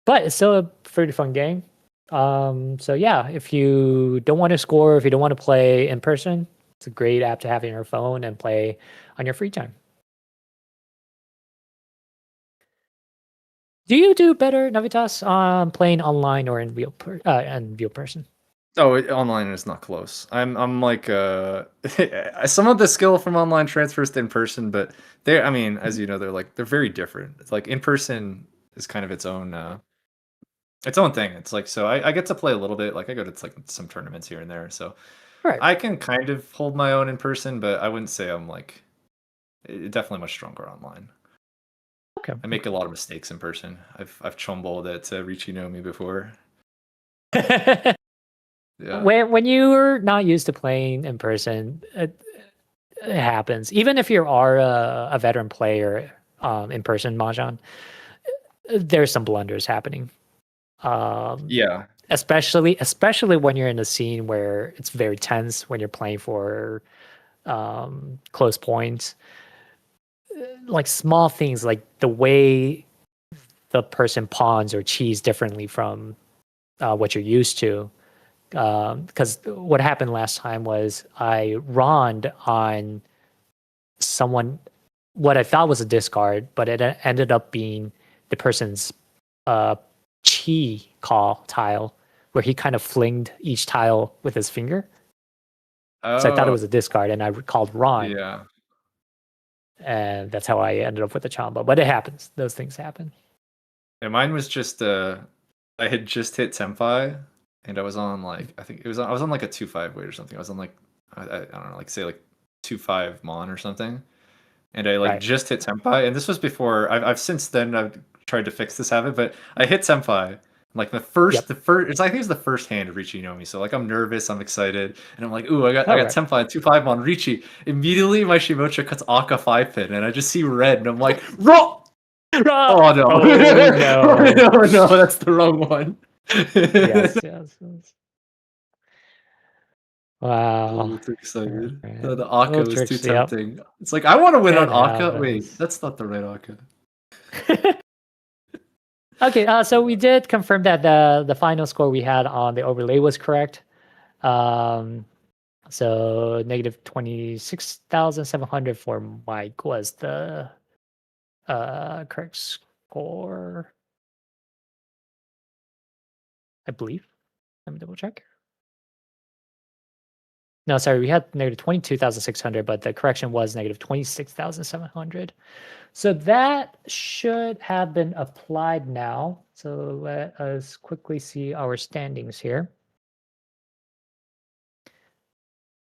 it's still a pretty fun game. So yeah, if you don't want to score, if you don't want to play in person, it's a great app to have in your phone and play on your free time. Do you do better, Navitas, playing online or in real person? Oh, online is not close. I'm like some of the skill from online transfers to in person, but I mean, as you know, they're very different. It's like in person is kind of its own thing. It's like so I get to play a little bit. Like I go to like some tournaments here and there, so Right. I can kind of hold my own in person, but I wouldn't say I'm like definitely much stronger online. Okay. I make a lot of mistakes in person. I've chumbled at Riichi Nomi before. Yeah. When you're not used to playing in person, it happens. Even if you are a veteran player in person mahjong, there's some blunders happening. Yeah. Especially when you're in a scene where it's very tense when you're playing for close points. Like small things like the way the person pawns or cheese differently from what you're used to. Because what happened last time was I ronned on someone, what I thought was a discard, but it ended up being the person's chi call tile, where he kind of flinged each tile with his finger. So I thought it Oh, was a discard, and I called Ron, yeah. and that's how I ended up with the chamba. But it happens; those things happen. Yeah, mine was just I had just hit Senpai and I was on like I think it was I was on like a 2-5 weight or something. I was on like I don't know, like say like 2-5 mon or something. And I like Right. just hit Senpai, and this was before I've since then I've tried to fix this habit, but I hit Senpai. Like the first it's I think it's the first hand of Riichi Nomi. So like I'm nervous, I'm excited, and I'm like, ooh, I got Right. Senpai 2-5 on Riichi. Immediately my Shimocha cuts Aka 5 pin, and I just see red, and I'm like, roll! Oh no! Oh, no. No, that's the wrong one. yes. A Wow. little too excited. Right. The Aka Little was too tricks, yep. tempting. It's like I want to win on It Aka. Wait, happens. that's not the right Aka. Okay, so we did confirm that the final score we had on the overlay was correct. So negative 26,700 for Mike was the correct score, I believe. Let me double check. No, sorry, we had negative 22,600, but the correction was negative 26,700. So that should have been applied now. So let us quickly see our standings here.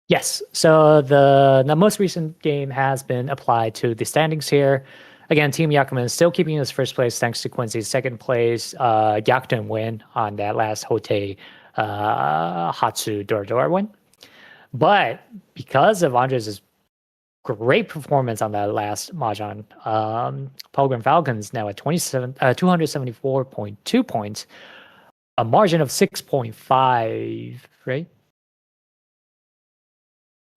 Yes, so the most recent game has been applied to the standings here. Again, Team Yakuman is still keeping his first place thanks to Quincy's second place Gyakuten win on that last Hote Hatsu Dora win. But because of Andres' great performance on that last Mahjong, Pilgrim Falcons now at 274.2 points, a margin of 6.5, right?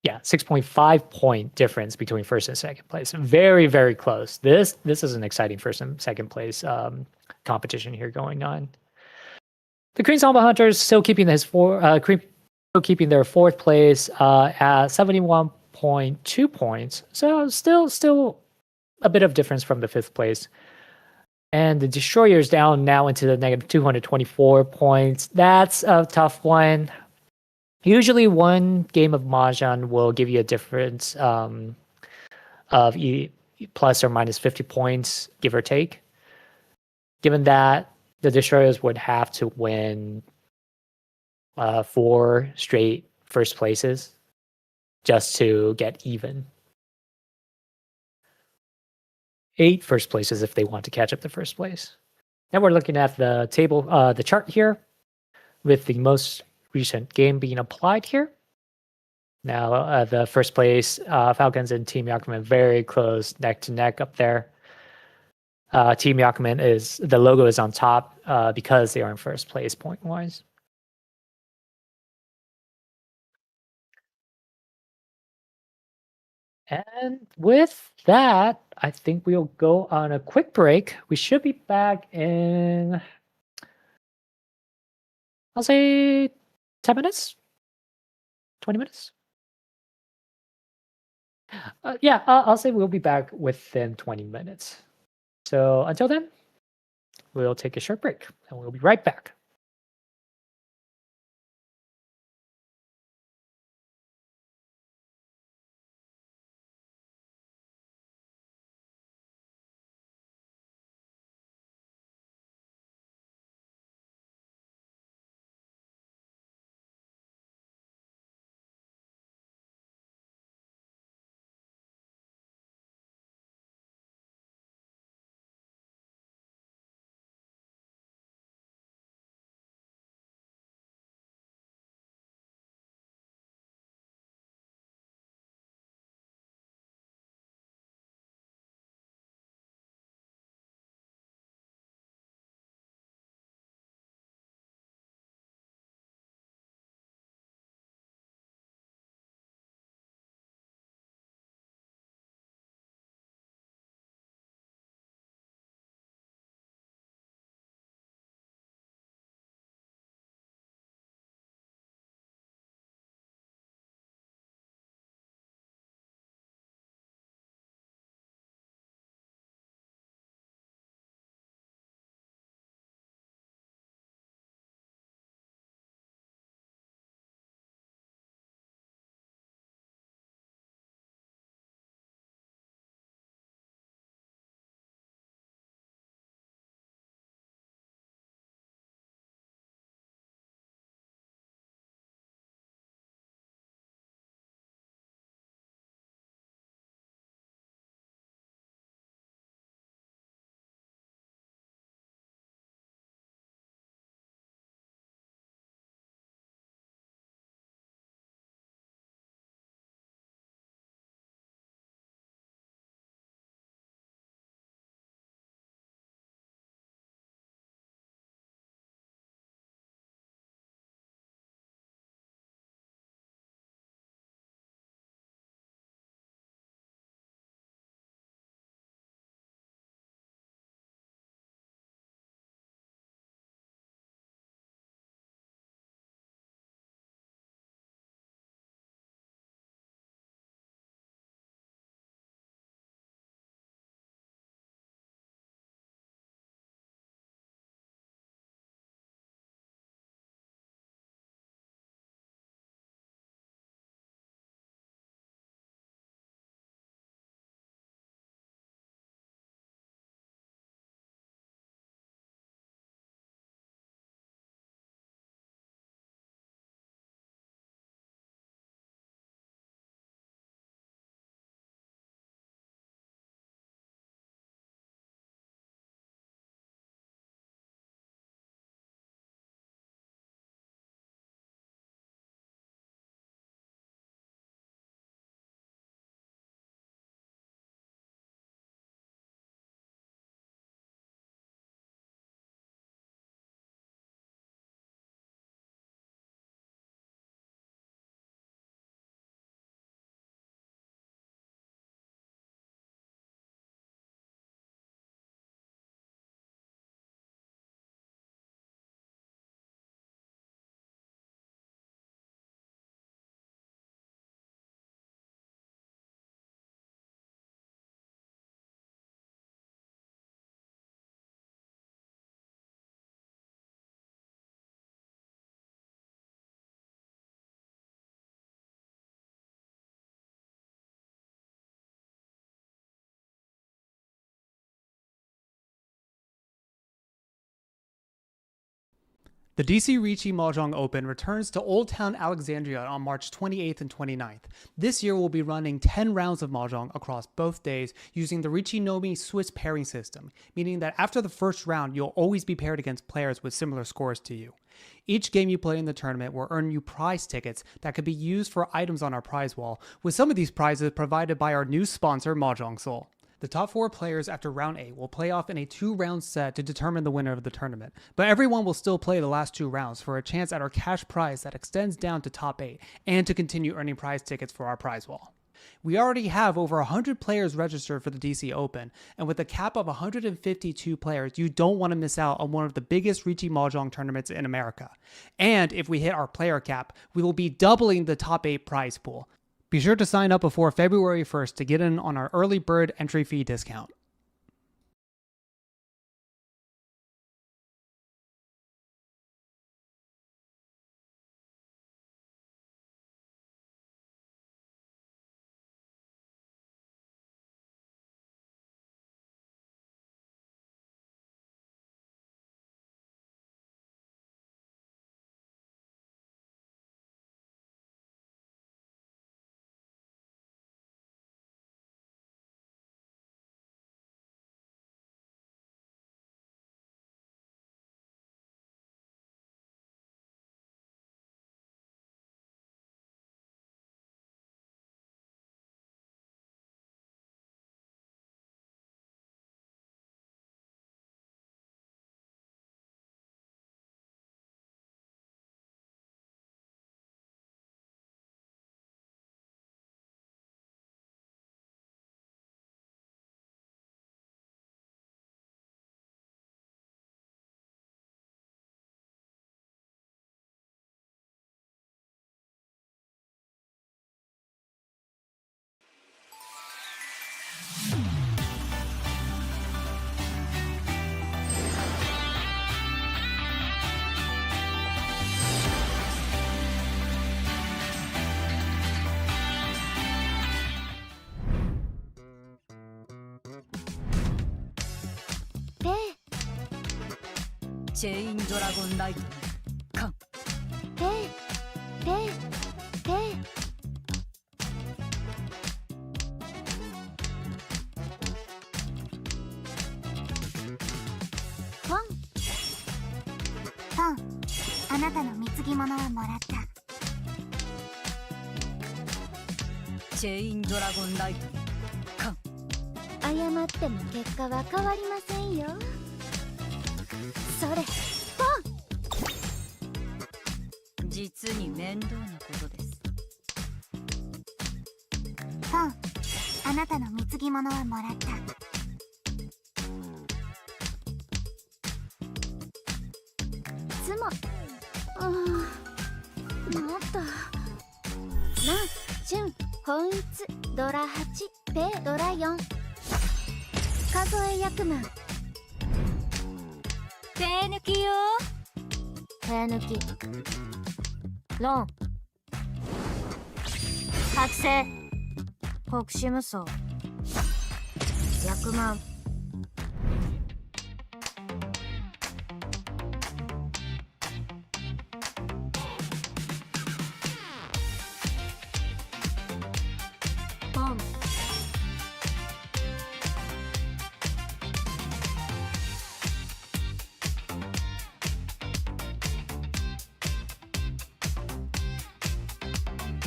Yeah, 6.5 point difference between first and second place. Very, very close. This is an exciting first and second place competition here going on. The Green Samba Hunters still keeping their fourth place at 71.2 points. So still a bit of difference from the fifth place. And the Destroyers down now into the negative 224 points. That's a tough one. Usually one game of Mahjong will give you a difference of plus or minus 50 points, give or take. Given that the Destroyers would have to win 4 straight first places just to get even. 8 first places if they want to catch up to first place. Now we're looking at the table, the chart here, with the most recent game being applied here. Now the first place Falcons and Team Yakuman very close neck to neck up there. Team Yakuman is the logo is on top because they are in first place point wise. And with that, I think we'll go on a quick break. We should be back in, I'll say 10 minutes, 20 minutes. Yeah, I'll say we'll be back within 20 minutes. So until then, we'll take a short break and we'll be right back. The DC Riichi Mahjong Open returns to Old Town Alexandria on March 28th and 29th. This year we'll be running 10 rounds of Mahjong across both days using the Riichi Nomi Swiss pairing system, meaning that after the first round you'll always be paired against players with similar scores to you. Each game you play in the tournament will earn you prize tickets that could be used for items on our prize wall, with some of these prizes provided by our new sponsor Mahjong Soul. The top 4 players after round 8 will play off in a 2-round set to determine the winner of the tournament, but everyone will still play the last 2 rounds for a chance at our cash prize that extends down to top 8 and to continue earning prize tickets for our prize wall. We already have over 100 players registered for the DC Open, and with a cap of 152 players, you don't want to miss out on one of the biggest Riichi Mahjong tournaments in America. And if we hit our player cap, we will be doubling the top 8 prize pool. Be sure to sign up before February 1st to get in on our early bird entry fee discount. チェインドラゴンライトカンポンポン、あなたの貢ぎ物はもらった。チェインドラゴンライトカン謝っても結果は変わりませんよ。それ、ポン。実に面倒なことです。ポン、あなたの貢ぎ物はもらった。つも、もっと。ラン、チュン、本一、ドラ8、ペ、ドラ4。数え役満。手抜きよ。手抜き。ロン。覚醒。国士無双。役満。ポン。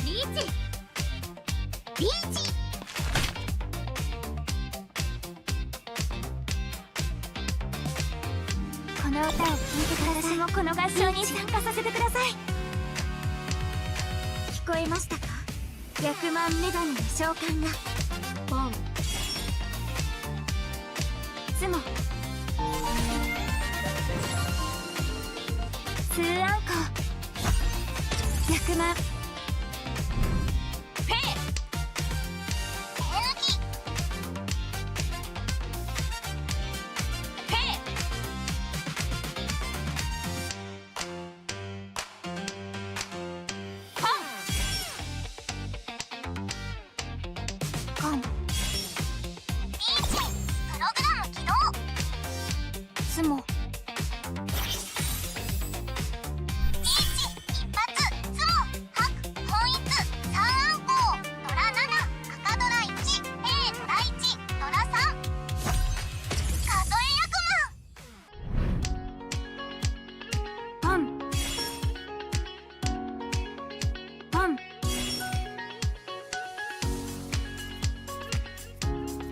リーチ。リーチ。この歌を聴いてください。私もこの合唱に参加させてください。聞こえましたか？100万女神の召喚が。ポン。ツモ。ツーアンコ。100万。ペイ。手抜き。ペイ。ポン。コン。リーチ。プログラム起動。ツモ。リーチ。一発。ツモ。白。本一。三暗号。ドラ7。赤ドラ1。A ドラ1。ドラ3。数え役満。ポン。ポン。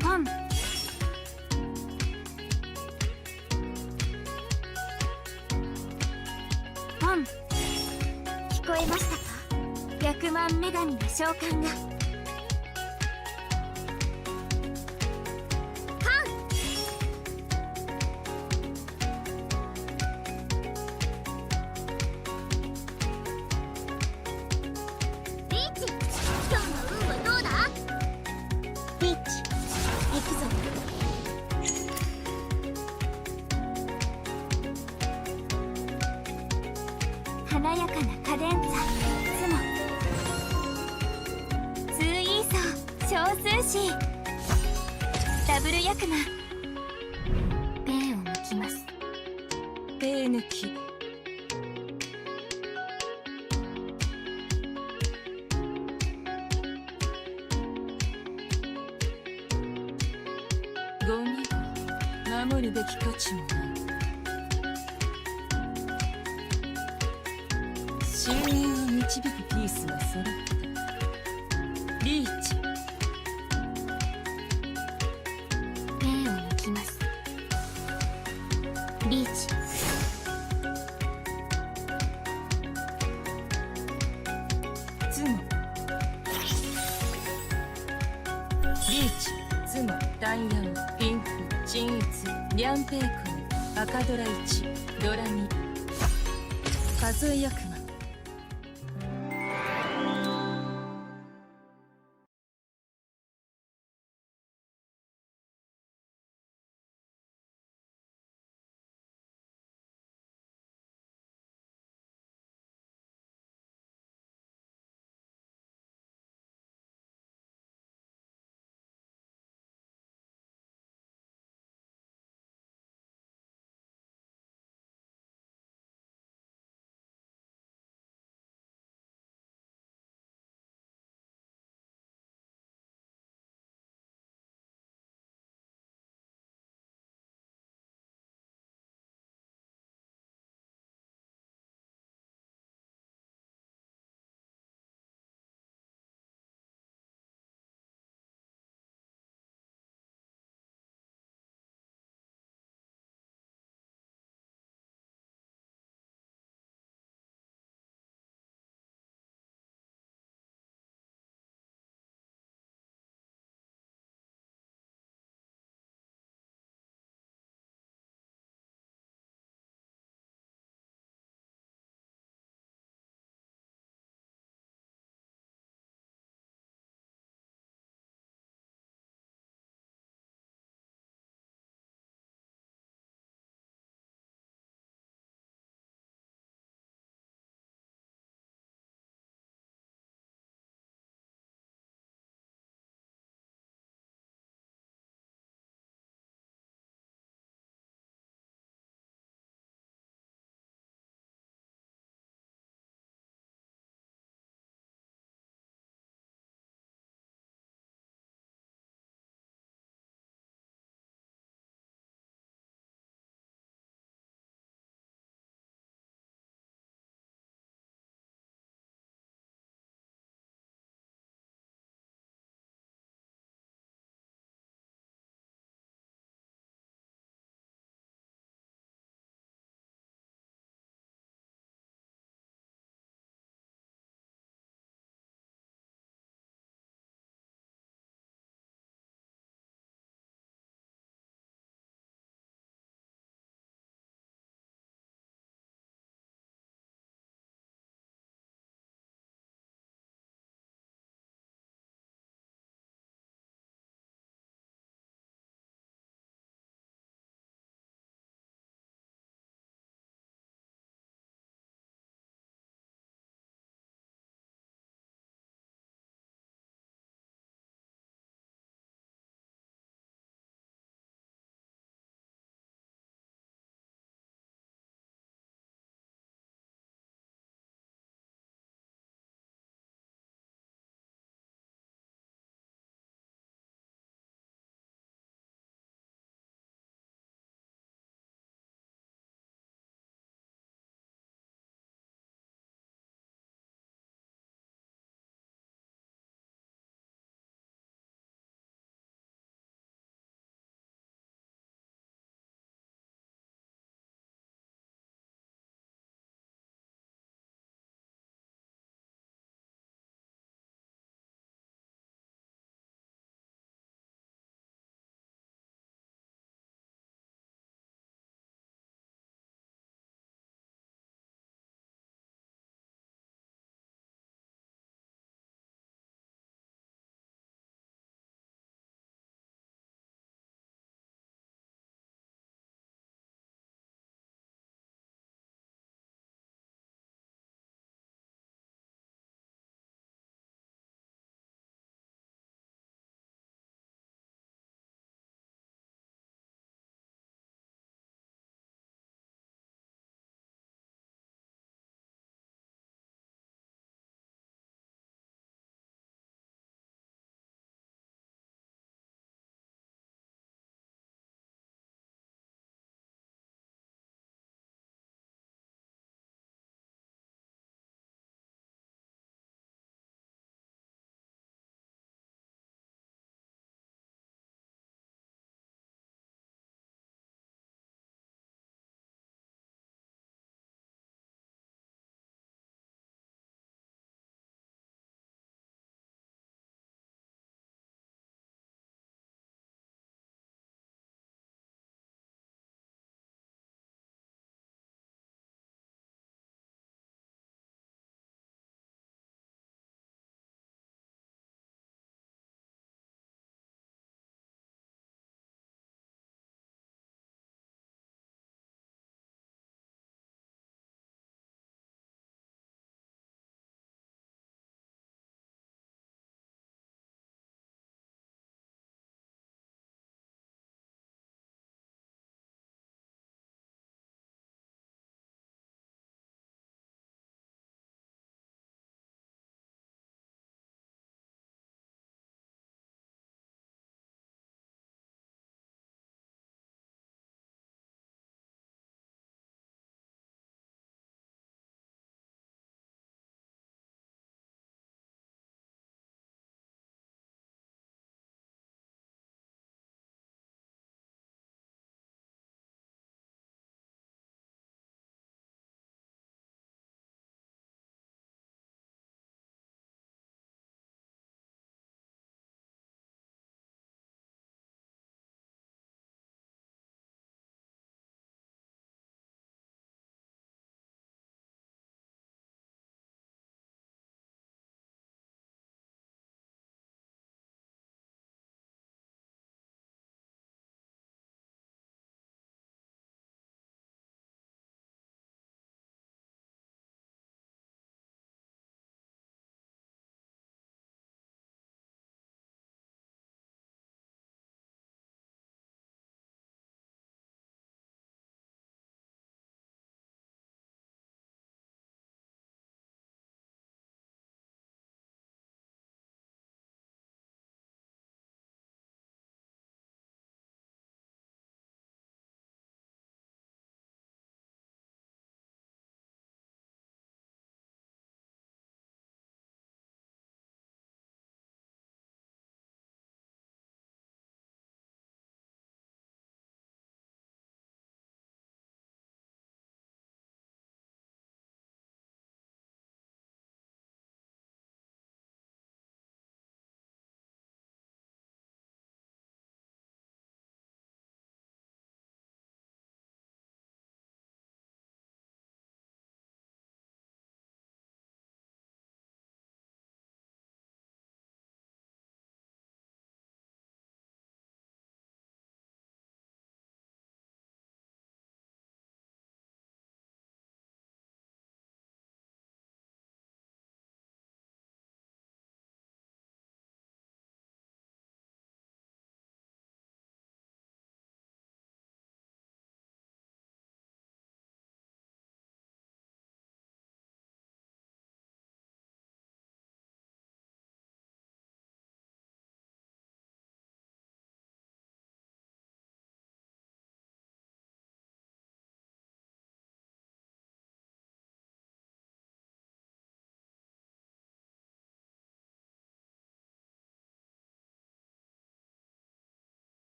ポン。ポン。聞こえましたか？100万女神の召喚が。カン。リーチ。今日の運はどうだ？リーチ。行くぞ。華やかなカデンツァ。ツモ。ツーイーソー。少数詞。ダブルヤクマ。ペイを抜きます。手抜き。ゴミ守るべき価値もない。深淵を導くピースが揃った。リーチ。ペイを抜きます。リーチ。ツモ。リーチ。ツモ。ダイヤン。ピンク。鎮逸。リャンペイ君。赤ドラ1。ドラ2。数え役満。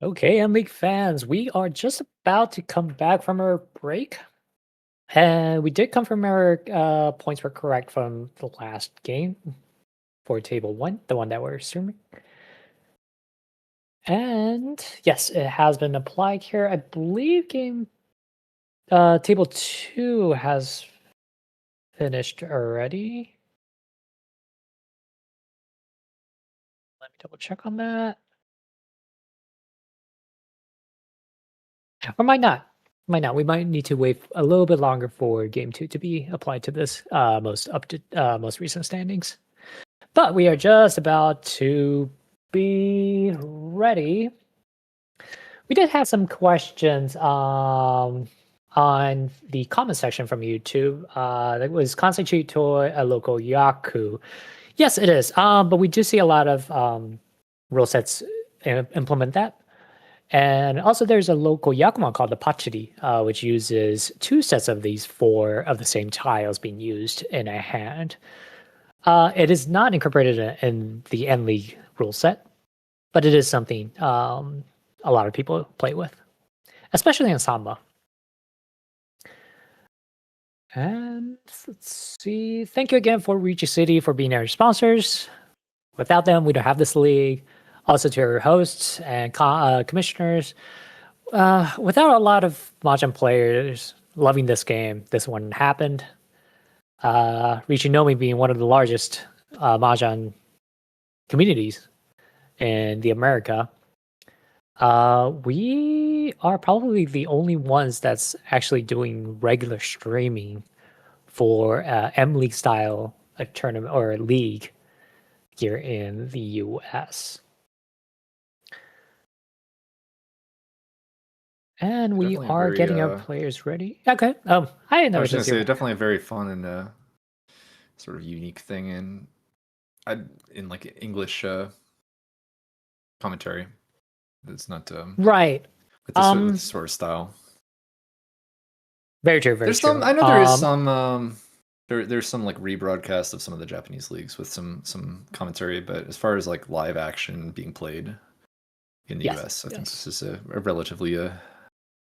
Okay, M-League fans, we are just about to come back from our break. And we did confirm our points were correct from the last game for table 1, the one that we're streaming. And yes, it has been applied here. I believe table 2 has finished already. Let me double check on that. Or might not. Might not. We might need to wait a little bit longer for game 2 to be applied to this most recent standings. But we are just about to be ready. We did have some questions on the comment section from YouTube. That was Kansai Toy a local Yaku. Yes, it is. But we do see a lot of rule sets implement that. And also there's a local Yakuman called the Pachiri, which uses 2 sets of these 4 of the same tiles being used in a hand. It is not incorporated in the N-League rule set, but it is something a lot of people play with, especially in Samba. And let's see. Thank you again for Riichi City for being our sponsors. Without them, we don't have this league. Also to our hosts and commissioners. Without a lot of Mahjong players loving this game, this one happened. Riichi Nomi being one of the largest Mahjong communities in the America. We are probably the only ones that's actually doing regular streaming for M-League style tournament or league here in the US. And we Definitely are very, getting our players ready. Okay. I was was going to say, definitely a very fun and sort of unique thing in like English commentary. It's not right. with this sort of style. Very true. Very there's true. Some. I know there is some. There's some like rebroadcast of some of the Japanese leagues with some commentary, but as far as like live action being played in the US, I think this is a relatively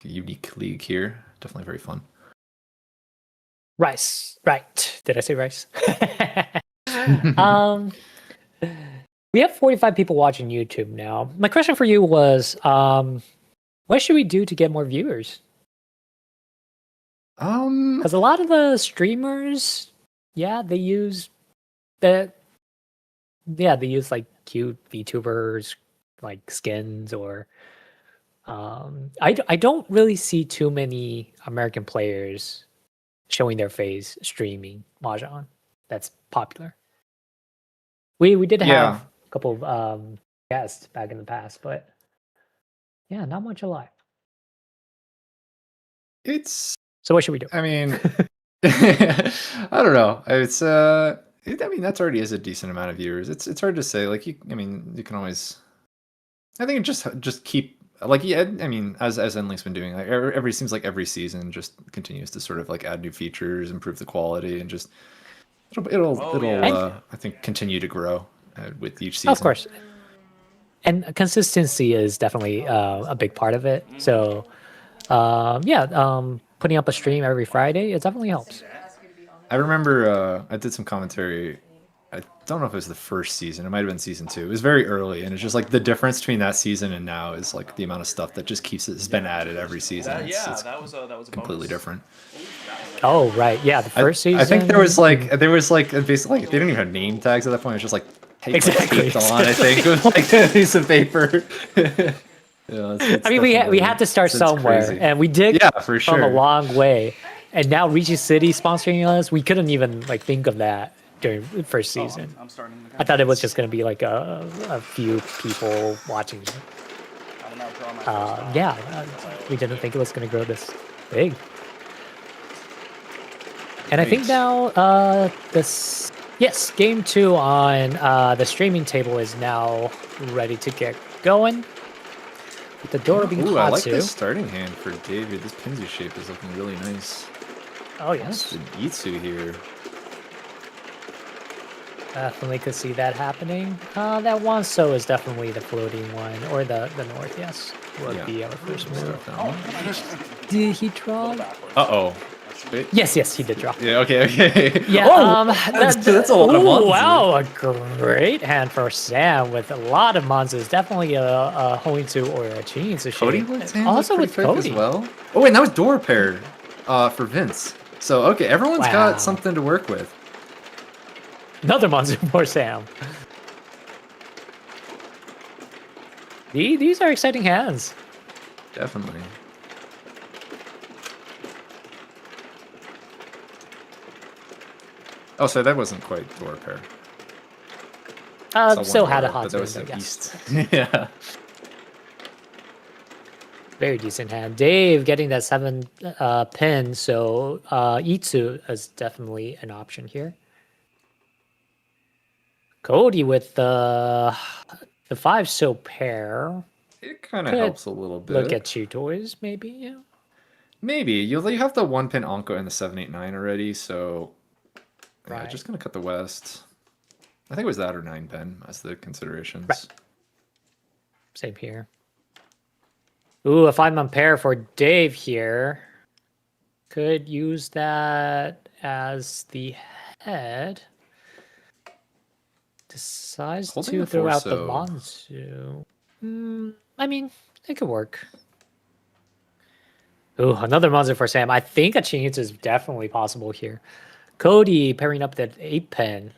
unique league here. Definitely very fun. Rice. Right. Did I say rice? We have 45 people watching YouTube now. My question for you was, what should we do to get more viewers? Because a lot of the streamers, they use like cute VTubers like skins or I don't really see too many American players showing their face streaming Mahjong. That's popular. We did have a couple of guests back in the past, but not much alive. So what should we do? I mean, I don't know. It's I mean, that's already is a decent amount of viewers. It's hard to say. Like you can always. I think just keep like I mean, as N-Link's been doing, like seems like every season just continues to sort of like add new features, improve the quality, and just it'll I think continue to grow with each season. Of course, and consistency is definitely a big part of it. So putting up a stream every Friday, it definitely helps. I remember I did some commentary. I don't know if it was the first season. It might have been season 2. It was very early, and it's just like the difference between that season and now is like the amount of stuff that just has been added every season. That was completely different. Oh right, yeah, the first season. I think there was like basically they didn't even have name tags at that point. It was just like taped on. I think with like a piece of paper. I mean, we had to start somewhere, crazy. And we did for sure. come a long way. And now Riichi City sponsoring us, we couldn't even like think of that during the first season. I thought it was just going to be like a few people watching. We didn't think it was going to grow this big. And I think now game 2 on the streaming table is now ready to get going. With the door being I like this starting hand for David. This Pinzu shape is looking really nice. Oh yes. The Itsu here. Definitely could see that happening. That one so is definitely the floating one, or the north. Yes, would Yeah. be our first Start move. that one. Did he draw? Uh-oh. Wait. Yes, he did draw. Yeah, okay. Yeah, Oh, that's a lot of ooh, Monzu. wow, a great hand for Sam with a lot of Monzus. Definitely a Hoinsu or a Chinitsu Cody shape. Wood's hand Also looked with pretty quick Cody. as well. Oh, wait, that was door pair for Vince. So, okay, everyone's Wow. got something to work with. Another Monzu for Sam. These are exciting hands. Definitely. Oh, so that wasn't quite door pair. Saw Still one had a door, hot but that was I the guess. east. Yeah. Very decent hand. Dave getting that 7 pin, so Itsu is definitely an option here. Cody with the 5 so pair. It kind of Could helps a little bit. Look at 2 toys, maybe. Yeah. Maybe. You have the 1 pin Anko and the 789 already, so yeah, Right. just gonna cut the west. I think it was that or 9 pin as the considerations. Right. Same here. Ooh, a 5-man pair for Dave here. Could use that as the head. Decides Holding to a throw out the Forso. Monzu. I mean, it could work. Ooh, another Monzu for Sam. I think a Chinitsu is definitely possible here. Cody pairing up that 8 pin.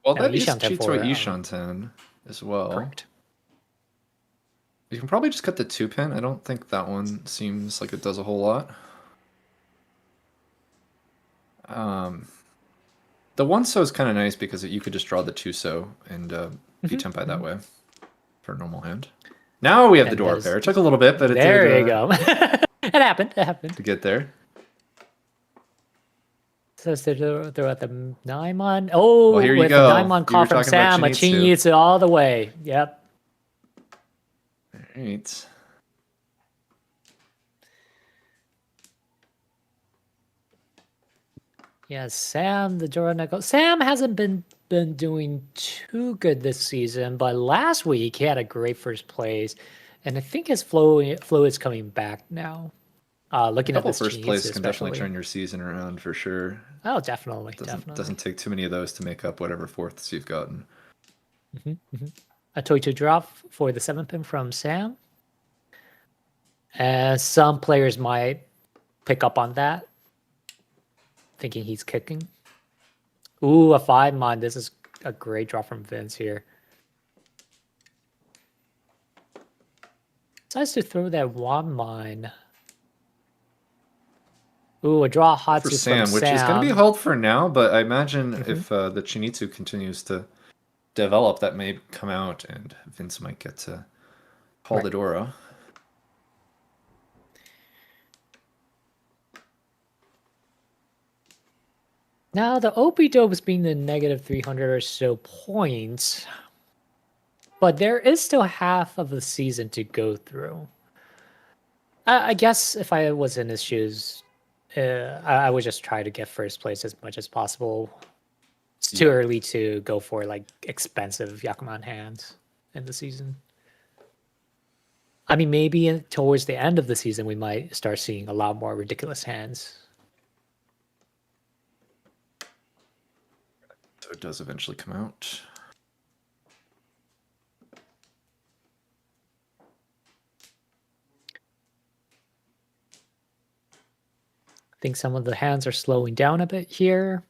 Well, No, that is Ishanten for, Chitoi Ishanten as well. Correct. You can probably just cut the 2 pin. I don't think that one seems like it does a whole lot. The 1 so is kind of nice because you could just draw the 2 so and be tempai that way for a normal hand. Now we have the And door there's- pair. It took a little bit, but it There did, you go. It happened. to get there. So throw out the Naimon. Oh, Well, here you with go. the Naimon You call were from talking about Sam, a Chinitsu. Chinitsu all the way. Yep. All right. Yeah, Sam, the Joroneko. Sam hasn't been doing too good this season, but last week he had a great first place, and I think his flow is coming back now. Looking at Couple this first Chinitsu place can definitely especially. turn your season around for sure. Oh, definitely. Doesn't take too many of those to make up whatever fourths you've gotten. A toy to drop for the 7 pin from Sam. Some players might pick up on that, thinking he's kicking. Ooh, a 5-mon. This is a great draw from Vince here. Decides to throw that 1-mon. Ooh, a draw Hatsu For from Sam, Sam. which is going to be held for now, but I imagine if the Chinitsu continues to develop, that may come out and Vince might get to call the Dora. Now, the OP dope is being the negative 300 or so points, but there is still half of the season to go through. I guess if I was in his shoes, I would just try to get first place as much as possible. It's too early to go for like expensive Yakuman hands in the season. I mean, maybe towards the end of the season, we might start seeing a lot more ridiculous hands. So it does eventually come out. I think some of the hands are slowing down a bit here.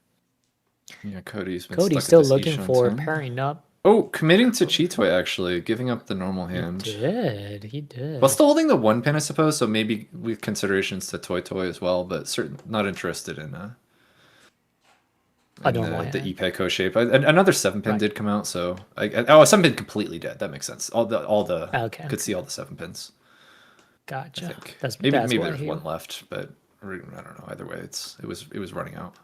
Yeah, Cody's been Cody's stuck still at this looking for Ishanten. pairing up. Oh, committing to Chitoi actually, giving up the normal He hand. did. Well, still holding the 1 pin, I suppose. So maybe with considerations to Toy as well, but not interested in A in normal the hand. Ippei shape. Another 7 pin Right. did come out, so a 7 pin completely dead. That makes sense. All the Okay. could see all the 7 pins. Gotcha. I think That's maybe why there's he- one left, but I don't know. Either way, it was running out.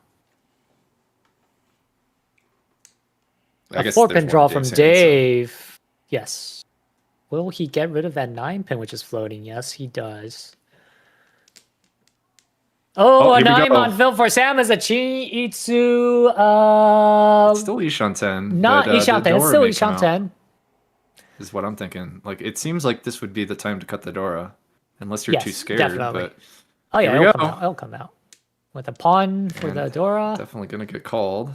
I A guess 4 there's pin one draw in from Dave's hand, so- Dave. Yes. Will he get rid of that 9 pin, which is floating? Yes, he does. Oh, a here we 9 go. mon fill for Sam is a Chi Itsu. It's still Ishanten. Not but, the Ishanten. It's Dora still may come out, Ishanten. is what I'm thinking. Like, it seems like this would be the time to cut the Dora, unless you're too Yes, scared. definitely. But Oh yeah, here we it'll go. come out. It'll come out with a pawn for the And Dora Definitely gonna get called.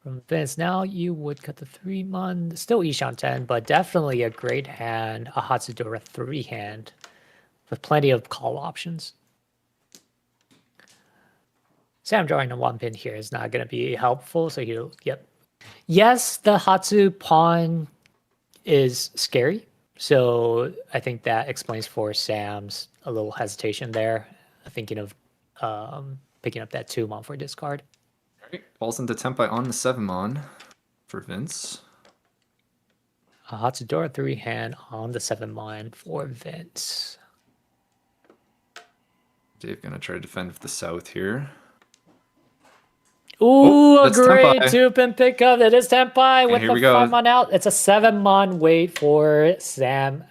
from Vince. Now you would cut the 3 mon. Still Ishanten, but definitely a great hand. A Hatsudora 3 hand with plenty of call options. Sam drawing a 1 pin here is not going to be helpful. So he'll, yep. Yes, the Hatsu pawn is scary. So I think that explains for Sam's a little hesitation there, thinking of picking up that 2 mon for discard. All right, falls into Tempai on the 7 mon for Vince. A Hatsudora 3 hand on the 7 mon for Vince. Dave gonna try to defend with the south here. Ooh, a that's great Tempai. 2-pin pickup. That is Tempai with here the we go. 5 mon out. It's a 7 mon wait for Sam.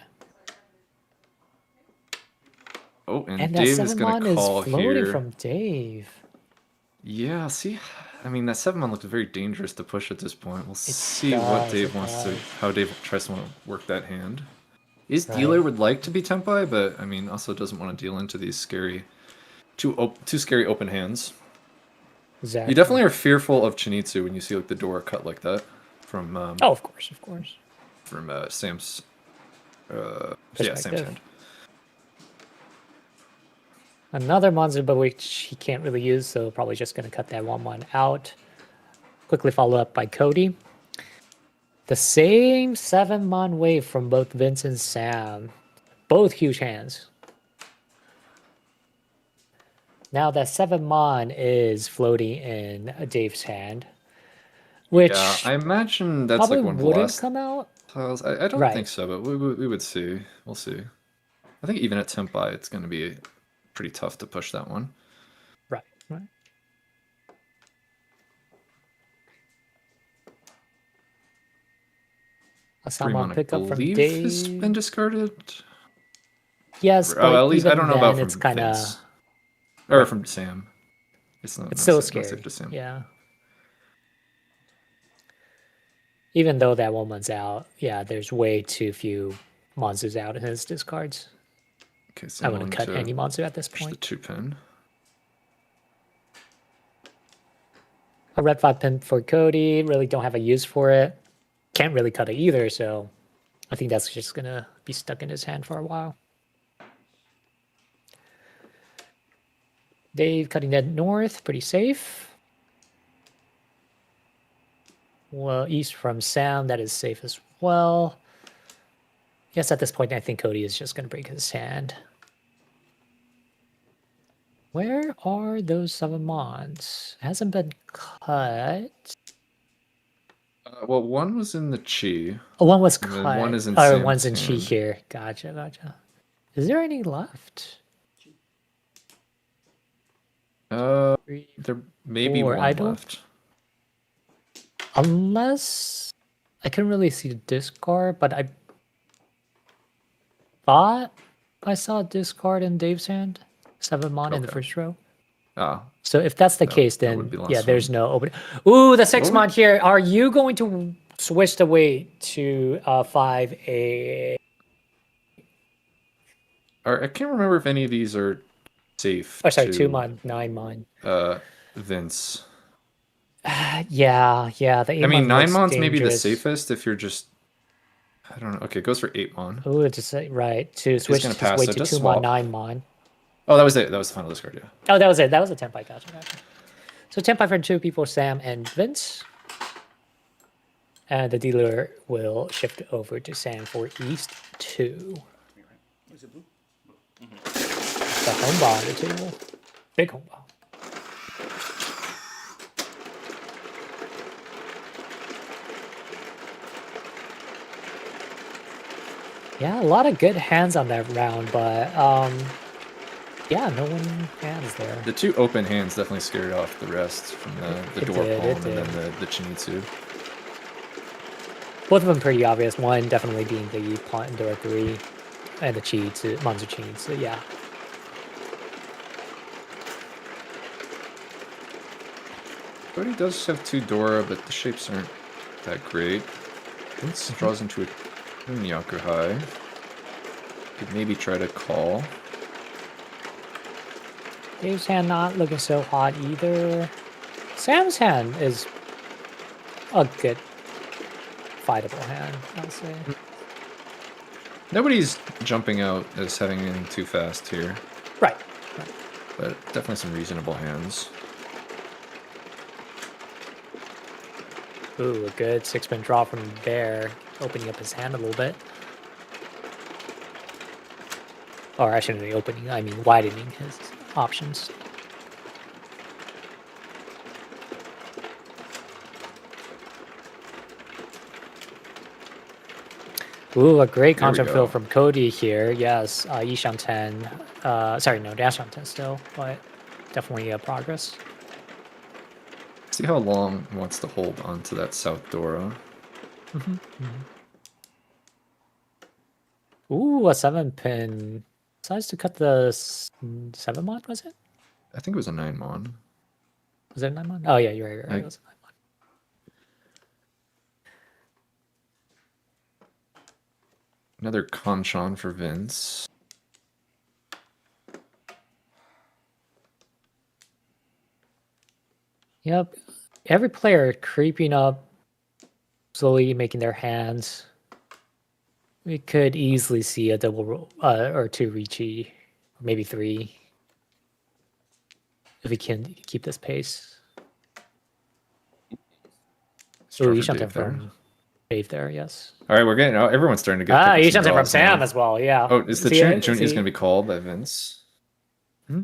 Oh, and And that Dave 7 is mon gonna is call floating here. from Dave. Yeah, see, I mean that 7 mon looks very dangerous to push at this point. We'll see what does, Dave it wants to, does. how Dave tries to want to work that hand. His Right. dealer would like to be Tempai, but I mean also doesn't want to deal into these scary, too scary open hands. Exactly. You definitely are fearful of Chinitsu when you see like the door cut like that from Oh, of course, of course. from Sam's Sam's Perspective. hand. Another monster, but which he can't really use, so probably just going to cut that 1 mon out. Quickly followed up by Cody. The same 7 mon wave from both Vince and Sam. Both huge hands. Now that 7 mon is floating in Dave's hand, which Yeah, I imagine that's probably like one of the wouldn't last come out. tiles. I don't Right. think so, but we would see. We'll see. I think even at Tempai, it's going to be pretty tough to push that one. Right, right. A 3 Salmon mon, I pickup from believe, Dave. has been discarded. Yes, but at least I even don't know then, about from it's kind of Vince. Or from Sam. It's not. it's not still safe, not scary. safe to Sam. Yeah. Even though that 1 mon's out, yeah, there's way too few monsters out in his discards. Okay, so I wouldn't cut any monster at this push the point. 2 pin. A red 5 pin for Cody. Really don't have a use for it. Can't really cut it either, so I think that's just gonna be stuck in his hand for a while. Dave cutting that north, pretty safe. Well, east from Sam, that is safe as well. Yes, at this point, I think Cody is just going to break his hand. Where are those 7 mons? Hasn't been cut. Well, one was in the Chi. Oh, 1 was And cut. then one is in Oh, Sam's 1's in Chi hand. here. Gotcha, gotcha. Is there any left? Three, There may be 4. one I don't. left. Unless I couldn't really see the discard, but I thought I saw a discard in Dave's hand. 7 mon in the Okay. first row. Ah, So if that's the case, that then would be the yeah, last there's one. no opening. Ooh, the 6 Oh. mon here. Are you going to switch the weight to 5A? I can't remember if any of these are safe. Oh, sorry, to, 2 mon, 9 mon. Vince. Yeah, the 8 I mean, mon 9 looks mon's maybe the dangerous. safest if you're just. I don't know. Okay, it goes for 8 mon. Ooh, just right to switch gonna his pass, weight so to just 2 mon, swap. 9 mon. Oh, that was it. That was the final discard, yeah. Oh, that was it. That was a Tempai. Gotcha. So Tempai for 2 people, Sam and Vince. And the dealer will shift over to Sam for East 2. The home ball on the table. Big home ball. Yeah, a lot of good hands on that round, but yeah, no one has there. The 2 open hands definitely scared off the rest from the It door did, palm it and then did. the Chinitsu. Both of them pretty obvious. One definitely being the pawn door 3, and the Chi to Monster Chi. So yeah. Cody does have 2 Dora, but the shapes aren't that great. Vince draws into a Nyaku High. Could maybe try to call. Dave's hand not looking so hot either. Sam's hand is a good fightable hand, I'll say. Nobody's jumping out as having anything too fast here, Right. but definitely some reasonable hands. Ooh, a good 6-pin draw from Bear, opening up his hand a little bit. Or I shouldn't be opening, I mean widening his options. Ooh, a great There we concept go. fill from Cody here. Yes, Yishan 10. Sorry, no, Dashan 10 still, but definitely progress. See how long he wants to hold onto that South Dora. Ooh, a 7-pin. Decides to cut the 7 mod, was it? I think it was a 9 mon. Was it a 9 mod? Oh, yeah, you're right. You're right. It was a 9 mod. Another Kanchan for Vince. Yep. Every player creeping up, slowly making their hands. We could easily see a double or 2 Riichi, or maybe 3. If we can keep this pace. Straw Ooh, for Yishan 10 Dave there. from Dave there, yes. All right, we're getting. Oh, everyone's starting to get. Ah, pick up some Yishan 10 from draws Sam now. as well, yeah. Oh, is the See Jun it? is See? going to be called by Vince? Hmm?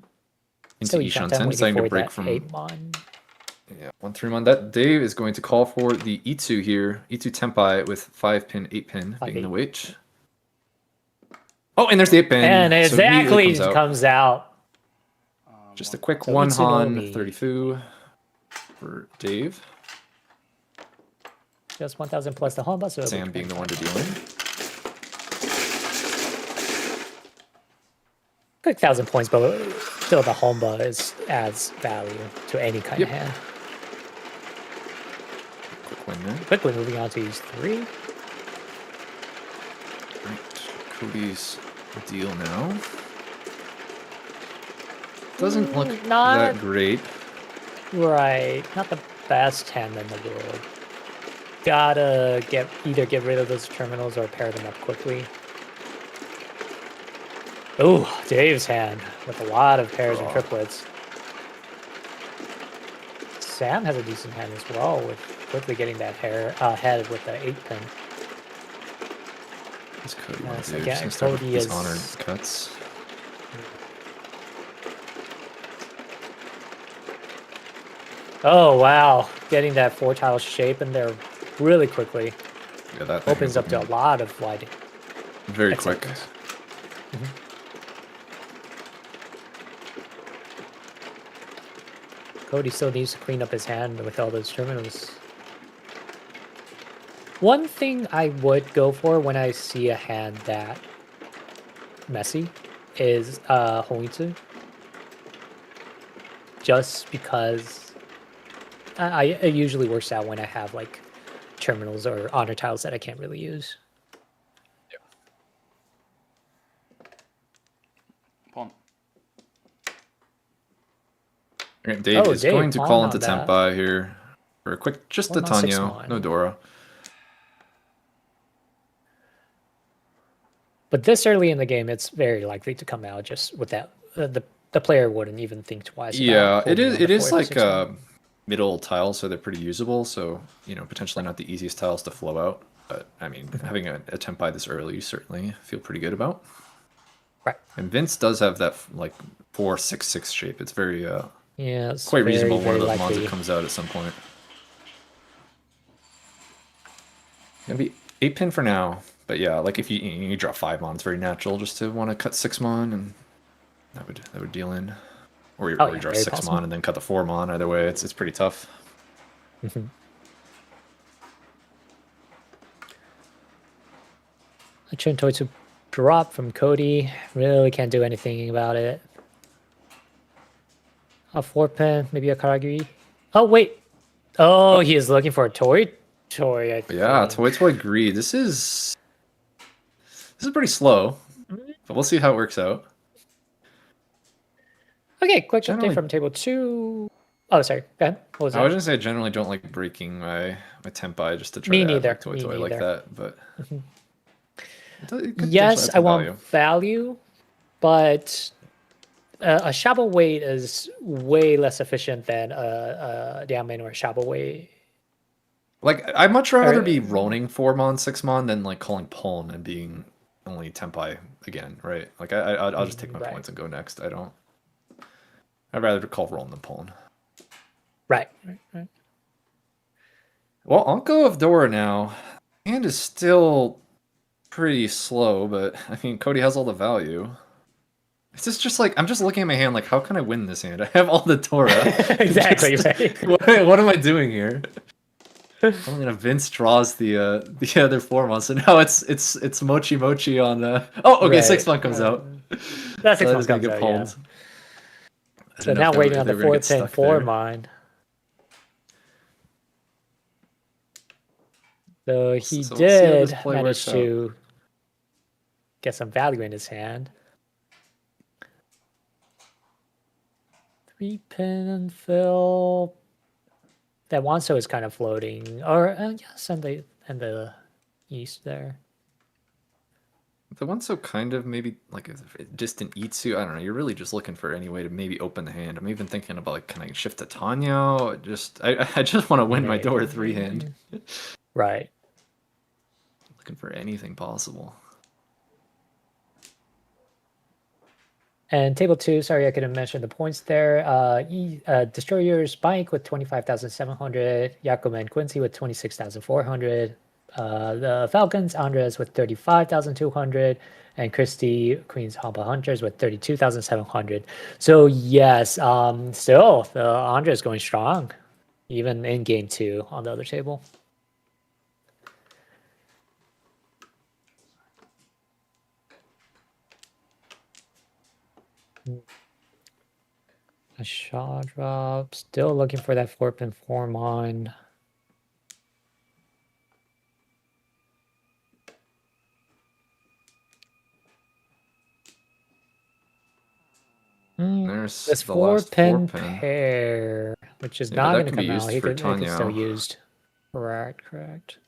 Into Still Yishan Yishan 10, 10 deciding waiting to for break that from 8 mon. yeah 1-3 mon. That Dave is going to call for the E2 here. E2 Tempai with 5-pin, 8-pin being the 5-8. weight. Oh, and there's the 8-pin. And so it immediately exactly comes out. Just a quick So 1 Itsu Han Nomi. 30 fu for Dave. Just 1,000 plus the Honba, so it'll be Sam being the one to 25. deal in. Quick 1,000 points, but still the Honba adds value to any kind Yep. of hand. Quick win there. Quickly moving on to these 3. Right. Cody's deal now. Doesn't look Not- that great. Right, not the best hand in the world. Gotta either get rid of those terminals or pair them up quickly. Ooh, Dave's hand with a lot of pairs and Draw. triplets. Sam has a decent hand as well with quickly getting that head with the 8-pin. This Cody Yes, one, dude. again, Just gonna start with Cody these is- honored cuts. Oh wow, getting that 4-tile shape in there really quickly Yeah, that thing opens is up to a looking lot of wide very quick. acceptance. Cody still needs to clean up his hand with all those terminals. One thing I would go for when I see a hand that messy is Houou. Just because it usually works out when I have like terminals or honor tiles that I can't really use. Pawn. Alright, Dave Oh, is Dave, going to pawn call on into that. Tempai here for a quick, just a Pawn on 6 Tanyo, mon. no Dora. But this early in the game, it's very likely to come out just with that. The player wouldn't even think twice. About Yeah, it holding is. on It to is 4 or like 6 mon. middle tiles, so they're pretty usable. So potentially not the easiest tiles to flow out. But I mean, having a Tempai this early, you certainly feel pretty good about. Right. And Vince does have that like 4-6-6 shape. It's very Yeah, it's quite very, reasonable. One very of those mons likely. that comes out at some point. Gonna be 8-pin for now. But yeah, like if you draw 5 mon, it's very natural just to want to cut 6 mon, and that would deal in. Or you Oh, yeah, draw very 6 possible. mon and then cut the 4 mon. Either way, it's pretty tough. A Chintoi to drop from Cody. Really can't do anything about it. A 4-pin, maybe a Karagiri. Oh wait, Oh, he is looking for a toy. I Yeah, think. toy greed. This is pretty slow, but we'll see how it works out. Okay, quick Generally- update from table 2. Oh, sorry. Go ahead. What was I that? was gonna say I generally don't like breaking my tempi just to try Me to neither, add like me toy like neither. that, but it could potentially Yes, add I some want value. value, but a Shabo weight is way less efficient than a Diamond or a Shabo weight. Like I'd much rather Or- be roning 4mon, 6mon than like calling pawn and being only tempi again, right? Like I'll just take my Right. points and go next. I'd rather call roll than pawn. Right. Well, Anko of Dora now. Hand is still pretty slow, but I mean Cody has all the value. It's just like I'm just looking at my hand like how can I win this hand? I have all the Dora. Exactly, right. What am I doing here? I'm gonna Vince draws the other 4mon, so now it's mochi on oh okay, Right. 6mon comes out. That 6 So months gonna comes get out, palmed. yeah. I So didn't know now if waiting on they the were gonna 4 get pin stuck 4 there. mine. So he So we'll see how did this play manage works out. to get some value in his hand. 3 pin and fill. That Wanso is kind of floating, or yes, and the east there. The one so kind of maybe like a distant Itsu. I don't know. You're really just looking for any way to maybe open the hand. I'm even thinking about like, can I shift to Tanya? I just want to win my Dora 3 hand. Right. Looking for anything possible. And table 2, sorry, I couldn't mention the points there. Destroyers Bike with 25,700, Yakumo and Quincy with 26,400. The Falcons, Andres with 35,200, and Christy, Queen's Humble Hunters with 32,700. So yes, still the Andres going strong, even in game 2 on the other table. A shaw drop, still looking for that 4 pin 4 mon. There's This the 4 last pin 4-pin. pair, which is Yeah, not that going to could be come out. used He for could still Tanya. used. Correct.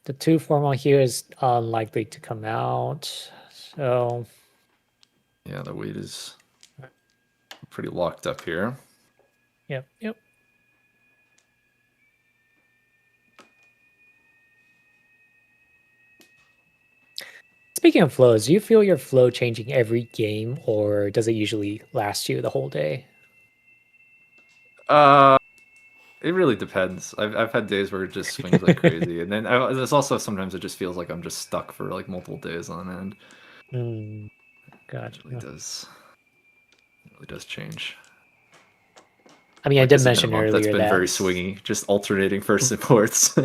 The 2 formal here is unlikely to come out. So Yeah, the weight is pretty locked up here. yep. Speaking of flows, do you feel your flow changing every game, or does it usually last you the whole day? It really depends. I've had days where it just swings like crazy, and then there's also sometimes it just feels like I'm just stuck for like multiple days on end. Gotcha. It really does change. I mean, I Like, did this has been a mention month that's earlier been very that. swingy, just alternating first supports.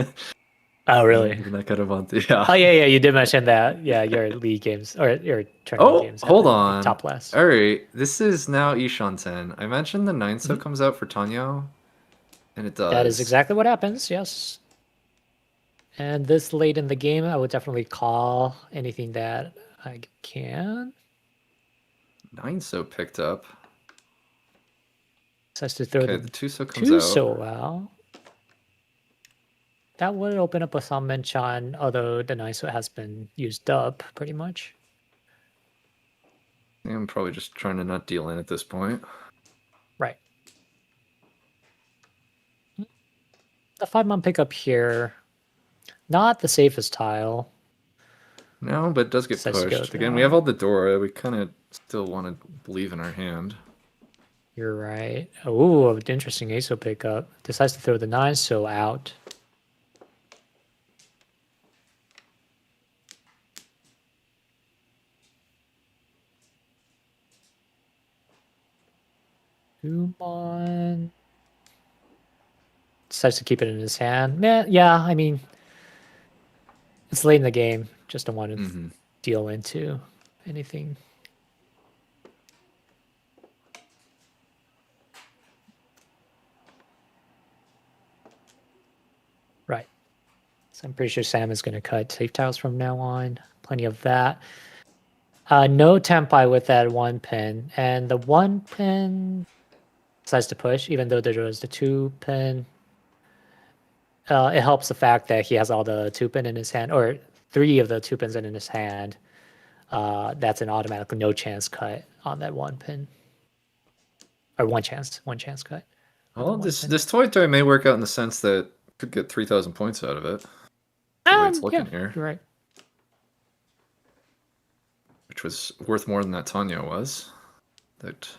Oh, really? That kind of month, yeah. Oh, yeah. You did mention that. Yeah, your league games or your tournament Oh, games. have hold been on. top last. All right, this is now Ishan 10. I mentioned the 9 so comes out for Tanyo, and it does. That is exactly what happens. Yes. And this late in the game, I would definitely call anything that I can. 9 so picked up. So as to throw Okay, the the 2 so comes two out. so out. That would open up a summon Chan, although the 9 so has been used up pretty much. Yeah, I'm probably just trying to not deal in at this point. Right. The 5-mon pickup here, not the safest tile. No, but it does get Says to go pushed. Again, down. we have all the Dora. We kind of still want to believe in our hand. You're right. Oh, interesting ASO pickup. Decides to throw the 9 so out. Kumon. Decides to keep it in his hand. Yeah, I mean, it's late in the game. Just don't want to deal into anything. So I'm pretty sure Sam is going to cut safe tiles from now on. Plenty of that. No tempai with that 1 pin. And the 1 pin decides to push, even though there was the 2 pin. It helps the fact that he has all the 2 pin in his hand, or 3 of the 2 pins in his hand. That's an automatic no chance cut on that 1 pin. Or one chance cut. Well, this toy may work out in the sense that could get 3,000 points out of it. The way it's looking here. You're right. Which was worth more than that Tanya was. That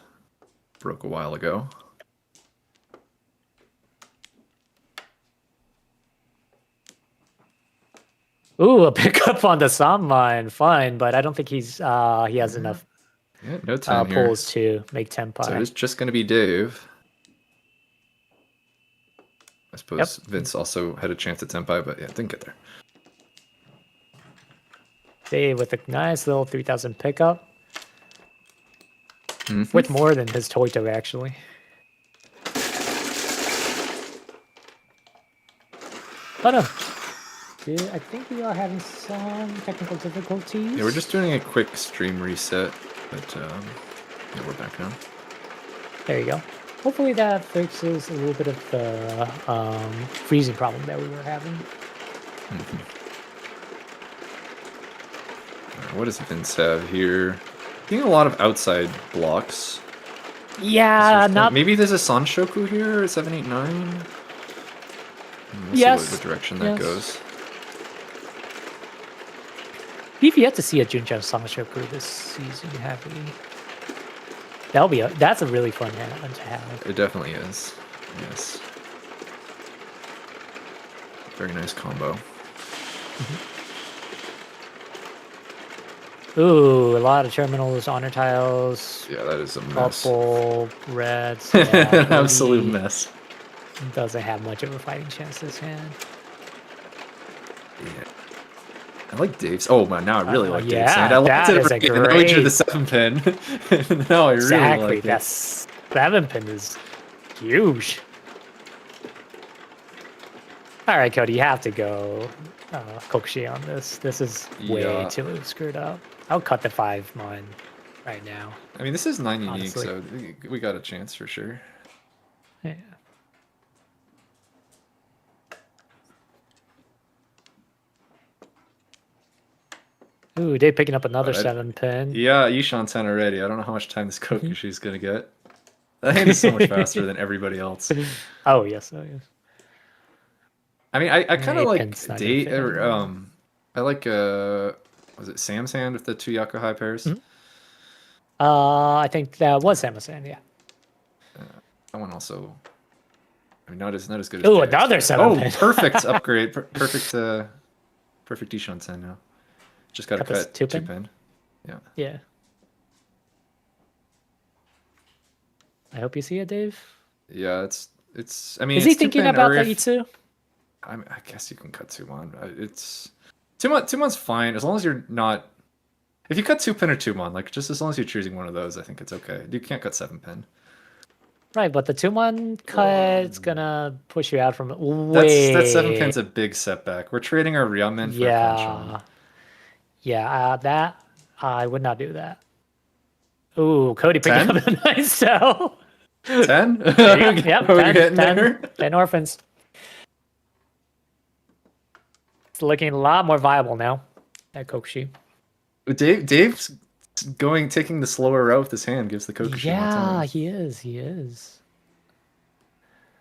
broke a while ago. Ooh, a pickup on the Sam mine. Fine, but I don't think he has enough no 10 here. pulls to make tempai. So it's just going to be Dave. I suppose Vince also had a chance at tempai, but yeah, didn't get there. Dave with a nice little 3,000 pickup. With more than his Toito, actually. Oh no. I think we are having some technical difficulties. Yeah, we're just doing a quick stream reset, but yeah, we're back now. There you go. Hopefully that fixes a little bit of the freezing problem that we were having. Right, what does Vince have here? Seeing a lot of outside blocks. Yeah, not... Maybe there's a Sanshoku here, 789? We'll see what direction that goes. We've yet to see a Junjou Sanshoku this season, have we? That's a really fun one to have. It definitely is. Yes. Very nice combo. Ooh, a lot of terminals, honor tiles. Yeah, that is a mess. Purple, reds. Yeah, Absolute mess. Doesn't have much of a fighting chance this hand. Yeah. I like Dave's. Oh man, now I really like Dave's yeah, hand. I liked it that is a great... drew the 7 pin. Now I really like it. That 7 pin is huge. All right, Cody, you have to go Kokushi on this. This is way too screwed up. I'll cut the 5 mine right now. I mean, this is 9 unique, honestly. so we got a chance for sure. Yeah. Ooh, Dave picking up another 7 pin. Yeah, Yishan 10 already. I don't know how much time this Kokushi is going to get. That hand is so much faster than everybody else. Oh, yes. Oh, yes. I mean, I kind of like Dave, I like, was it Sam's hand with the 2 Yaku high pairs? I think that was Sam's hand, yeah. That one also, I mean, not as good as Ooh, Dave's. another 7 pin. Perfect upgrade. Perfect Yishan 10 now. Just got to cut 2 pin. Yeah. Yeah. I hope you see it, Dave. Yeah, it's. I mean, is he thinking about the Itsu? I guess you can cut 2-mon. It's 2-mon's fine as long as you're not. If you cut 2 pin or 2-mon, like just as long as you're choosing one of those, I think it's okay. You can't cut 7 pin. Right, but the 2-mon cut it's gonna push you out from way. That 7 pin's a big setback. We're trading our Ryamen for a hanchan. Yeah, that I would not do that. Ooh, Cody picking 10? up a nice sell. 10? Yep, We're 10, getting there. 10 orphans. It's looking a lot more viable now at Kokushi. Dave's taking the slower route with his hand, gives the Kokushi more time. He is.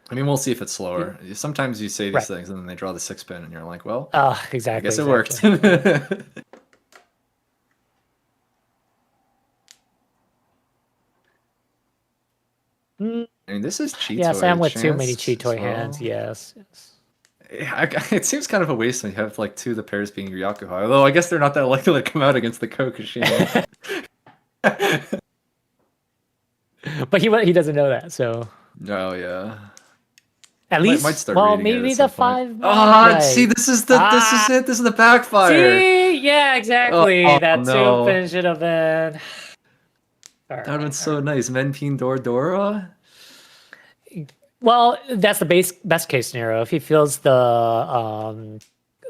I mean, we'll see if it's slower. Sometimes you say these things and then they draw the 6 pin and you're like, well, exactly. I guess it worked. I mean, this is Cheetoy. Yeah, Sam with too many Cheetoy hands. Yes. It seems kind of a waste when you have like 2 of the pairs being your Yakuhai. Although I guess they're not that likely to come out against the Kokushi. But he doesn't know that, so. Oh yeah. At least, might start well, reading it maybe at the some 5. Oh, see, this is it. This is the backfire. See, yeah, exactly. That 2 pin should have been. That would have been so nice. Menpin Dora. Well, that's the best case scenario. If he feels the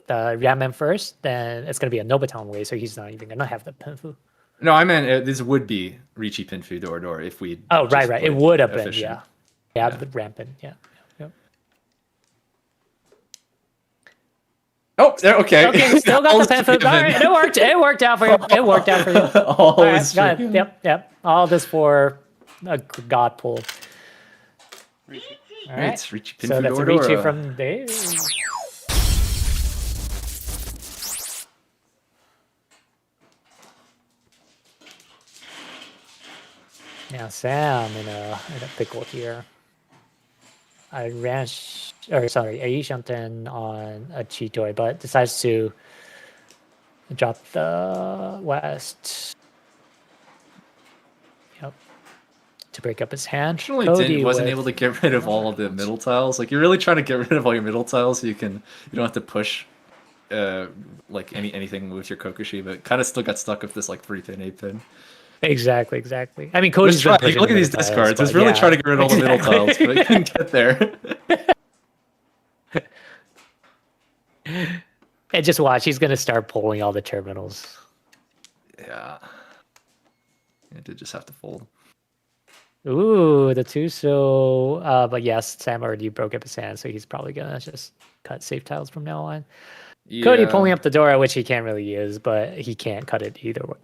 the Ramen first, then it's gonna be a Nobuton way, so he's not even gonna have the Pinfu. No, I meant this would be Riichi Pinfu door if we. Oh, right. It would have been, efficient. yeah, Yeah. the rampant, yeah. Oh, okay. Okay, still got the Pinfu. All right, it worked. It worked out for you. It worked out for you. All right, got it. Yep. All this for a god pull. All right, It's Riichi Pinfu so that's a Dora. Riichi from Dave. Now Sam in a pickle here. I ran, Aishanten on a Chitoi, but decides to drop the West. Yep. To break up his hand. Unfortunately, wasn't able to get rid of all of the middle tiles. Like, you're really trying to get rid of all your middle tiles so you don't have to push like anything with your Kokushi, but kind of still got stuck with this like 3-pin, 8-pin. Exactly. I mean, Cody's been pushing look at these the middle discards. tiles, It's really but trying to get rid of all the middle tiles, but it couldn't get there. And just watch, he's gonna start pulling all the terminals. Yeah. It did just have to fold. Ooh, the two. So, but yes, Sam already broke up his hand, so he's probably gonna just cut safe tiles from now on. Yeah. Cody pulling up the door, which he can't really use, but he can't cut it either way.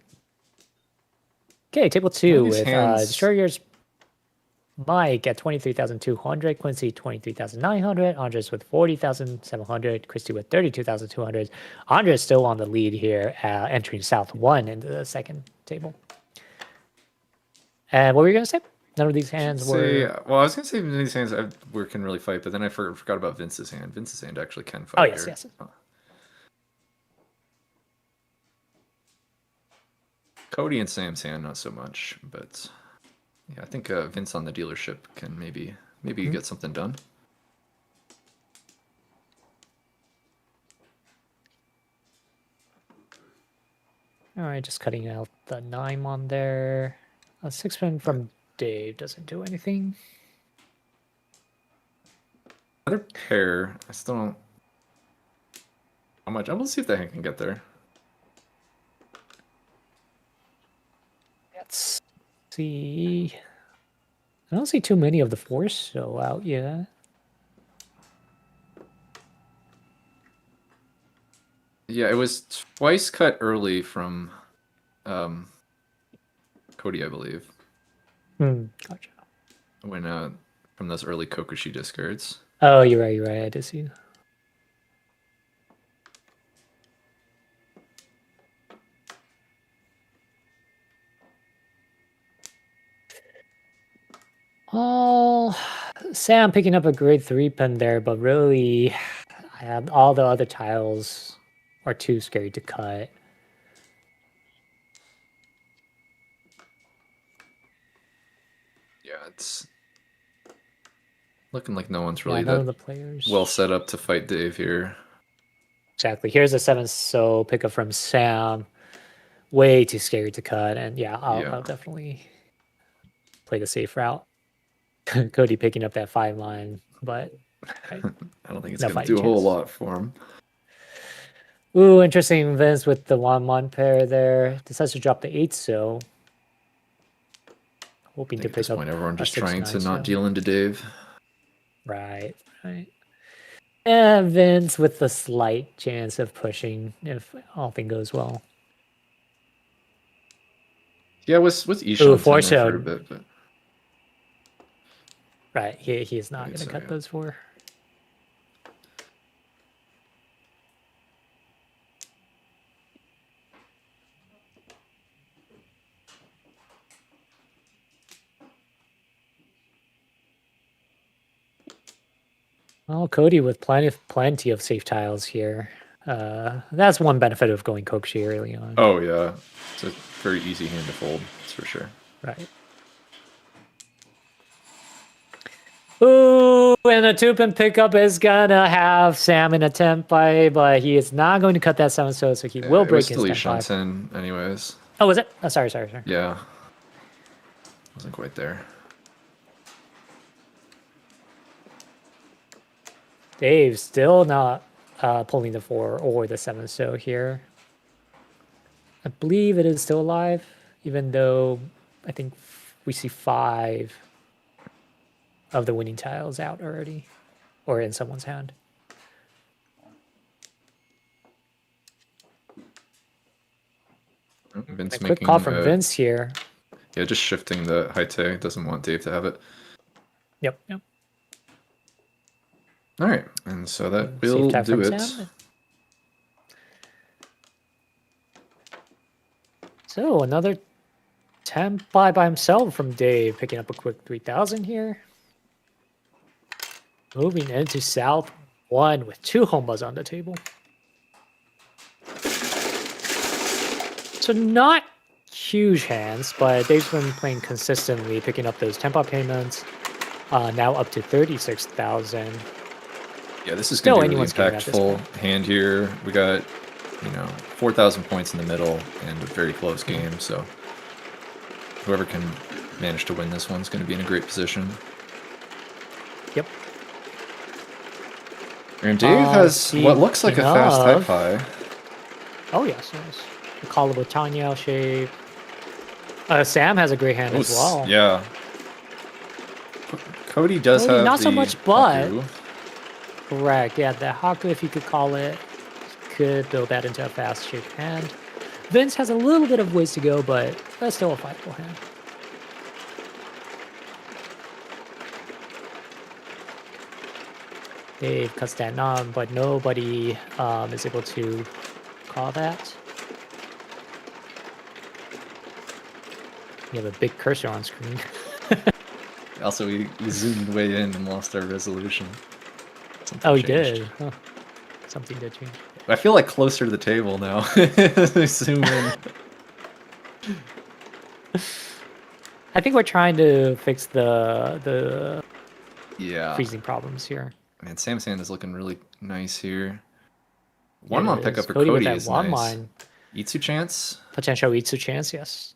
Okay, table 2 with Destroyers Mike at 23,200, Quincy 23,900, Andres with 40,700, Christy with 32,200. Andres still on the lead here, entering South 1 into the second table. And what were you going to say? None of these hands were... Well, I was going to say none of these hands can really fight, but then I forgot about Vince's hand. Vince's hand actually can fight. Oh, yes, here. yes. Cody and Sam's hand, not so much, but yeah, I think Vince on the dealership can maybe get something done. All right, just cutting out the 9 on there. A 6-pin from Dave doesn't do anything. Another pair. I still don't. How much? I'm gonna see if the hand can get there. Let's see. I don't see too many of the force so out yet. Yeah, it was twice cut early from Cody, I believe. Gotcha. When from those early Kokushi discards. Oh, you're right. I did see. Oh, Sam picking up a grade 3 pen there, but really, I have all the other tiles are too scary to cut. Yeah, it's looking like no one's really None of that the players. well set up to fight Dave here. Exactly. Here's a 7 so pickup from Sam. Way too scary to cut, and yeah, I'll definitely play the safe route. Cody picking up that 5 line, but I don't think it's no going to do a whole chance. lot for him. Ooh, interesting Vince with the 1-1 pair there. Decides to drop the 8 so. Hoping to At this pick up point, everyone a just 6, trying to 9, not so. deal into Dave. Right. And Vince with the slight chance of pushing if all thing goes well. Yeah, with Ishan four for a showed. bit, but Right, he is not I going guess to so, cut yeah. those 4. Well, Cody with plenty of safe tiles here. That's one benefit of going Kokushi early on. oh yeah, it's a very easy hand to fold. That's for sure. Right. Ooh, and a 2-pin pickup is gonna have Sam in a tempai, but he is not going to cut that 7 so he will It break was his still tempai. Ishan 10 anyways. Oh, was it? Oh, sorry. Yeah, wasn't quite there. Dave still not pulling the 4 or the 7 so here. I believe it is still alive, even though I think we see 5 of the winning tiles out already, or in someone's hand. Vince A quick call from Vince here. Yeah, just shifting the high tag. Doesn't want Dave to have it. Yep. All right, and so that Safe will tap do from it. Sam. So another 10 by himself from Dave, picking up a quick 3,000 here. Moving into South 1 with 2 home buzz on the table. So not huge hands, but Dave's been playing consistently, picking up those 10 payments. Now up to 36,000. Yeah, this is Still going to be a really anyone's game at this impactful point. hand here. We got, 4,000 points in the middle and a very close game. So whoever can manage to win this one's going to be in a great position. Yep. And Dave has what looks like a fast enough. high. Oh yes. The call of Botania shape. Sam has a great hand as well. Yeah. Cody does Cody, have not so the much, but- Houou. Correct. Yeah, the Houou, if you could call it, could build that into a fast shaped hand. Vince has a little bit of ways to go, but that's still a fightable hand. Dave cuts that knob, but nobody is able to call that. You have a big cursor on screen. Also, we zoomed way in and lost our resolution. Something Oh, he changed. did. Oh, something did change. I feel like closer to the table now. Zoom in. I think we're trying to fix the Yeah. freezing problems here. Man, Sam's hand is looking really nice here. It One mon is. pickup for Cody with Cody that is one nice. line. Itsu chance. Potential Itsu chance, yes.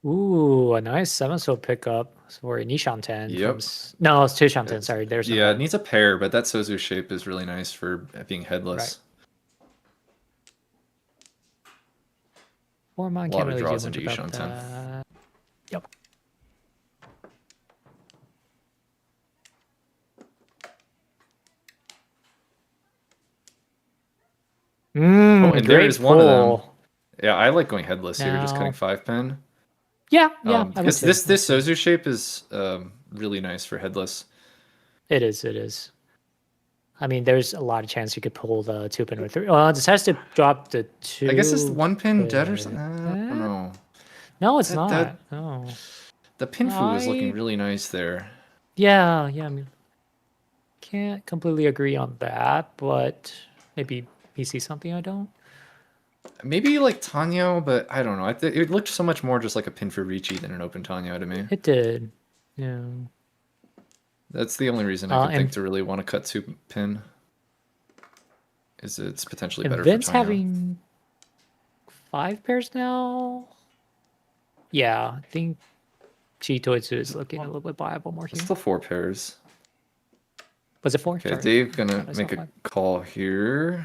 Ooh, a nice 7-so pickup for Nishanten. Yep. No, it's 2 Shanten, sorry. There's no Yeah, it hand. needs a pair, but that Sozu shape is really nice for being headless. Four mon A lot can't of really do draws much into about Ishanten. that. Yep. And Great there's one of them. pull. Yeah, I like going headless here, just Now- cutting 5-pin. Yeah, I would Because say. this Sozu shape is really nice for headless. It is. I mean, there's a lot of chance you could pull the 2-pin or 3. Well, it just has to drop the 2. I guess it's 1-pin dead or something. I don't know. No, it's That- not. that- No. The Pinfu is looking I- really nice there. Yeah. I mean, can't completely agree on that, but maybe he sees something I don't. Maybe like Tanyo, but I don't know. It looked so much more just like a pin for Riichi than an open Tanyo to me. It did. Yeah. That's the only reason I could and- think to really want to cut 2-pin. Is it's potentially And better Vince for Tanyo. having 5 pairs now. Yeah, I think Chitoitsu is looking a little bit viable more here. It's still 4 pairs. Was it 4? Okay, Sorry. Dave gonna I saw make a 5. call here.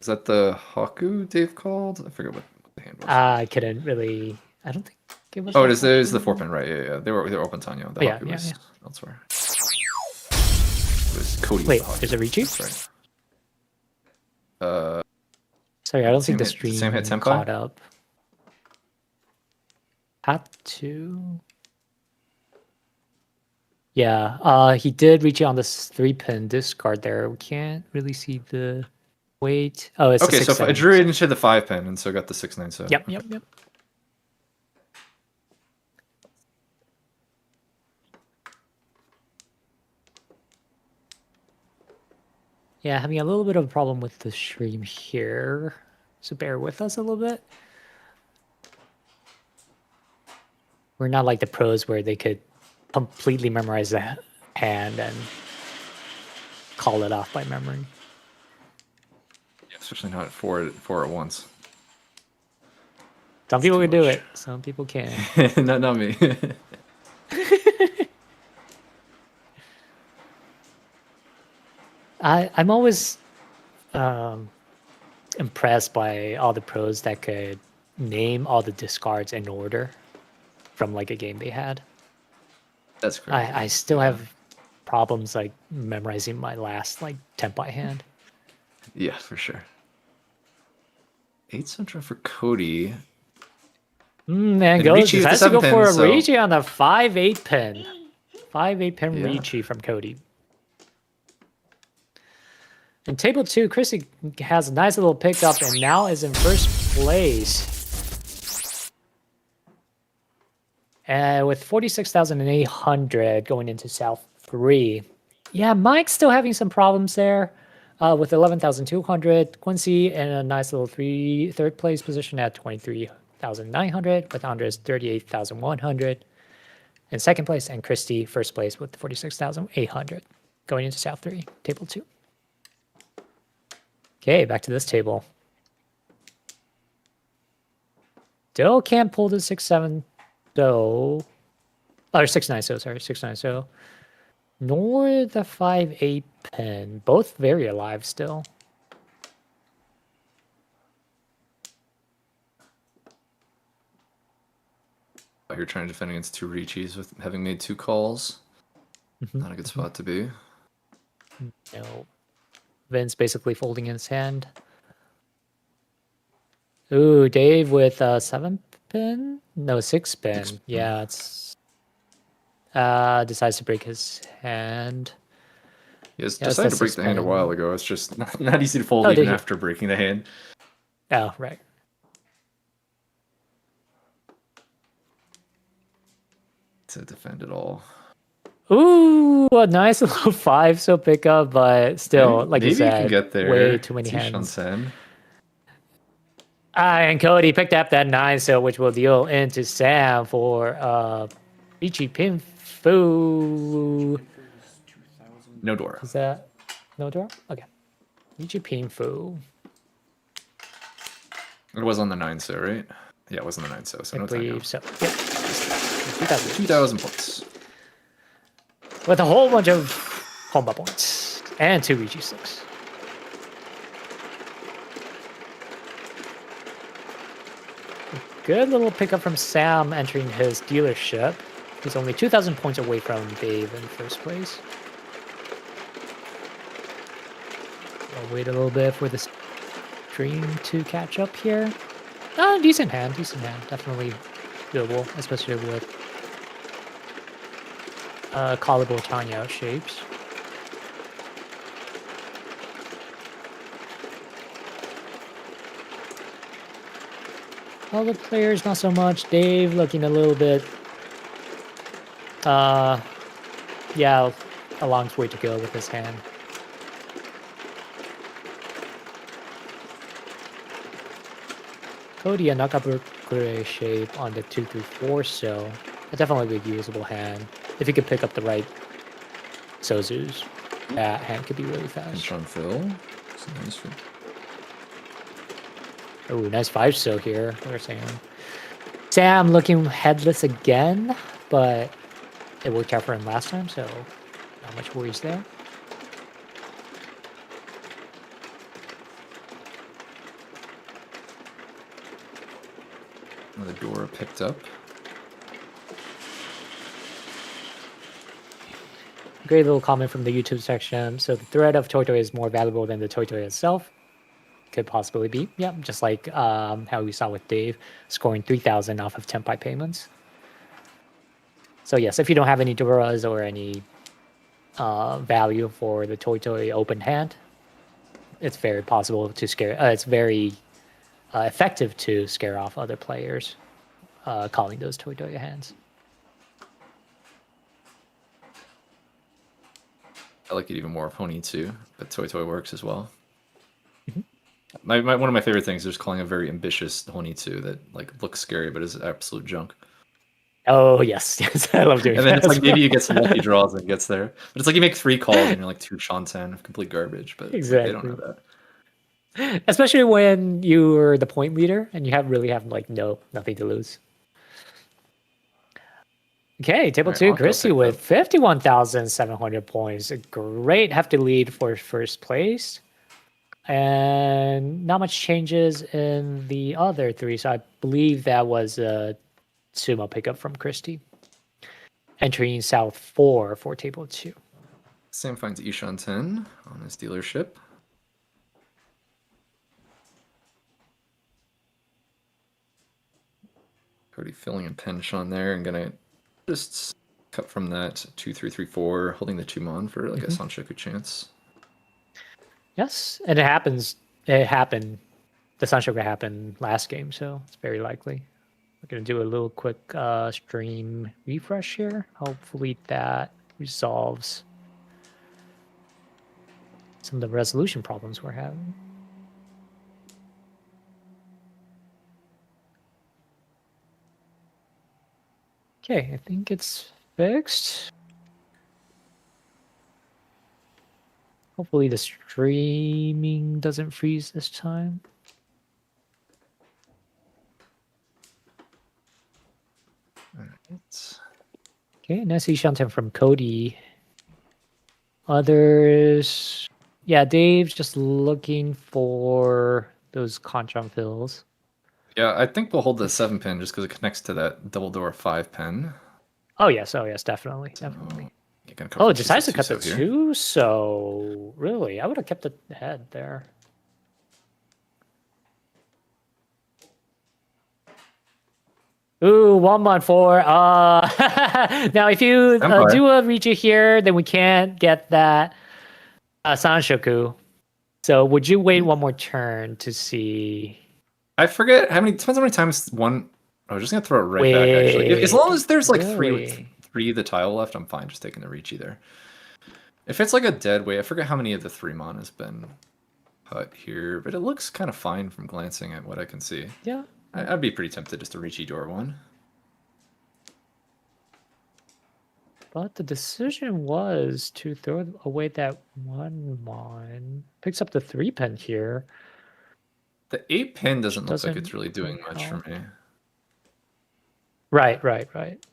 Is that the Houou Dave called? I forget what the hand was. I couldn't really. I don't think it was. Oh, it that is the Houou. 4-pin, right? Yeah. They were open Tanyo. The Oh, yeah, Houou yeah, was yeah. elsewhere. It was Cody. Wait, with the Houou. there's a Riichi? That's right. Sorry, I don't think the Sam stream hit Senpai? caught up. Had to. Yeah, he did reach on this 3-pin discard there. We can't really see the weight. Oh, it's Okay, a so I 6-7. drew it into the 5-pin and so got the 6-9. So Yep. Yeah, having a little bit of a problem with the stream here, so bear with us a little bit. We're not like the pros where they could completely memorize the hand and call it off by memory. Especially not four at once. Some people too can do much. it. Some people can't. not me. I'm always impressed by all the pros that could name all the discards in order from like a game they had. That's great. I still have problems like memorizing my last like Tenpai hand. Yeah, for sure. 8 Sutra for Cody. Man, And goes Riichi with the decides to go 7 for a pin, so- Riichi on a 5/8 pin. 5/8 pin Yeah. Riichi from Cody. In table 2, Chrissy has a nice little pickup and now is in first place. With 46,800 going into South 3. Yeah, Mike's still having some problems there. With 11,200. Quincy in a nice little third place position at 23,900. With Andres 38,100. In second place, and Christy first place with 46,800. Going into South 3, table 2. Okay, back to this table. Still can't pull the 6-7 so, or 6-9 so, sorry, 6-9 so. Nor the 5-8 pin. Both very alive still. Out here trying to defend against 2 Riichis with having made 2 calls. Not a good spot to be. No. Vince basically folding in his hand. Ooh, Dave with 7 pin? No, 6 pin. Yeah, it's decides to break his hand. He has Yeah, it's decided the to break the hand a suspend. while ago. It's just not easy to fold Oh, even did he? after breaking the hand. Oh, right. To defend it all. Ooh, a nice little 5 so pickup, but still, like Maybe you said, can get there. way too many 2 hands. Shansen. And Cody picked up that 9 so, which will deal into Sam for Riichi Pinfu. No Dora. Is that no door? Okay. Riichi Pinfu. It was on the 9 so, right? Yeah, it was on the 9 so. So I no time. believe so. Yep. 2,000. 2,000 points. With a whole bunch of Honba points. And 2 Riichi 6. Good little pickup from Sam entering his dealership. He's only 2,000 points away from Dave in first place. I'll wait a little bit for the stream to catch up here. Oh, decent hand, definitely doable, especially with collarbone Tanya shapes. Other players, not so much. Dave looking a little bit, yeah, a long way to go with his hand. Cody a Nakabukure shape on the 2-3-4 so a definitely a usable hand. If you could pick up the right Sozus, that hand could be really And fast. Sean Phil. It's a nice fit. Oh, nice 5 so here. We're saying Sam looking headless again, but it worked out for him last time, so not much worries there. Another Dora picked up. Great little comment from the YouTube section. So the thread of Toy Toy is more valuable than the Toy Toy itself. Could possibly be. Yeah, just like how we saw with Dave, scoring 3,000 off of Tenpai payments. So yes, if you don't have any Doras or any value for the Toy Toy open hand, it's very possible to scare. It's very effective to scare off other players, calling those Toy Toy hands. I like it even more if Honey too, but Toy Toy works as well. One of my favorite things is calling a very ambitious Honey too that like looks scary but is absolute junk. Oh yes, yes, I love doing And then that. it's like as maybe well. you get some lucky draws and it gets there. But it's like you make 3 calls and you're like 2 Shantan of complete garbage, but like, they don't know Exactly. that. Especially when you're the point leader and you really have like nothing to lose. Okay, table Alright, two, Akko Christy picked with up. 51,700 points. A great hefty lead for first place. And not much changes in the other three, so I believe that was a sumo pickup from Christy. Entering South 4 for table 2. Sam finds Ishan 10 on his dealership. Cody filling a pinch on there and gonna just cut from that 2-3-3-4, holding the 2-mon for like a Sanshoku chance. Yes, and it happens. It happened. The Sunshoku happened last game, so it's very likely. We're gonna do a little quick stream refresh here. Hopefully that resolves some of the resolution problems we're having. Okay, I think it's fixed. Hopefully the streaming doesn't freeze this time. Alright. Okay, nice Ishanten from Cody. Others, yeah, Dave's just looking for those Conchon fills. Yeah, I think we'll hold the 7-pin just because it connects to that double door 5-pin. Oh yes, definitely, definitely. You can Oh, cover it decides to cut the here. 2, so really, I would have kept the head there. Ooh, 114. Now if you do a Riichi here, then we can't get that Sanshoku. So would you wait one more turn to see? I forget how many. Depends how many times one. I was just gonna throw it right back. Actually, as long as there's like three of the tile left, I'm fine just taking the Riichi there. If it's like a dead weight, I forget how many of the 3-mon has been cut here, but it looks kind of fine from glancing at what I can see. Yeah, I'd be pretty tempted just to Riichi door 1. But the decision was to throw away that 1-mon. Picks up the 3-pin here. The 8-pin doesn't look like it's really doing much for me. Right.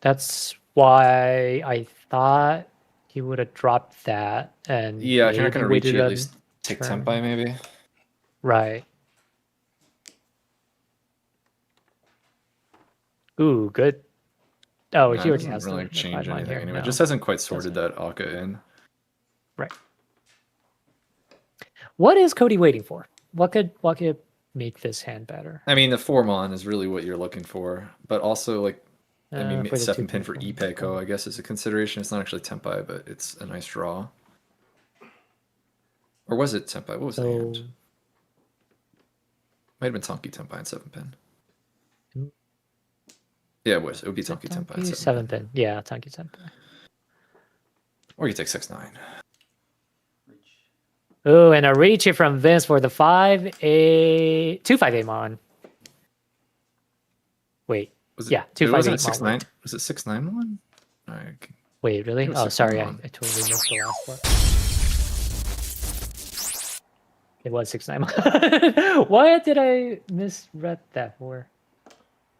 That's why I thought he would have dropped that and yeah, if you're not gonna Riichi, at least take turn. Tempai maybe. Right. Ooh, good. Oh, he already has really the change 5-mon anything here. anyway. No. It just hasn't quite sorted that Akka in. Right. What is Cody waiting for? What could make this hand better? I mean, the 4-mon is really what you're looking for, but also like, I mean, for the 7-pin for 2-pin. Ipeko, I guess, is a consideration. It's not actually Tempai, but it's a nice draw. Or was it Tempai? What was the hand? Might have been Tonki Tempai and 7-pin. Yeah, it was. It would be Tonki Tempai and 7-pin. Yeah, Tonki Tempai. Or you take 6-9. Oh, and a Riichi from Vince for the 2-5-8 mon. Wait. Was it, yeah, 2-5-8 wasn't mon. 6-9? Was it 6-9 one? Wait, really? Oh, sorry, I 6-9. totally missed the last part. It was 6-9 mon. What did I misread that for?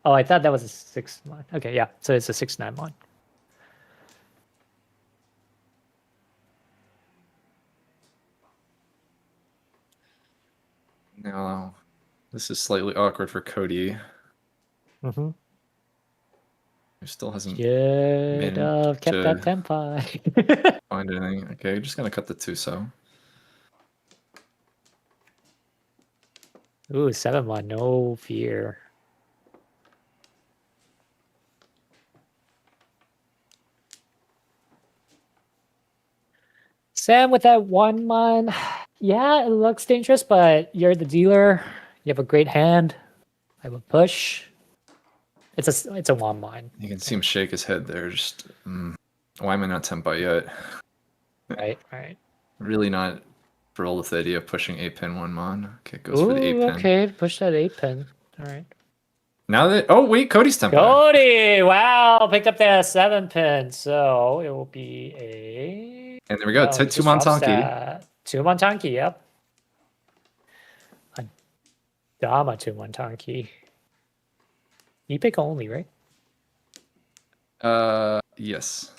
Oh, I thought that was a 6 mon. Okay, yeah, so it's a 6-9 mon. Now, this is slightly awkward for Cody. Mm-hmm. Who still hasn't Should have kept that Tempai. find anything. Okay, just gonna cut the 2-so. Ooh, 7-mon, no fear. Sam with that 1-mon. Yeah, it looks dangerous, but you're the dealer. You have a great hand. I would push. It's a 1-mon. You can see him shake his head there. Just why am I not Tempai yet? Right. Really not thrilled with the idea of pushing 8-pin 1-mon. Okay, goes for the 8-pin. Okay, push that 8-pin. All right. Now that wait, Cody's Tempai. Cody, wow, picked up that 7-pin. So it will be a. And there we go. 2-mon Tonki. 2-mon Tonki. Yep. Dama to one Tanki. You pick only, right? Yes.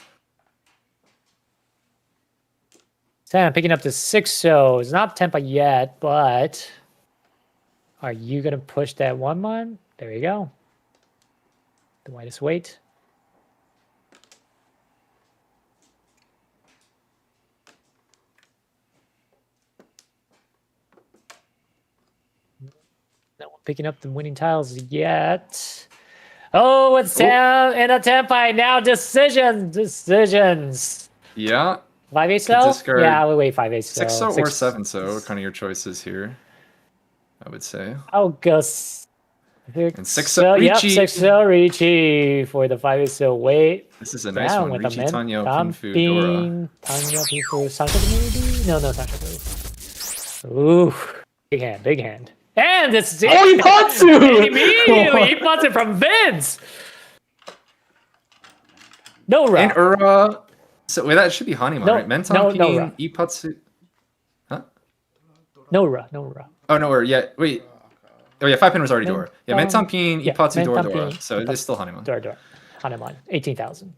Sam picking up the 6-0. It's not Tempa yet, but are you gonna push that 1-mon? There you go. The whitest weight. No one picking up the winning tiles yet. Oh, it's Sam in a Tempai now. Decisions. Yeah. 5-8 Could so? discard Yeah, we'll wait 5-8 so. 6 or 7 so. Kind of your choices here, I would say. I'll go. And 6 so Yep, Riichi. 6-0 Riichi for the 5-8 so. Wait. This is a nice Down one. with Riichi, a Tanyo, Pinfu, Dora. Tanyo, Pinfu, Sancho maybe? No, Sancho. Ooh, big hand, big hand. And it's Ippatsu! And immediately Ippatsu from Vince. No And run. So wait, that should be Hanimon, No, right? no, Menton, no, Pin, Ra. Ippatsu. No run. Oh no, yeah. Wait. Oh yeah, 5 pin was already Dora. Yeah, Menton, Pin, yeah, Ippatsu, Dora, Menton, Dora. Pin, So it's still Hanimon. Dora. Hanimon, 18,000.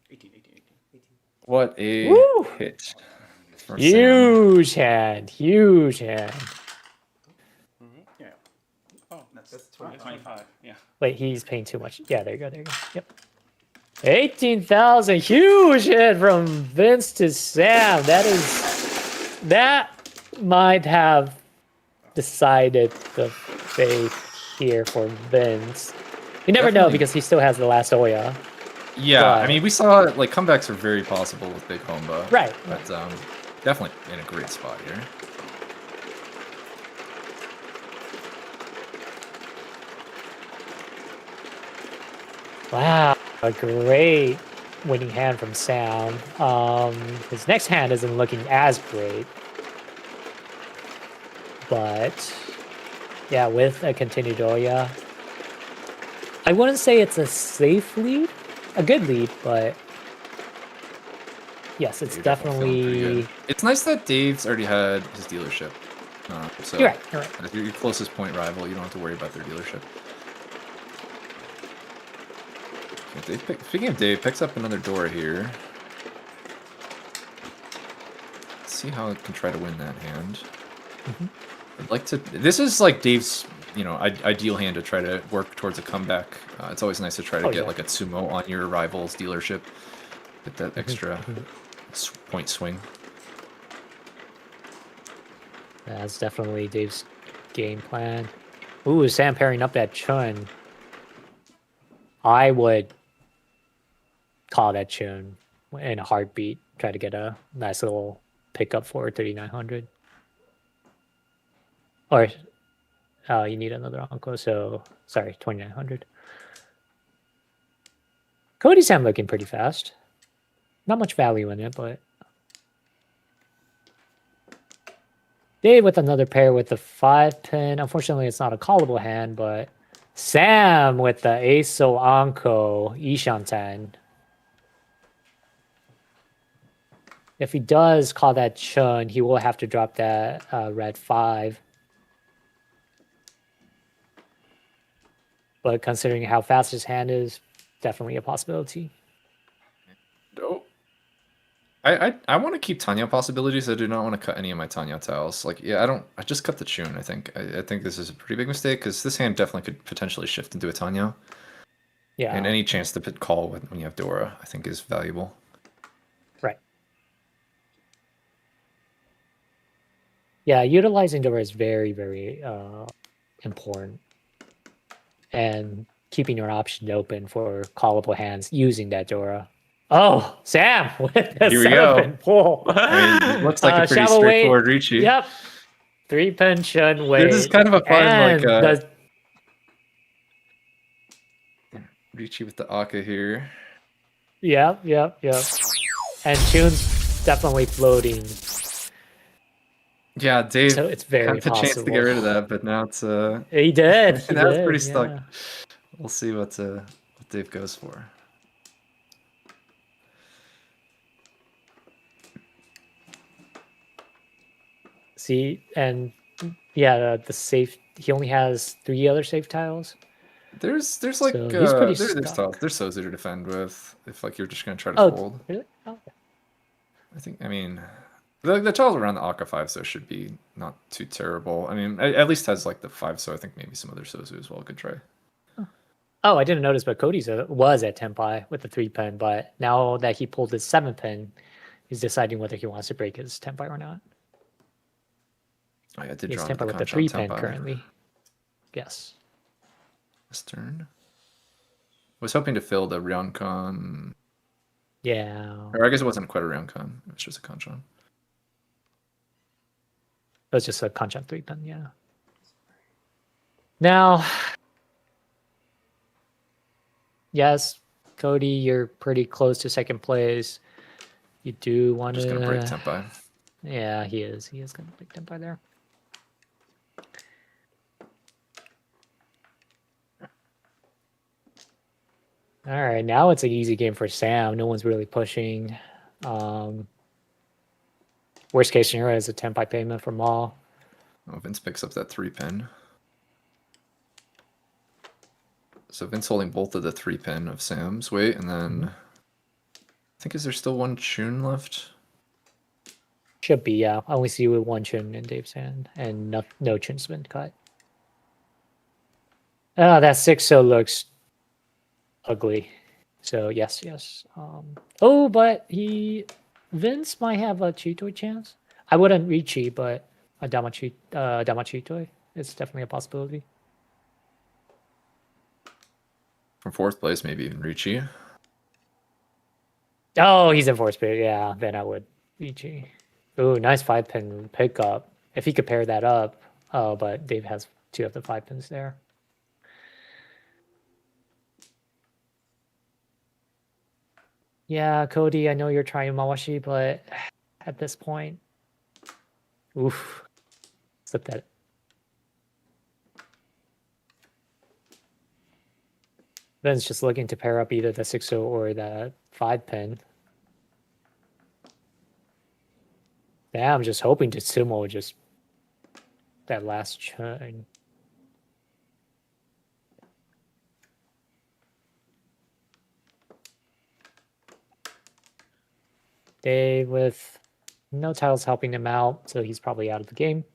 18. What a Woo! hit. for Sam. Huge hand. Yeah. Oh, that's 25. Yeah. Wait, he's paying too much. Yeah, there you go. Yep. 18,000. Huge hit from Vince to Sam. That might have decided the fate here for Vince. You never know Definitely. because he still has the last Oya. Yeah, But- I mean, we saw like comebacks are very possible with Big Homba. Right. But definitely in a great spot here. Wow, a great winning hand from Sam. His next hand isn't looking as great. But yeah, with a continued Oya, I wouldn't say it's a safe lead, a good lead, but yes, it's You're definitely feeling pretty definitely. good. It's nice that Dave's already had his dealership. So You're right. if you're your closest point rival, you don't have to worry about their dealership. Okay, speaking of Dave, picks up another Dora here. Let's see how it can try to win that hand. I'd like to. This is like Dave's, ideal hand to try to work towards a comeback. It's always nice to try to get yeah. like a Tsumo on your rival's dealership. Get that extra point swing. That's definitely Dave's game plan. Ooh, Sam pairing up that Chun. I would call that Chun in a heartbeat. Try to get a nice little pickup for 3,900. Or, you need another Onko, so, sorry, 2,900. Cody Sam looking pretty fast. Not much value in it, but... Dave with another pair with the 5-pin. Unfortunately, it's not a callable hand, but Sam with the Aso Anko Ishantan. If he does call that Chun, he will have to drop that red 5. But considering how fast his hand is, definitely a possibility. No. I want to keep Tanya possibilities. I do not want to cut any of my Tanya tiles. Like, yeah, I just cut the Chun, I think. I think this is a pretty big mistake because this hand definitely could potentially shift into a Tanya. Yeah. And any chance to put call when you have Dora, I think, is valuable. Right. Yeah, utilizing Dora is very, very important. And keeping your option open for callable hands using that Dora. Oh, Sam with the Here we go. 7-pin pull. I mean, it looks like a pretty Shallow weight. straightforward Riichi. Yep. 3-pin Chun weight. This is kind of a fun, And like, the- Riichi with the Aka here. Yep. And Chun's definitely floating. Yeah, Dave So it's very had the chance to get possible. rid of that, but now it's He did. He That was did, pretty stuck. yeah. We'll see what Dave goes for. See, and Yeah, the safe. He only has 3 other safe tiles. There's like So he's pretty there's stuck. there's Sozu to defend with if like you're just gonna try to Oh, fold. really? Oh, okay. I mean, the tiles around the Aka 5 so should be not too terrible. I mean, at least has like the 5, so I think maybe some other Sozu as well could try. Oh, I didn't notice, but Cody's was at Tenpai with the 3-pin, but now that he pulled his 7-pin, he's deciding whether he wants to break his Tenpai or not. Oh yeah, I did He's draw Tenpai with the Kanchan 3-pin Tenpai currently. Yes. this turn. Was hoping to fill the Ryoncon. Yeah. Or I guess it wasn't quite a Ryoncon. It was just a Kanchan. It was just a Kanchan 3-pin, yeah. Now, yes, Cody, you're pretty close to second place. You do want to... Just gonna break Tenpai. Yeah, he is. He is going to break Tenpai there. All right, now it's an easy game for Sam. No one's really pushing. Worst case scenario is a Tenpai payment from all. Oh, Vince picks up that 3-pin. So Vince holding both of the 3-pin of Sam's weight, and then I think is there still one Chun left? Should be, yeah. I only see with one Chun in Dave's hand, and no Chun's been cut. Ah, that 6-0 looks ugly. So yes. Oh, but Vince might have a Chitoi chance. I wouldn't Riichi, but a Dama Chitoi is definitely a possibility. From 4th place, maybe even Riichi. Oh, he's in 4th place. Yeah, then I would Riichi. Ooh, nice 5-pin pickup. If he could pair that up. Oh, but Dave has 2 of the 5-pins there. Yeah, Cody, I know you're trying Mawashi, but at this point, oof, slip that. Ben's just looking to pair up either the 6-0 or the 5-pin. Yeah, I'm just hoping to sumo just that last churn. Dave with no tiles helping him out, so he's probably out of the game.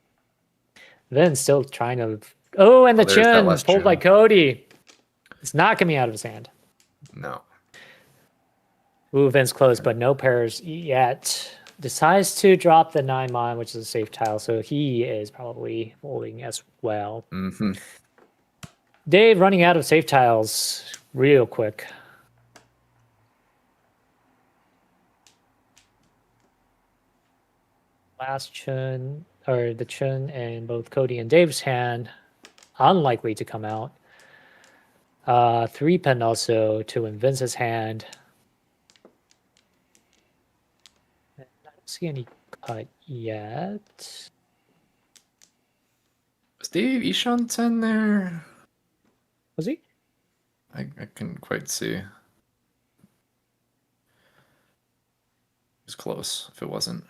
Then still trying to... Oh, and the Chun pulled by Cody. It's not coming out of his hand. No. Ooh, Vince close, but no pairs yet. Decides to drop the 9-mon, which is a safe tile, so he is probably folding as well. Mm-hmm. Dave running out of safe tiles real quick. Last Chun, or the Chun in both Cody and Dave's hand, unlikely to come out. 3-pin also to in Vince's hand. I don't see any cut yet. Was Dave Ishan 10 there? Was he? I couldn't quite see. It was close if it wasn't.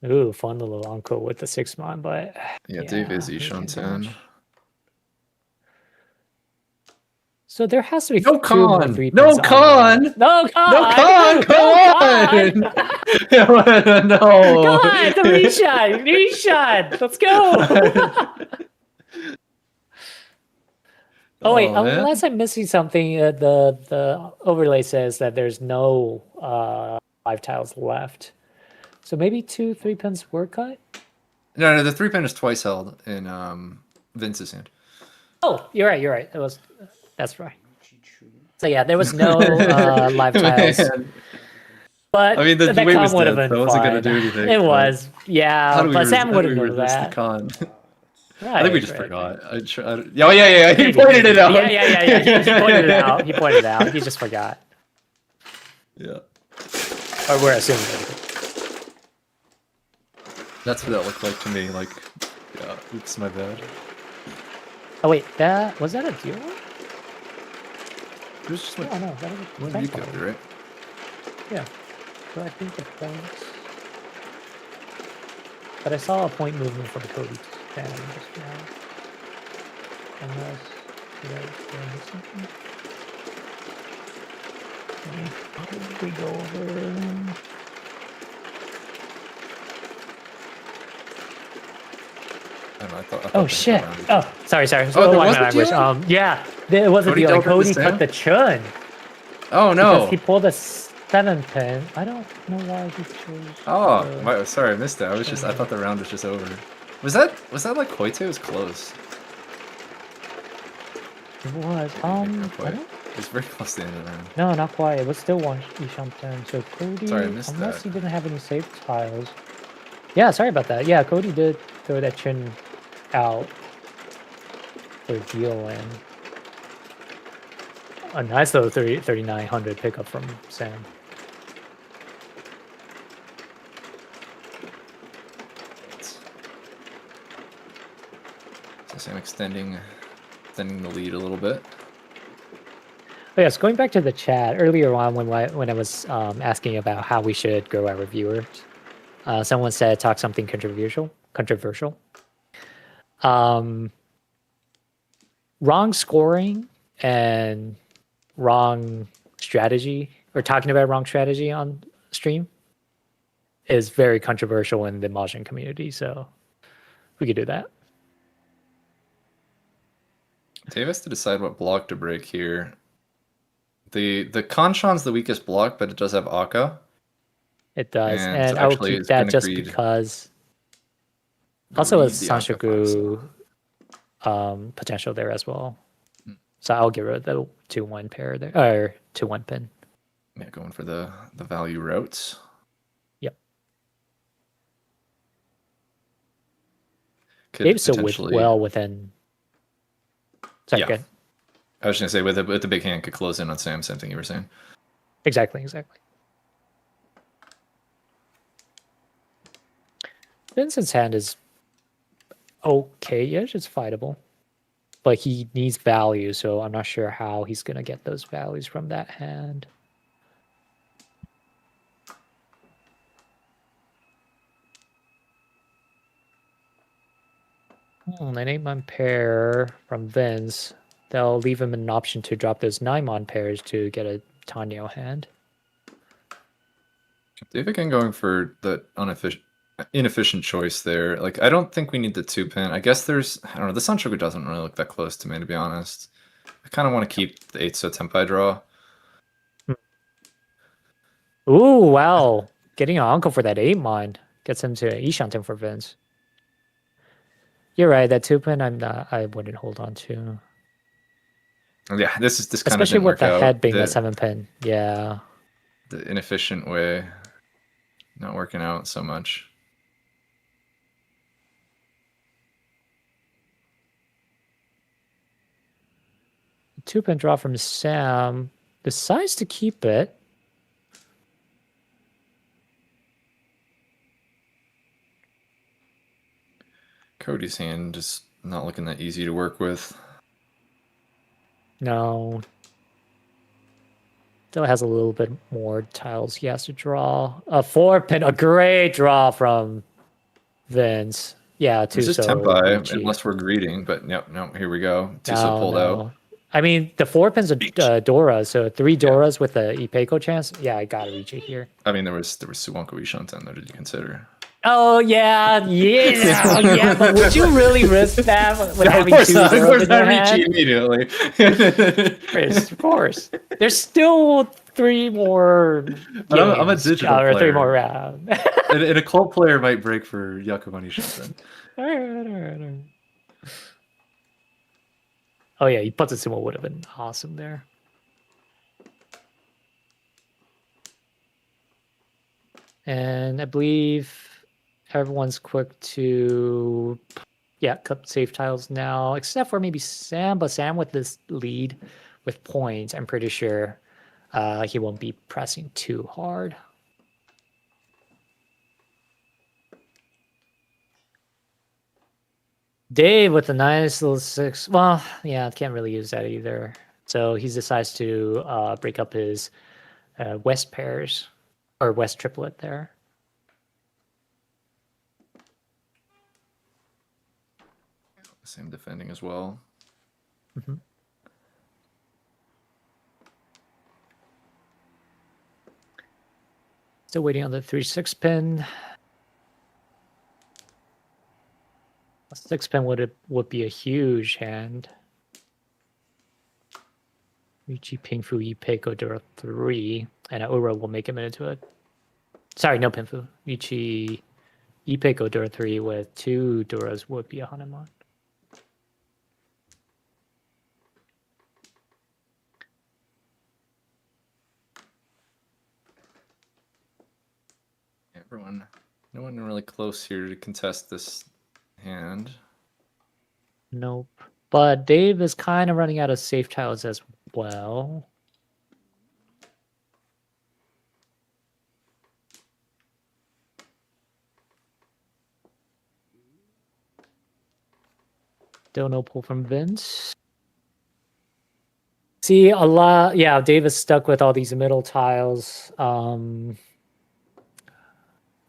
Ooh, fun little uncle with the 6-mon, but Yeah, Dave is he Ishan didn't do 10. much. So there has to be No 2 more con! 3-pins No on con! there. No con! No con! Come on! No! Come on! The reshot! Reshot! Let's go! Oh wait, man. unless I'm missing something, the overlay says that there's no 5 tiles left. So maybe 2 3-pins were cut? No, the 3-pin is twice held in Vince's hand. Oh, you're right. That's right. So yeah, there was no live tiles. Man. But I mean, the that weight con was would have dead, been so it wasn't fine. gonna do anything. It but was, yeah. But Sam would have known resist that. the con. Right, I think we just right. forgot. Yeah. He pointed it out. Yeah. He pointed it out. He pointed it out. He just forgot. Yeah. Or we're assuming that. That's what that looked like to me. Like, yeah, oops, my bad. Oh wait, was that a deal? It was just like Oh no, that was one thanks, recap, Bobby. right? Yeah. So I think the points. But I saw a point movement from Cody to Sam just now. Unless did I miss something? We go over. I don't know, I thought Oh the shit! round was Oh, sorry. Oh, So there my was a language. dealing? Yeah, it was a Cody deal. dealt it to Cody Sam? put the chun Oh because no! he pulled a 7-pin. I don't know why he chose. Oh, the sorry, I missed it. I thought the round was just over. Was that like Koite? It was close. It was. Not I quite. don't. It was very close to the end of the round. No, not quite. It was still one Isham turn. So Cody, Sorry, I missed unless that. he didn't have any save tiles. Yeah, sorry about that. Yeah, Cody did throw that chin out for deal in. A nice little 3,900 pickup from Sam. So Sam extending the lead a little bit. Oh, yes, going back to the chat earlier on when I was asking about how we should grow our viewers, someone said talk something controversial. Wrong scoring and wrong strategy, or talking about wrong strategy on stream, is very controversial in the Mahjong community. So we could do that. Dave has to decide what block to break here. The hanchans the weakest block, but it does have Aka. It does, And and so I will actually keep it's that been just agreed. because. Also, as Read the Aka file, Sanshoku potential there as well. So I'll get rid of the 2-1 pair there, or 2-1 pin. Yeah, going for the value routes. Yep. Could Dave's still potentially. well within. Sorry, Yeah. good. I was gonna say with the big hand could close in on Sam. Same thing you were saying. Exactly. Vincent's hand is okay-ish. It's fightable, but he needs value, so I'm not sure how he's gonna get those values from that hand. An 8-mon pair from Vince. They'll leave him an option to drop those 9-mon pairs to get a Tanyo hand. Dave again going for the inefficient choice there. Like, I don't think we need the 2-pin. I guess I don't know, the Sanshoku doesn't really look that close to me, to be honest. I kind of want to keep the 8-so Tenpai draw. Ooh, wow. Getting an uncle for that 8-mon gets him to Ishanten for Vince. You're right, that 2-pin I wouldn't hold on to. Yeah, this kind of especially didn't with work the out. head being a 7-pin. Yeah. The inefficient way, not working out so much. Two-pin draw from Sam. Decides to keep it. Cody's hand just not looking that easy to work with. No. Still has a little bit more tiles he has to draw. A 4-pin, a great draw from Vince. Yeah, This is Tuso. Tenpai, Riichi. unless we're greeting, but no, here we go. Tuso pulled out. I mean, the 4-pin's a Dora, so 3 Doras with the Ipeiko chance. Yeah, I gotta reach it here. I mean, there was Suwonko Ishanten there. Did you consider? Oh yeah, yeah. But would you really risk that with No, having 2 of Doras course in not your Riichi hand? immediately. Of course. There's still 3 more. But I'm a games, digital or 3 player. more rounds. and a cult player might break for Yakumani Ishanten. All right. Oh yeah, Ipatsusumo would have been awesome there. And I believe everyone's quick to cut save tiles now, except for maybe Sam. But Sam with this lead with points, I'm pretty sure he won't be pressing too hard. Dave with a nice little 6. Well, yeah, can't really use that either. So he decides to break up his west pairs or west triplet there. Same defending as well. Mm-hmm. Still waiting on the 3-6 pin. A 6 pin would be a huge hand. Riichi Pingfu Ipeiko Dura 3, and Ura will make him into a. Sorry, no Pinfu. Riichi Ipeiko Dura 3 with 2 Duras would be a Hanuman. Everyone, no one really close here to contest this hand. Nope. But Dave is kind of running out of safe tiles as well. Still no pull from Vince. See, a lot. Yeah, Dave is stuck with all these middle tiles.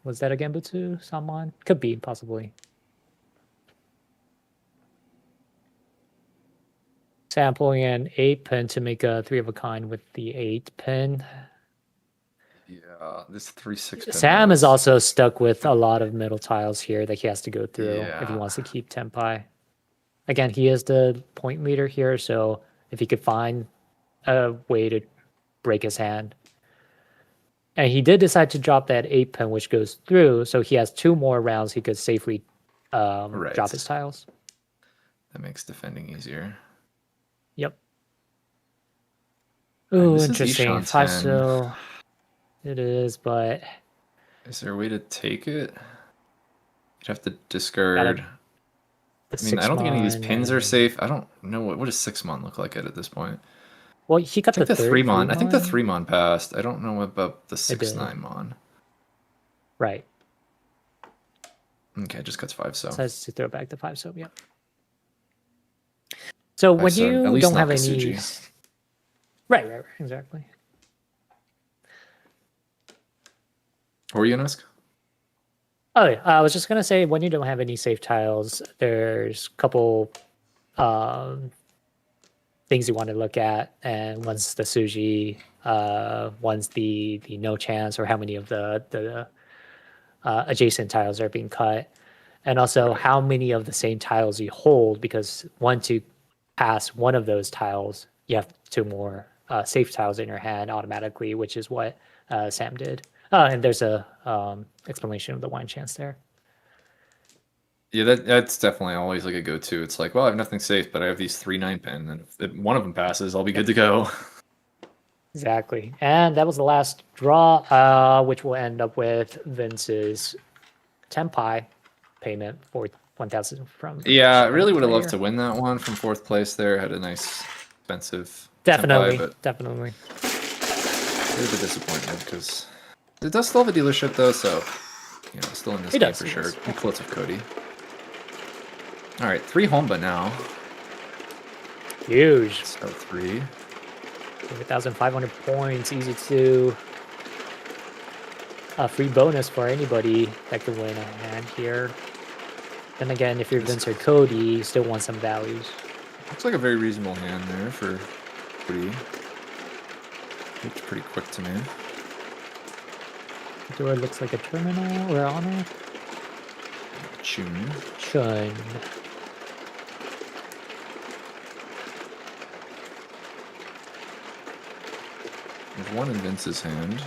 Was that a Genbutsu Saman? Could be, possibly. Sampling an 8 pin to make a 3 of a kind with the 8 pin. Yeah, this 3-6 pin. Sam is also stuck with a lot of middle tiles here that he has to go through if he Yeah. wants to keep Tenpai. Again, he is the point leader here, so if he could find a way to break his hand. And he did decide to drop that 8 pin, which goes through, so he has 2 more rounds he could safely drop his tiles. That makes defending easier. Yep. Ooh, this is interesting. Ishan 5 10. so it is, but Is there a way to take it? You'd have to discard. I mean, I don't think any of these pins are safe. I don't know what does 6mon look like at this point. Well, he got I think the the 3mon. I think the 3 3mon passed. I don't know about the did. 6-9 mon. Right. Okay, just cuts 5 so. Decides to throw back the 5 so, yep. So when so at you least don't have not any, Kasuji. right, exactly. What were you gonna ask? Oh, yeah. I was just gonna say when you don't have any safe tiles, there's a couple things you want to look at, and one's the Suji, one's the no chance, or how many of the adjacent tiles are being cut, and also how many of the same tiles you hold, because to pass one of those tiles, you have 2 more safe tiles in your hand automatically, which is what Sam did. And there's a explanation of the wine chance there. Yeah, that's definitely always like a go-to. It's like, well, I have nothing safe, but I have these 3 9-pin, and if one of them passes, I'll be good to go. Exactly. And that was the last draw, which will end up with Vince's Tenpai payment for 1,000 from. Yeah, I really would have loved to win that one from 4th place there. Had a nice, expensive Definitely, Tenpai, but definitely. it was a disappointment because it does still have a dealership though, so still in this game for sure. And close of Cody. All right, 3 Homba now. Huge. So 3. 1,500 points, easy to. A free bonus for anybody that could win a hand here. Then again, if you're Vince or Cody, you still want some values. Looks like a very reasonable hand there for Cody. Looks pretty quick to me. The door looks like a terminal or honor. Chun. Chun. There's one in Vince's hand.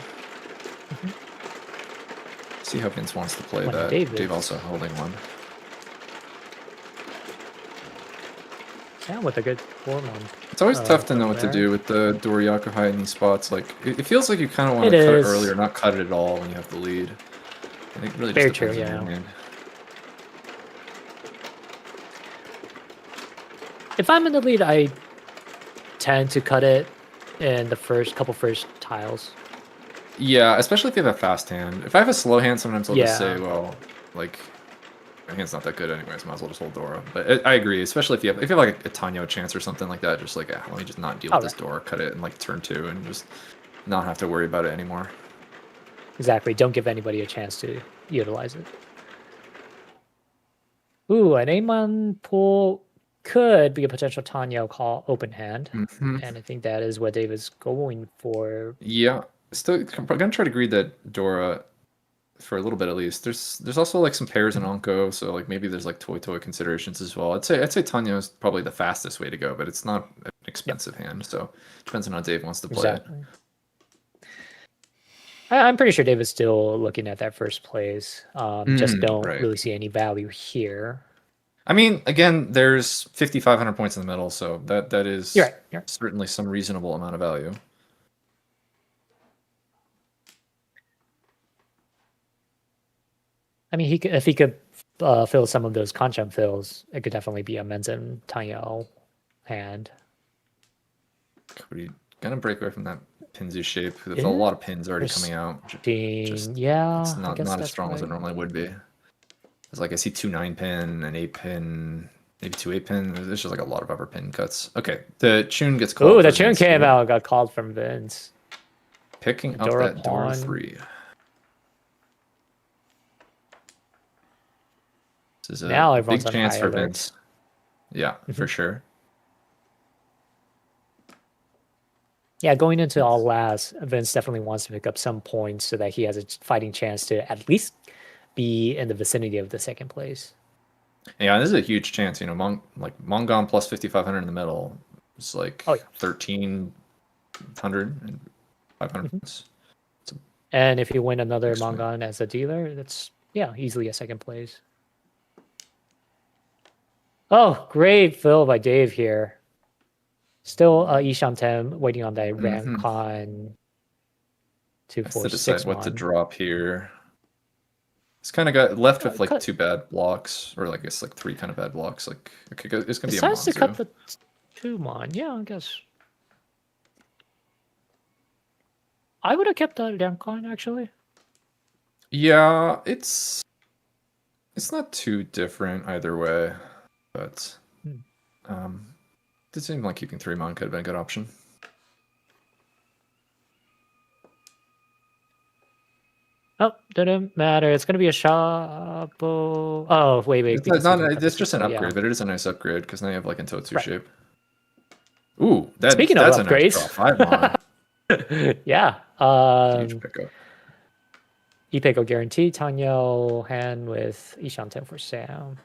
See how Vince wants to play One in that. David's. Dave also holding one. Yeah, with a good form on. It's always tough to know what to there. do with the Doryakuhai in these spots. Like, it feels like you kind of want It to cut it is. early or not cut it at all when you have the lead. I think it really Very just true, depends on yeah. your hand. If I'm in the lead, I tend to cut it in the first tiles. Yeah, especially if you have a fast hand. If I have a slow hand, sometimes I'll just Yeah. say, well, like, hand's not that good anyways. Might as well just hold Dora. But I agree, especially if you have like a Tanyo chance or something like that. Just like, let me just not deal with this Dora, cut it in like turn 2, and just not have to worry about it anymore. Exactly. Don't give anybody a chance to utilize it. Ooh, an Amon pull could be a potential Tanyo call open hand. And I think that is what Dave is going for. Yeah. Still gonna try to greed that Dora for a little bit at least. There's also like some pairs in Onko, so like maybe there's like toy considerations as well. I'd say Tanyo is probably the fastest way to go, but it's not an expensive hand, so depends on how Dave wants to play it. I'm pretty sure Dave is still looking at that first place. Just don't really see any value here. I mean, again, there's 5,500 points in the middle, so that is certainly some reasonable amount of value. I mean, if he could fill some of those Kanchan fills, it could definitely be a Menzen Tanyo hand. We're gonna break away from that Pinzu shape. There's a lot of pins already coming out. It's not as strong as it normally would be. There's like I see 2 9-pin, an 8-pin, maybe 2 8-pin. There's just like a lot of upper pin cuts. Okay, the Chun gets called. Oh, the Chun came out, got called from Vince. Picking up that Dora 3. This is a big chance for Vince. Yeah, for sure. Yeah, going into all last, Vince definitely wants to pick up some points so that he has a fighting chance to at least be in the vicinity of the second place. Yeah, this is a huge chance. You know, Mongon plus 5,500 in the middle. It's like 1,300 and 500. And if you win another Mongon as a dealer, that's easily a second place. Oh, great fill by Dave here. Still Ishantem waiting on that Rancon 246 what to drop here. It's kind of got left with like 2 bad blocks, or like it's like 3 kind of bad blocks. Like okay, it's gonna be a Monzu. To cut the 2 Mon, I guess. I would have kept the Rancon actually. Yeah, it's not too different either way, but it seemed like keeping 3 Mon could have been a good option. Oh, didn't matter. It's gonna be a Shapo. Oh, wait. It's just an upgrade, but it is a nice upgrade because now you have like in Totsu shape. Ooh, Speaking of upgrades, a nice draw. 5 Mon. Yeah. Huge pickup. Ipeko guarantee Tanyo hand with Ishantem for Sam.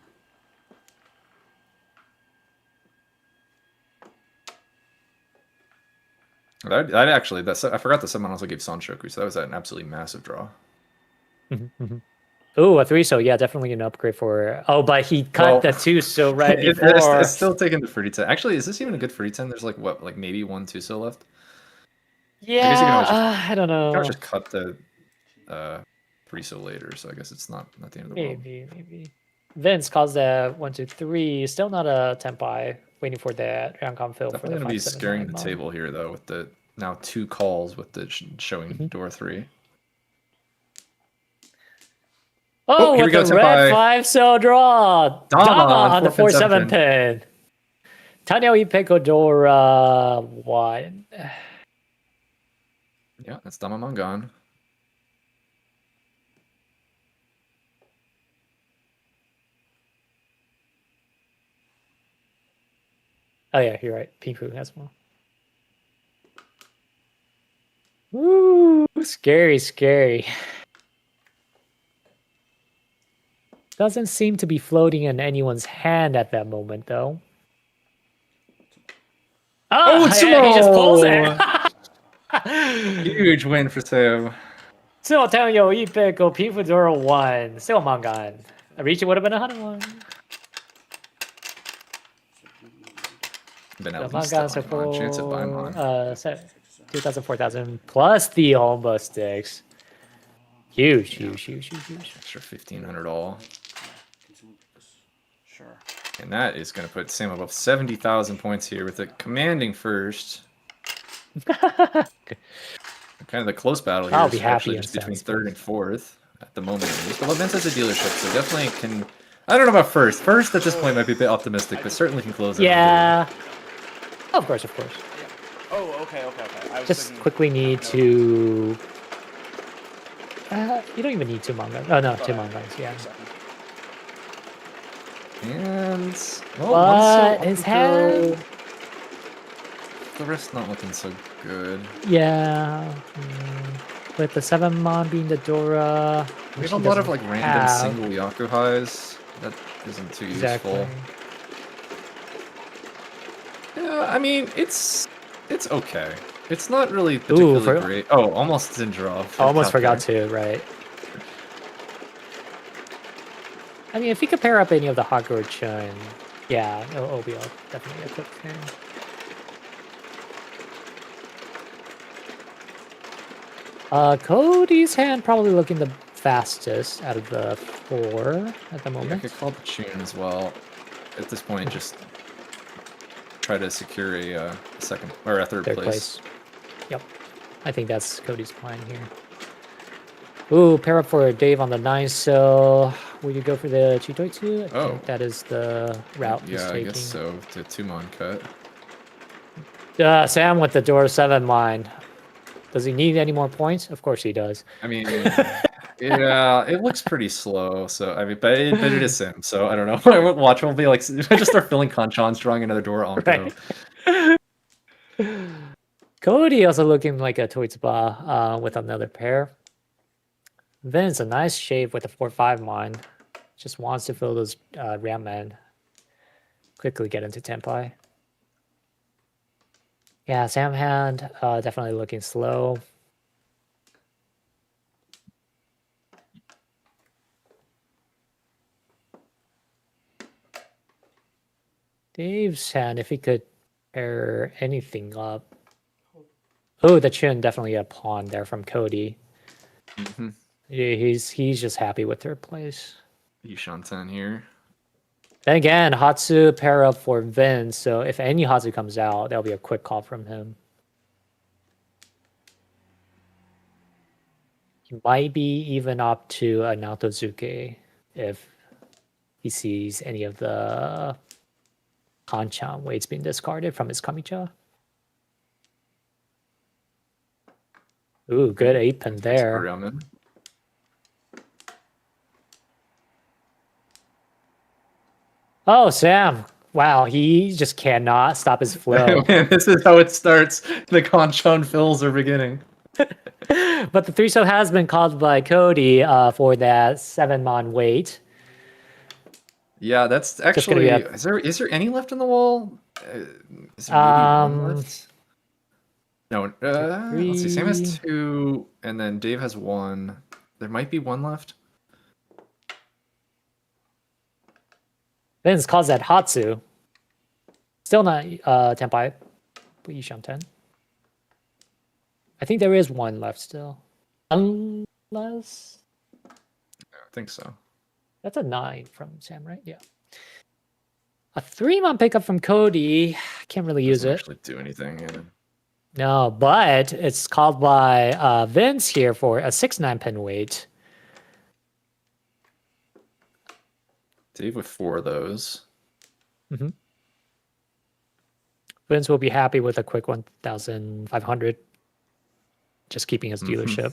That actually, I forgot that someone also gave Sanshoku, so that was an absolutely massive draw. Oh, a 3, so yeah, definitely an upgrade for. Oh, but he cut the 2, so right before. It's still taking the Fruity 10. Actually, is this even a good Fruity 10? There's like what, like maybe 1 2-so left. Yeah, I guess you can I don't know. You can just cut the 3-so later, so I guess it's not the end of the world. Maybe. Vince calls that 1 2 3. Still not a Tenpai. Waiting for that Rancon fill. Definitely going to be scaring the table here, though, with the now 2 calls with the showing Dora 3. Oh, with the red 5-so draw. Dama on the 4-7 pin. Tanyo Ipeko Dora 1. Yeah, that's Dama Mongon. Oh yeah, you're right. Pinku has one. Woo! Scary. Doesn't seem to be floating in anyone's hand at that moment, though. Oh, he just pulls it. Huge win for Sam. Still Tanyo Ipeko Pinku Dora 1. Still Mongon. Riichi would have been 101. Been at least a chance at buying one. 2,000, 4,000 plus the almost sticks. Huge. Extra 1,500 all. Sure. And that is going to put Sam above 70,000 points here with it commanding first. Kind of the close battle here. I'll be happy just between 3rd and 4th at the moment. But Vince has a dealership, so definitely can. I don't know about first. First at this point might be a bit optimistic, but certainly can close it. Yeah. Of course, of course. Oh, okay. I was Just thinking- quickly need to. You don't even need 2 mangas. Oh no, 2 mangas. Yeah. And well, But one his throw. hand. The rest not looking so good. Yeah. With the 7-mon being the Dora. We which have a he lot of doesn't like random have. single Yaku highs. That isn't too Exactly. useful. Yeah, I mean it's okay. It's not really particularly great. Oh, almost didn't draw. Almost forgot to, right. I mean, if you could pair up any of the Hagor Chun, yeah, it'll be definitely a quick turn. Cody's hand probably looking the fastest out of the 4 at the Yeah, I moment. could call the tune as well. At this point, just try to secure a second or a third place. Yep. I think that's Cody's plan here. Ooh, pair up for Dave on the 9, so will you go for the Chitoitsu? I think that is the route he's Yeah, taking. I guess so. The 2-mon cut. Sam with the door 7 mine. Does he need any more points? Of course he does. I mean, yeah, it looks pretty slow. So I mean, but it is Sim. So I don't know. I won't watch. We'll be like, I just start filling Kanchans, drawing another door on. Right. Cody also looking like a Toitsuba with another pair. Vince, a nice shape with a 4-5 mine. Just wants to fill those Rammen. Quickly get into Tenpai. Yeah, Sam hand definitely looking slow. Dave's hand, if he could pair anything up. Oh, the chin, definitely a pawn there from Cody. Yeah, he's just happy with their place. Yushanten here. Then again, Hatsu pair up for Vince, so if any Hatsu comes out, that'll be a quick call from him. He might be even up to a Naotozuke if he sees any of the Hanchan weights being discarded from his Kamicha. Ooh, good 8-pin there. Ramen. Oh, Sam. Wow, he just cannot stop his flow. Man, this is how it starts. The Kanchan fills are beginning. But the 3-so has been called by Cody for that 7-mon weight. Yeah, that's gonna actually. be Is there any left in the wall? Is there maybe one left? No. Let's see. Sam has 2, and then Dave has 1. There might be 1 left. Vince calls that Hatsu. Still not Tenpai, but Yushanten. I think there is 1 left still. Unless... I think so. That's a 9 from Sam, right? Yeah. A 3-mon pickup from Cody. Can't really use Doesn't it. actually do anything. Yeah. No, but it's called by Vince here for a 6-9 pin weight. Dave with 4 of those. Vince will be happy with a quick 1,500. Just keeping his dealership.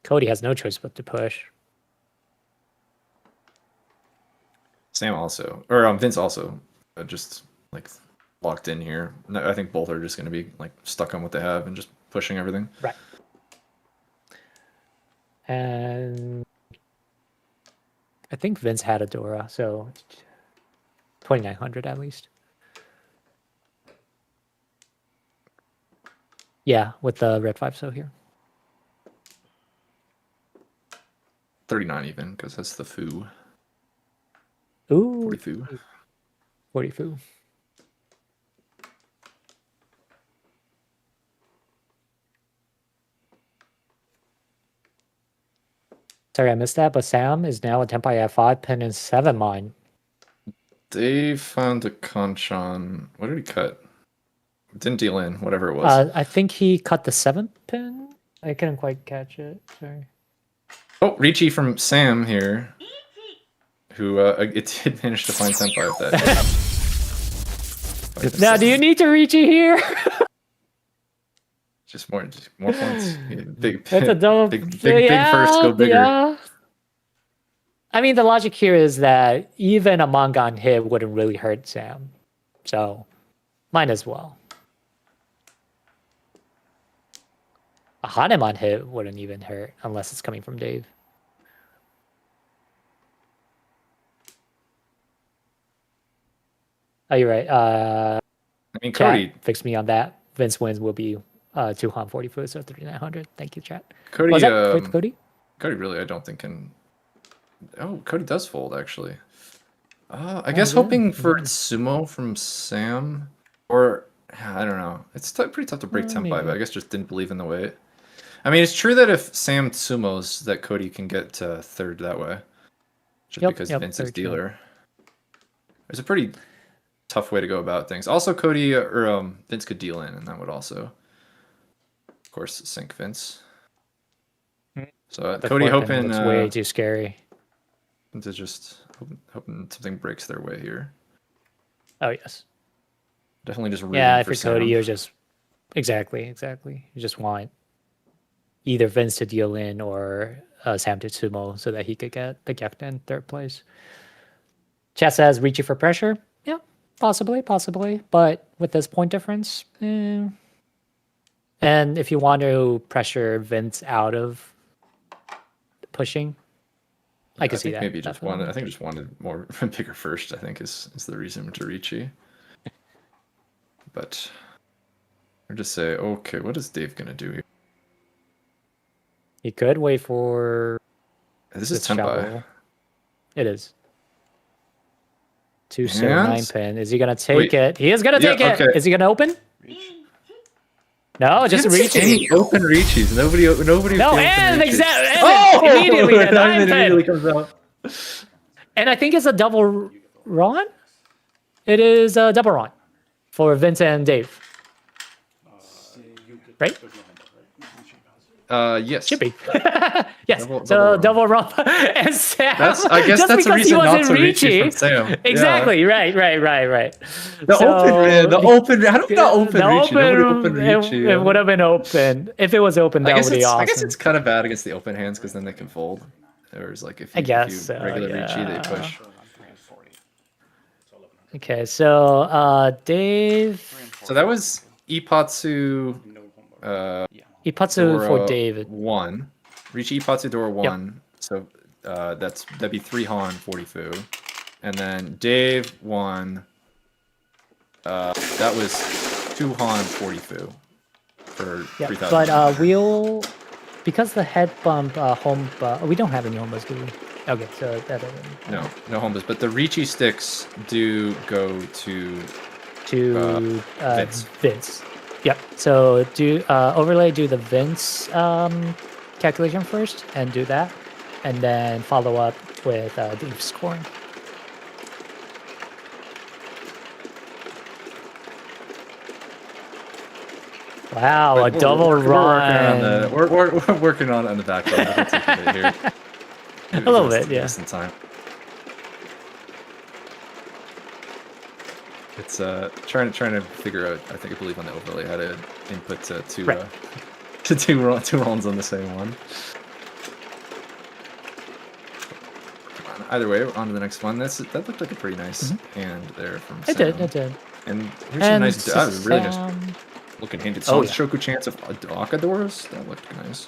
Cody has no choice but to push. Sam also, or Vince also, just like locked in here. No, I think both are just going to be like stuck on what they have and just pushing everything. Right. And I think Vince had a Dora, so 2,900 at least. Yeah, with the red 5-so here. 39 even, because that's the foo. Ooh, 40 foo. 40 foo. Sorry, I missed that, but Sam is now a Tenpai at 5 pin and 7 mine. Dave found a Kanchan. What did he cut? Didn't deal in, whatever it was. I think he cut the 7 pin. I couldn't quite catch it. Sorry. Oh, Riichi from Sam here, who it did manage to find senpai of that. Now, do you need to reach it here? Just more points. Yeah, big, That's a double. big first. Go bigger. Yeah. I mean, the logic here is that even a Mangan hit wouldn't really hurt Sam, so might as well. A Hanemon hit wouldn't even hurt unless it's coming from Dave. Oh, you're right. I mean, Chat, Cody. fix me on that. Vince wins will be 2 Han 40 foot, so 3,900. Thank you, chat. Cody. Was that with Cody? Cody really, I don't think can. Oh, Cody does fold actually. I guess hoping for sumo from Sam, or I don't know. It's pretty tough to break Tenpai, but I guess just didn't believe in the weight. I mean, it's true that if Sam sumos, that Cody can get to third that way, just because Vince is dealer. It's a pretty tough way to go about things. Also, Cody or Vince could deal in, and that would also, of course, sink Vince. So Cody hoping looks way too scary. To just hoping something breaks their way here. Oh yes, definitely just for Cody, you're just exactly. You just want either Vince to deal in or Sam to sumo so that he could get the gift in third place. Chat says Riichi for pressure. Yeah, possibly, but with this point difference, And if you want to pressure Vince out of pushing, I could see that. Maybe just wanted. I think just wanted more bigger first. I think is the reason to Riichi. But or just say, okay, what is Dave gonna do here? He could wait for. This is Tenpai. It is. 209 pin. Is he gonna take it? He is gonna take it. Is he gonna open? No, just Riichi. Any open Riichis. Nobody. No, and immediately the 9 pin comes out. And I think it's a double run. It is a double run for Vince and Dave. Right? Yes. Should be. Yes. Double run. And Sam. I guess that's the reason not to Riichi from Sam. Exactly. Right. The open. How do we not open Riichi? Nobody open Riichi. It would have been open. If it was open, that would be awesome. I guess it's kind of bad against the open hands because then they can fold. Whereas like if you regular Riichi, they push. Okay, so Dave. So that was Ippatsu. Ippatsu for David. 1. Riichi Ippatsu Dora 1. So that'd be 3 Han 40 fu. And then Dave 1. That was 2 Han 40 fu for 3,000. But we'll because the head bump home we don't have any homos, do we? Okay, so that doesn't. No homos, but the Riichi sticks do go to Vince. Yep. So do overlay, do the Vince calculation first, and do that, and then follow up with the scoring. Wow, a double run. We're working on it in the background. It'll take a bit here. A little bit, yeah. Some time. It's trying to figure out. I believe on the overlay how to input two runs on the same one. Come on. Either way, on to the next one. That looked like a pretty nice hand there from Sam. It did. And here's some nice, really nice looking hand. It's Shoku chance of Akadoras. That looked nice.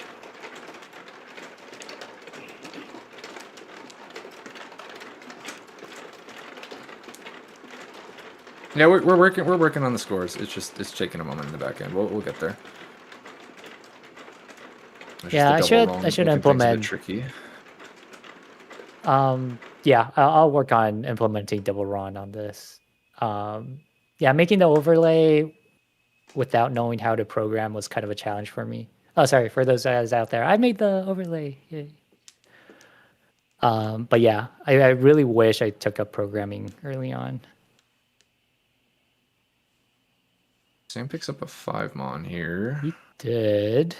Yeah, we're working on the scores. It's taking a moment in the back end. We'll get there. I should implement. Tricky. Yeah, I'll work on implementing double run on this. Making the overlay without knowing how to program was kind of a challenge for me. Oh, sorry for those guys out there. I made the overlay. Yay. But yeah, I really wish I took up programming early on. Sam picks up a 5 mon here. He did.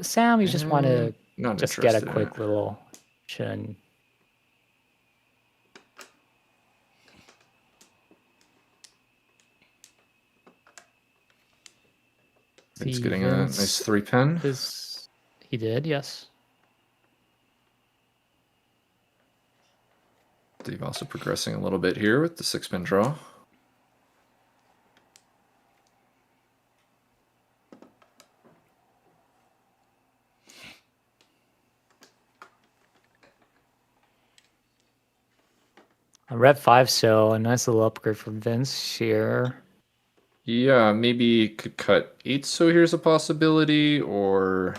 Sam, you just want to Not just get a interested in quick it. little chin. Vince See, getting a nice Vince 3-pin. He did, yes. Dave also progressing a little bit here with the 6-pin draw. A red 5, so a nice little upgrade for Vince here. Yeah, maybe could cut 8, so here's a possibility, or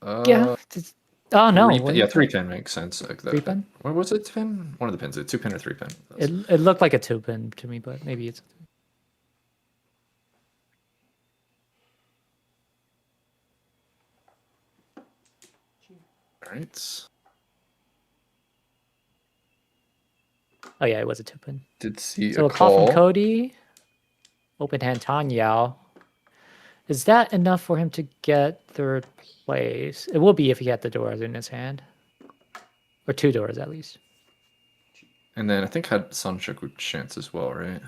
Yeah. Oh no. 3-pin. Yeah, 3-pin makes sense. Like that. 3-pin? What was it? Pin? One of the pins. 2-pin or 3-pin. It looked like a 2-pin to me, but maybe it's. All right. Oh yeah, it was a 2-pin. Did see So a a call from call. Cody. Open hand Tan Yao. Is that enough for him to get third place? It will be if he had the doors in his hand. Or 2 doors at least. And then I think had Suncheck with chance as well, right?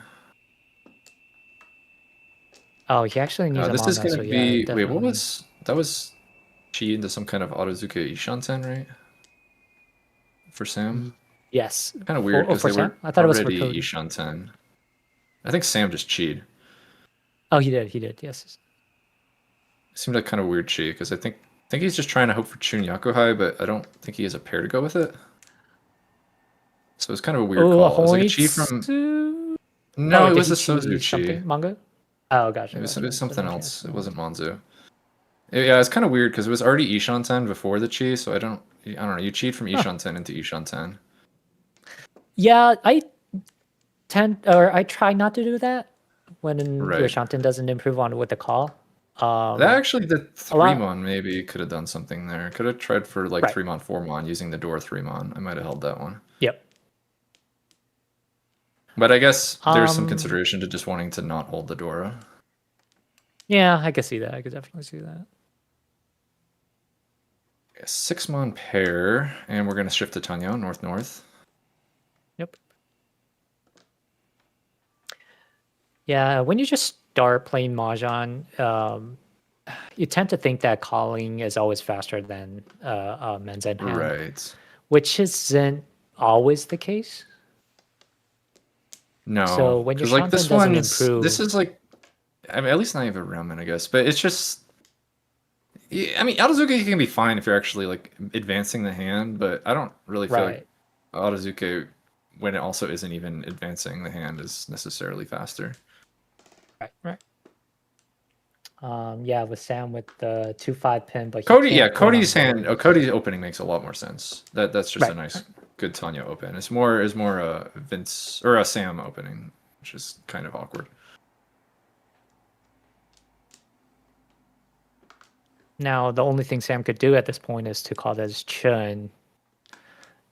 Oh, he actually needs a This mana, is gonna so yeah, be. Wait, definitely. what was that? Was chi into some kind of Autozuka Ishanten, right? For Sam? Yes. Kind of weird because for they Sam? were I thought it was for already Cody. Ishanten. I think Sam just cheated. Oh, he did, yes. It seemed like kind of a weird chi because I think he's just trying to hope for Chun Yakuhai, but I don't think he has a pair to go with it. So it's kind of a weird call. It was like a chi from. No, Oh, it did was he a Sozu cheat chi. something manga? Oh, gotcha. It was gotcha. something So no else. chance. It wasn't Monzu. Yeah, it's kind of weird because it was already Ishanten before the chi, so I don't know. You cheat from Ishanten into Ishanten. Yeah, I try not to do that when Right. Yoshanten doesn't improve on with the call. That actually, the a lot- 3-mon maybe could have done something there. Could have tried for like Right. 3-mon, 4-mon using the door 3-mon. I might have held that one. Yep. But I guess there's some consideration to just wanting to not hold the Dora. Yeah, I could see that. I could definitely see that. 6-mon pair, and we're gonna shift to Tanyo, north. Yep. Yeah, when you just start playing Mahjong, you tend to think that calling is always faster than men's end hand, Right. which isn't always the case. No. So when your like this Shanten doesn't one's improve, this is like, I mean, at least not even ramen, I guess. But it's just, I mean, Autozuka can be fine if you're actually like advancing the hand, but I don't really feel like Autozuka, when it also isn't even advancing the hand, is necessarily faster. Right. Yeah, with Sam with the 2-5 pin, but Cody's hand. Cody's opening makes a lot more sense. That's just Right. a nice, good Tanya open. It's more a Vince or a Sam opening, which is kind of awkward. Now, the only thing Sam could do at this point is to call that his Chun,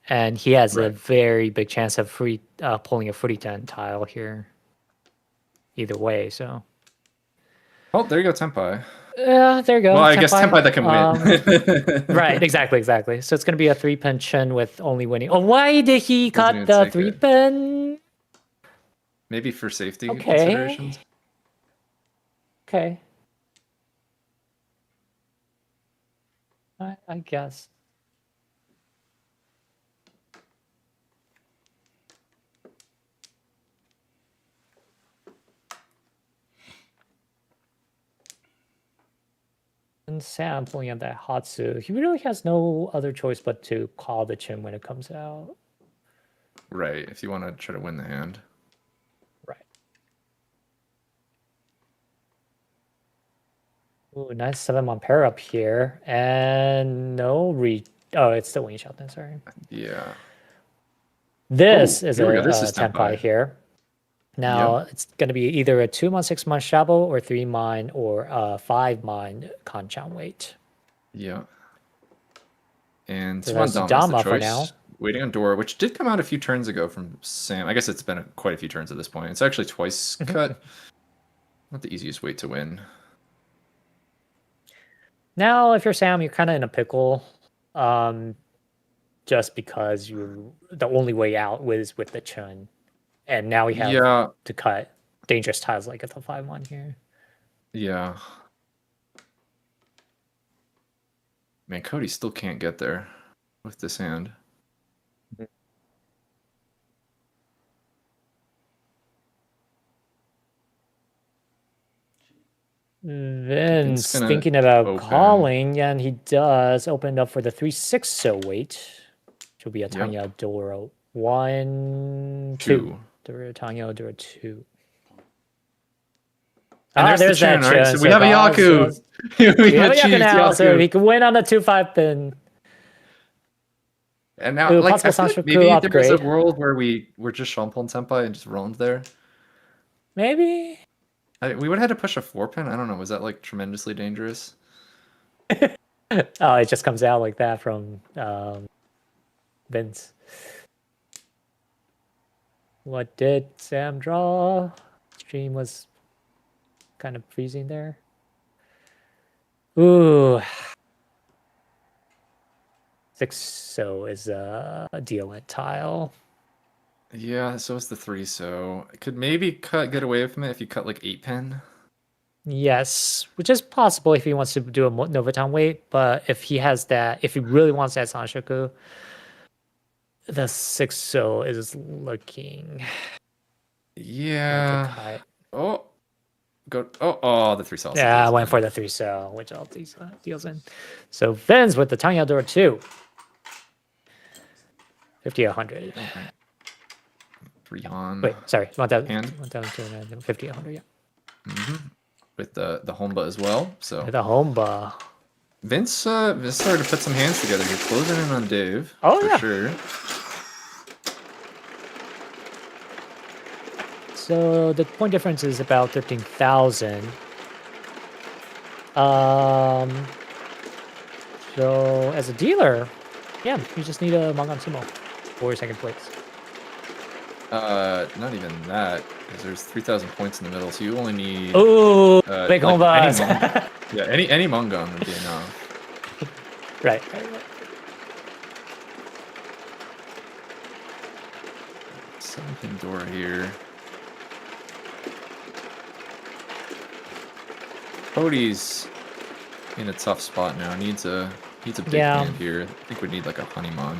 and he has a very big chance of pulling a free 10 tile here. Either way, so. Oh, there you go, Tenpai. Yeah, there you go. Well, I guess Tenpai that can win. Right, exactly. So it's going to be a 3-pin Chun with only winning. Oh, why did he cut the 3-pin? Maybe for safety considerations. Okay. I guess. And Sam pulling out that Hatsu, he really has no other choice but to call the Chin when it comes out. Right, if you want to try to win the hand. Right. Ooh, nice 7-mon pair up here. And no Oh, it's the Wing Shot then, sorry. Yeah. This is a Tenpai here. Now, it's going to be either a 2-mon, 6-mon Shabo, or 3-mon, or 5-mon Kanchan wait. Yeah. And So that's Dama for now. Waiting on Dora, which did come out a few turns ago from Sam. I guess it's been quite a few turns at this point. It's actually twice cut. Not the easiest way to win. Now, if you're Sam, you're kind of in a pickle. Just because the only way out was with the Chun. And now we have Yeah. to cut dangerous tiles like at the 5-1 here. Yeah. Man, Cody still can't get there with this hand. Vince gonna thinking about open. calling, and he does open up for the 3-6 so wait. Which will be a Tanya Dora 1, 2. Dora Tanya Dora 2. And there's the that Chun, right? Chun. So we have a Yaku. We have a Yaku now, so he can win on the 2-5 pin. And now, Ooh, like, I possible feel like Sasha maybe Ku there was a upgrade. world where we're just Shampoo Senpai and just roamed there. Maybe. We would have had to push a 4-pin. I don't know. Was that like tremendously dangerous? Oh, it just comes out like that from Vince. What did Sam draw? Stream was kind of freezing there. Ooh. 6 so is a dealant tile. Yeah, so is the 3. So I could maybe get away from it if you cut like 8-pin. Yes, which is possible if he wants to do a Novotown wait, but if he has that, if he really wants that Sanshoku, the 6 so is looking. Yeah. Oh. Oh, the 3 cells. Yeah, I went for the 3 cell, which all these deals in. So Vince with the Tanya Door 2. 50, 100. 3 on. Wait, sorry, 1,000, And 1,200, 50, 100, yeah. with the Homba as well. So The Homba. Vince started to put some hands together. He's closing in on Dave. Oh, for yeah. sure. So the point difference is about 13,000. So as a dealer, yeah, you just need a Mangan Sumo for second place. Not even that, because there's 3,000 points in the middle, so you only need. Ooh, big like Hombas. yeah, any Mungan would be enough. Right. Something door here. Cody's in a tough spot now. Needs a big hand here. I think we need like a Honeymon.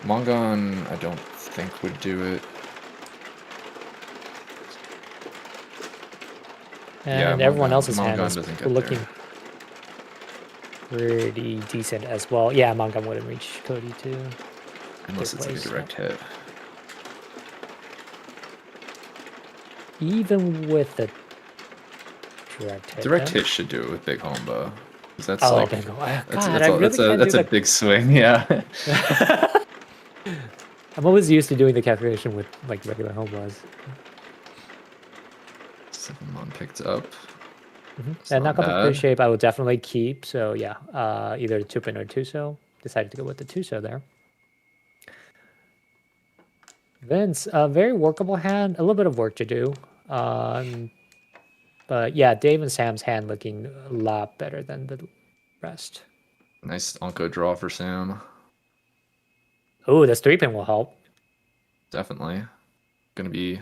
Mongon, I don't think would do it. And everyone else's hand Mongon is doesn't get looking there. pretty decent as well. Yeah, Mongon wouldn't reach Cody too. Unless it's like a direct hit. Even with the direct hit. Direct hit should do it with Big Homba. That's Oh, like Big Homba. that's a big swing, yeah. I'm always used to doing the calculation with like regular Hombas. 7-mon picked up. And not complete shape, I will definitely keep. So yeah, either 2-pin or 2-so. Decided to go with the 2-so there. Vince, a very workable hand. A little bit of work to do. But yeah, Dave and Sam's hand looking a lot better than the rest. Nice Onko draw for Sam. Oh, this 3-pin will help. Definitely. Gonna be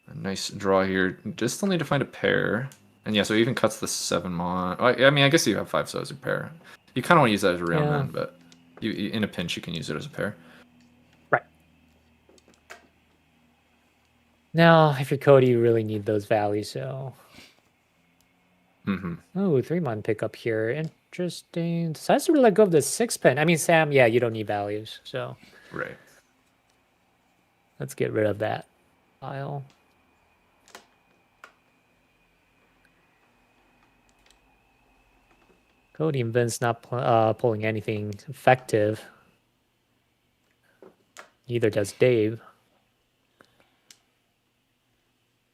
a nice draw here. Just still need to find a pair. And yeah, so it even cuts the 7-mon. I mean, I guess you have 5 so as a pair. You kind of want to use that as a real man, but you in a pinch, you can use it as a pair. Right. Now, if you're Cody, you really need those values, so... Oh, 3-mon pickup here. Interesting. Decides to let go of the 6-pin. I mean, Sam, yeah, you don't need values, so... Right. Let's get rid of that file. Cody and Vince not pulling anything effective. Neither does Dave.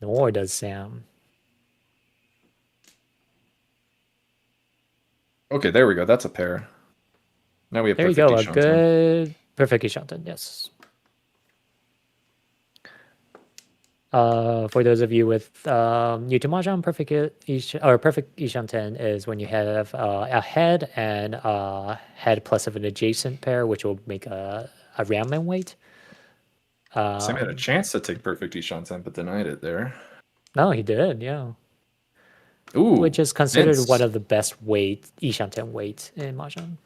Nor does Sam. Okay, there we go. That's a pair. Now we have There you go, a good perfect Shantan, yes. For those of you with new to Mahjong, perfect Ishan 10 is when you have a head and a head plus of an adjacent pair, which will make a ramen weight. Sam had a chance to take perfect Ishan 10, but denied it there. No, he did, yeah. Ooh, Which is considered Vince. one of the best Ishan 10 weights in Mahjong.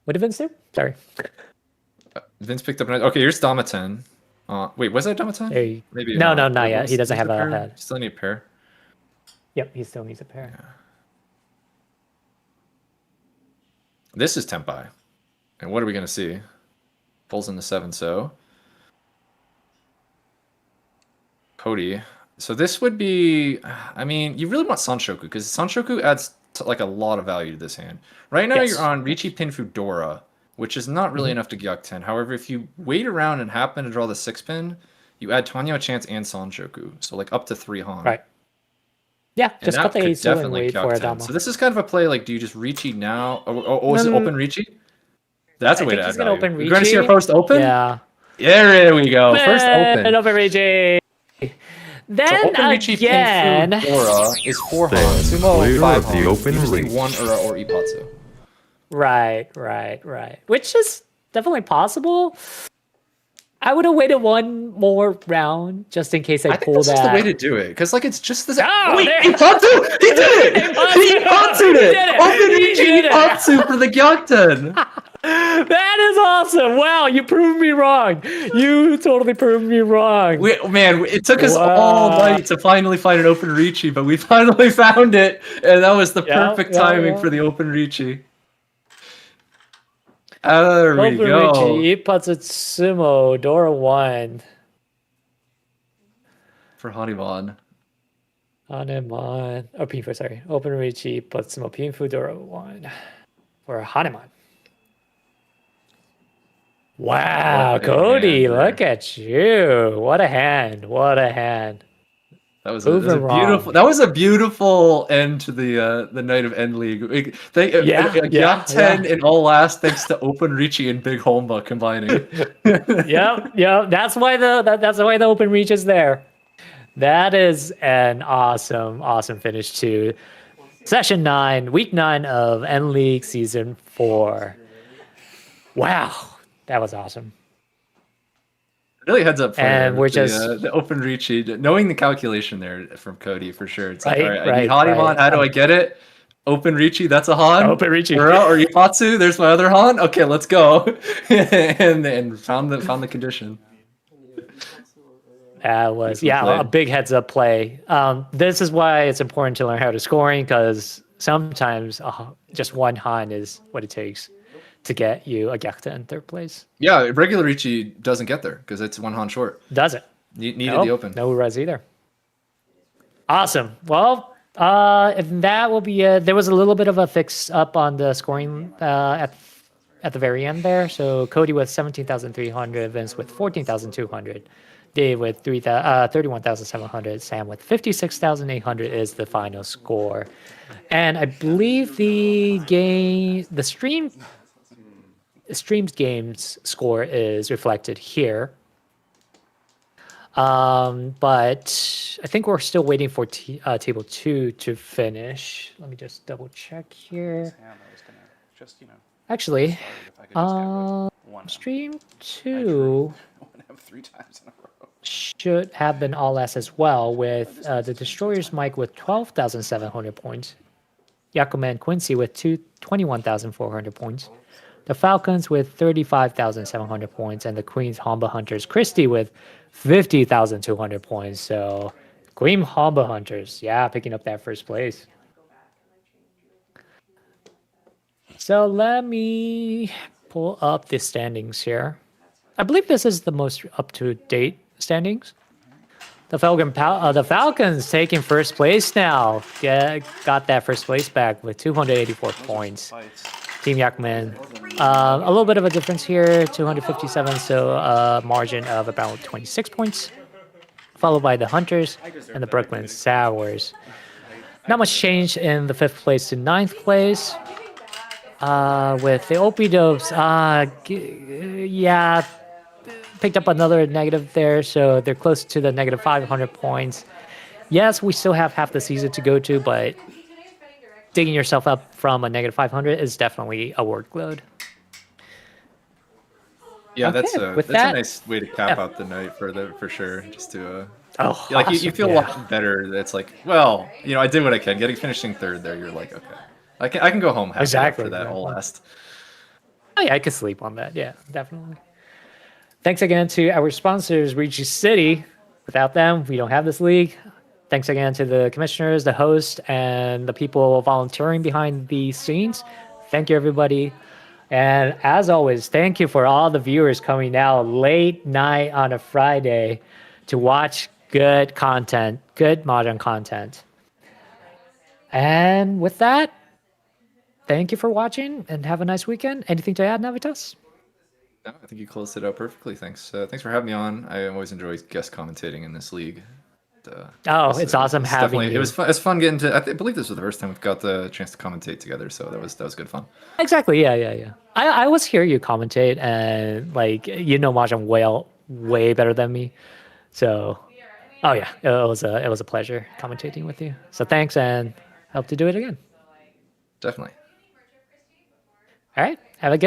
What did Vince do? Sorry. Vince picked up. Okay, here's Dama 10. Wait, was that Dama 10? Maybe not. not yet. He doesn't have a pair? head. Still need a pair. Yep, he still needs a pair. Yeah. This is Tempai. And what are we going to see? Pulls in the 7, so. Cody. So this would be, I mean, you really want Sanshoku, because Sanshoku adds like a lot of value to this hand. Right now Yes. you're on Riichi Pinfu Dora, which is not really enough to Gyuk 10. However, if you wait around and happen to draw the 6-pin, you add Tanyo Chance and Sanshoku. So like up to 3 Han. Right. Yeah, And just that cut the could ace and definitely wait Gyuk for a 10. Dama. So this is kind of a play, like, do you just Riichi now? Is it No, open Riichi? That's a I way think to he's add gonna value. open We're going to see our Riichi. first open? Yeah. There we go. First open. And over Riichi. Then So open Riichi again. Pinfu Dora is 4 Han. Then Sumo clear 5 of the Han. open You just need reach. 1 Ura or Ipatsu. Right. Which is definitely possible. I would have waited one more round just in case I think pull this that. is the way to do it, because like it's just the Oh, wait, there- Ipatsu! He did it! He Ipatsu'd He it! did it! Open He Riichi did it! Ipatsu for the Gyakuten! That is awesome! Wow, you proved me wrong. You totally proved me wrong. Man, it took us Wow. all night to finally find an open Riichi, but we finally found it, and that was the perfect timing for the open Riichi. There we Open go. Riichi, Ipatsu Sumo, Dora 1. For Hanimon. Hanuman. Oh, Pinfu, sorry. Open Riichi, Ipatsu Pinfu, Dora 1. For Hanuman. Wow, What a Cody, hand there. look at you. What a hand. What a hand. That was Proven a wrong. beautiful. That was a beautiful end to the night of End League. Yeah, 10 in all last thanks to Open Riichi and Big Homba combining. Yep. That's why the open reach is there. That is an awesome finish to session 9, week 9 of End League season 4. Wow, that was awesome. Really heads up. And we're just the Open Riichi, knowing the calculation there from Cody for sure. It's like, Right, all right, I need right. Hanimon. How do I get it? Open Riichi, that's a Han. Open Riichi. Ura or Ipatsu, there's my other Han. Okay, let's go. and found the condition. That was Excellent play. a big heads up play. This is why it's important to learn how to scoring, because sometimes just one Han is what it takes to get you a Gyakuten in third place. Yeah, regular Riichi doesn't get there because it's 1 Han short. Does it? Needed Nope, the open. No res either. Awesome. Well, if that will be it. There was a little bit of a fix up on the scoring at the very end there. So Cody with 17,300, Vince with 14,200, Dave with 31,700, Sam with 56,800 is the final score. And I believe the stream's games score is reflected here. But I think we're still waiting for table 2 to finish. Let me just double check here. Yeah, I was gonna just, Actually, if I could just get one. stream 2 I want to have 3 times in a row. should have been all S as well, with the Destroyers Mike with 12,700 points, Yakuman Quincy with 21,400 points, the Falcons with 35,700 points, and the Queen's Hamba Hunters Christie with 50,200 points. So Queen Hamba Hunters, picking up that first place. So let me pull up the standings here. I believe this is the most up-to-date standings. The Falcons taking first place now. Got that first place back with 284 points. Team Yakman, a little bit of a difference here, 257, so a margin of about 26 points. Followed by the Hunters and the Brooklyn Sours. Not much change in the 5th place to 9th place. With the Opie Dopes, picked up another negative there, so they're close to the negative 500 points. Yes, we still have half the season to go to, but digging yourself up from a negative 500 is definitely a workload. Yeah, Okay, that's a with that's that- a nice way to cap out the night for sure. Just to Oh, like you awesome, feel a yeah. lot better. It's like, well, I did what I can. Finishing third there, you're like, okay, I can go home happy Exactly, after that whole exactly. last. Oh, yeah, I could sleep on that. Yeah, definitely. Thanks again to our sponsors, Riichi City. Without them, we don't have this league. Thanks again to the commissioners, the host, and the people volunteering behind the scenes. Thank you, everybody. And as always, thank you for all the viewers coming out late night on a Friday to watch good content, good Mahjong content. And with that, thank you for watching and have a nice weekend. Anything to add, Navitas? No, I think you closed it out perfectly. Thanks. Thanks for having me on. I always enjoy guest commentating in this league. It's awesome having you. It was fun. It's fun getting to. I believe this was the first time we've got the chance to commentate together, so that was good fun. Exactly. Yeah. I always hear you commentate, and Mahjong way better than me. So, oh yeah, it was a pleasure commentating with you. So thanks, and hope to do it again. Definitely. All right. Have a good.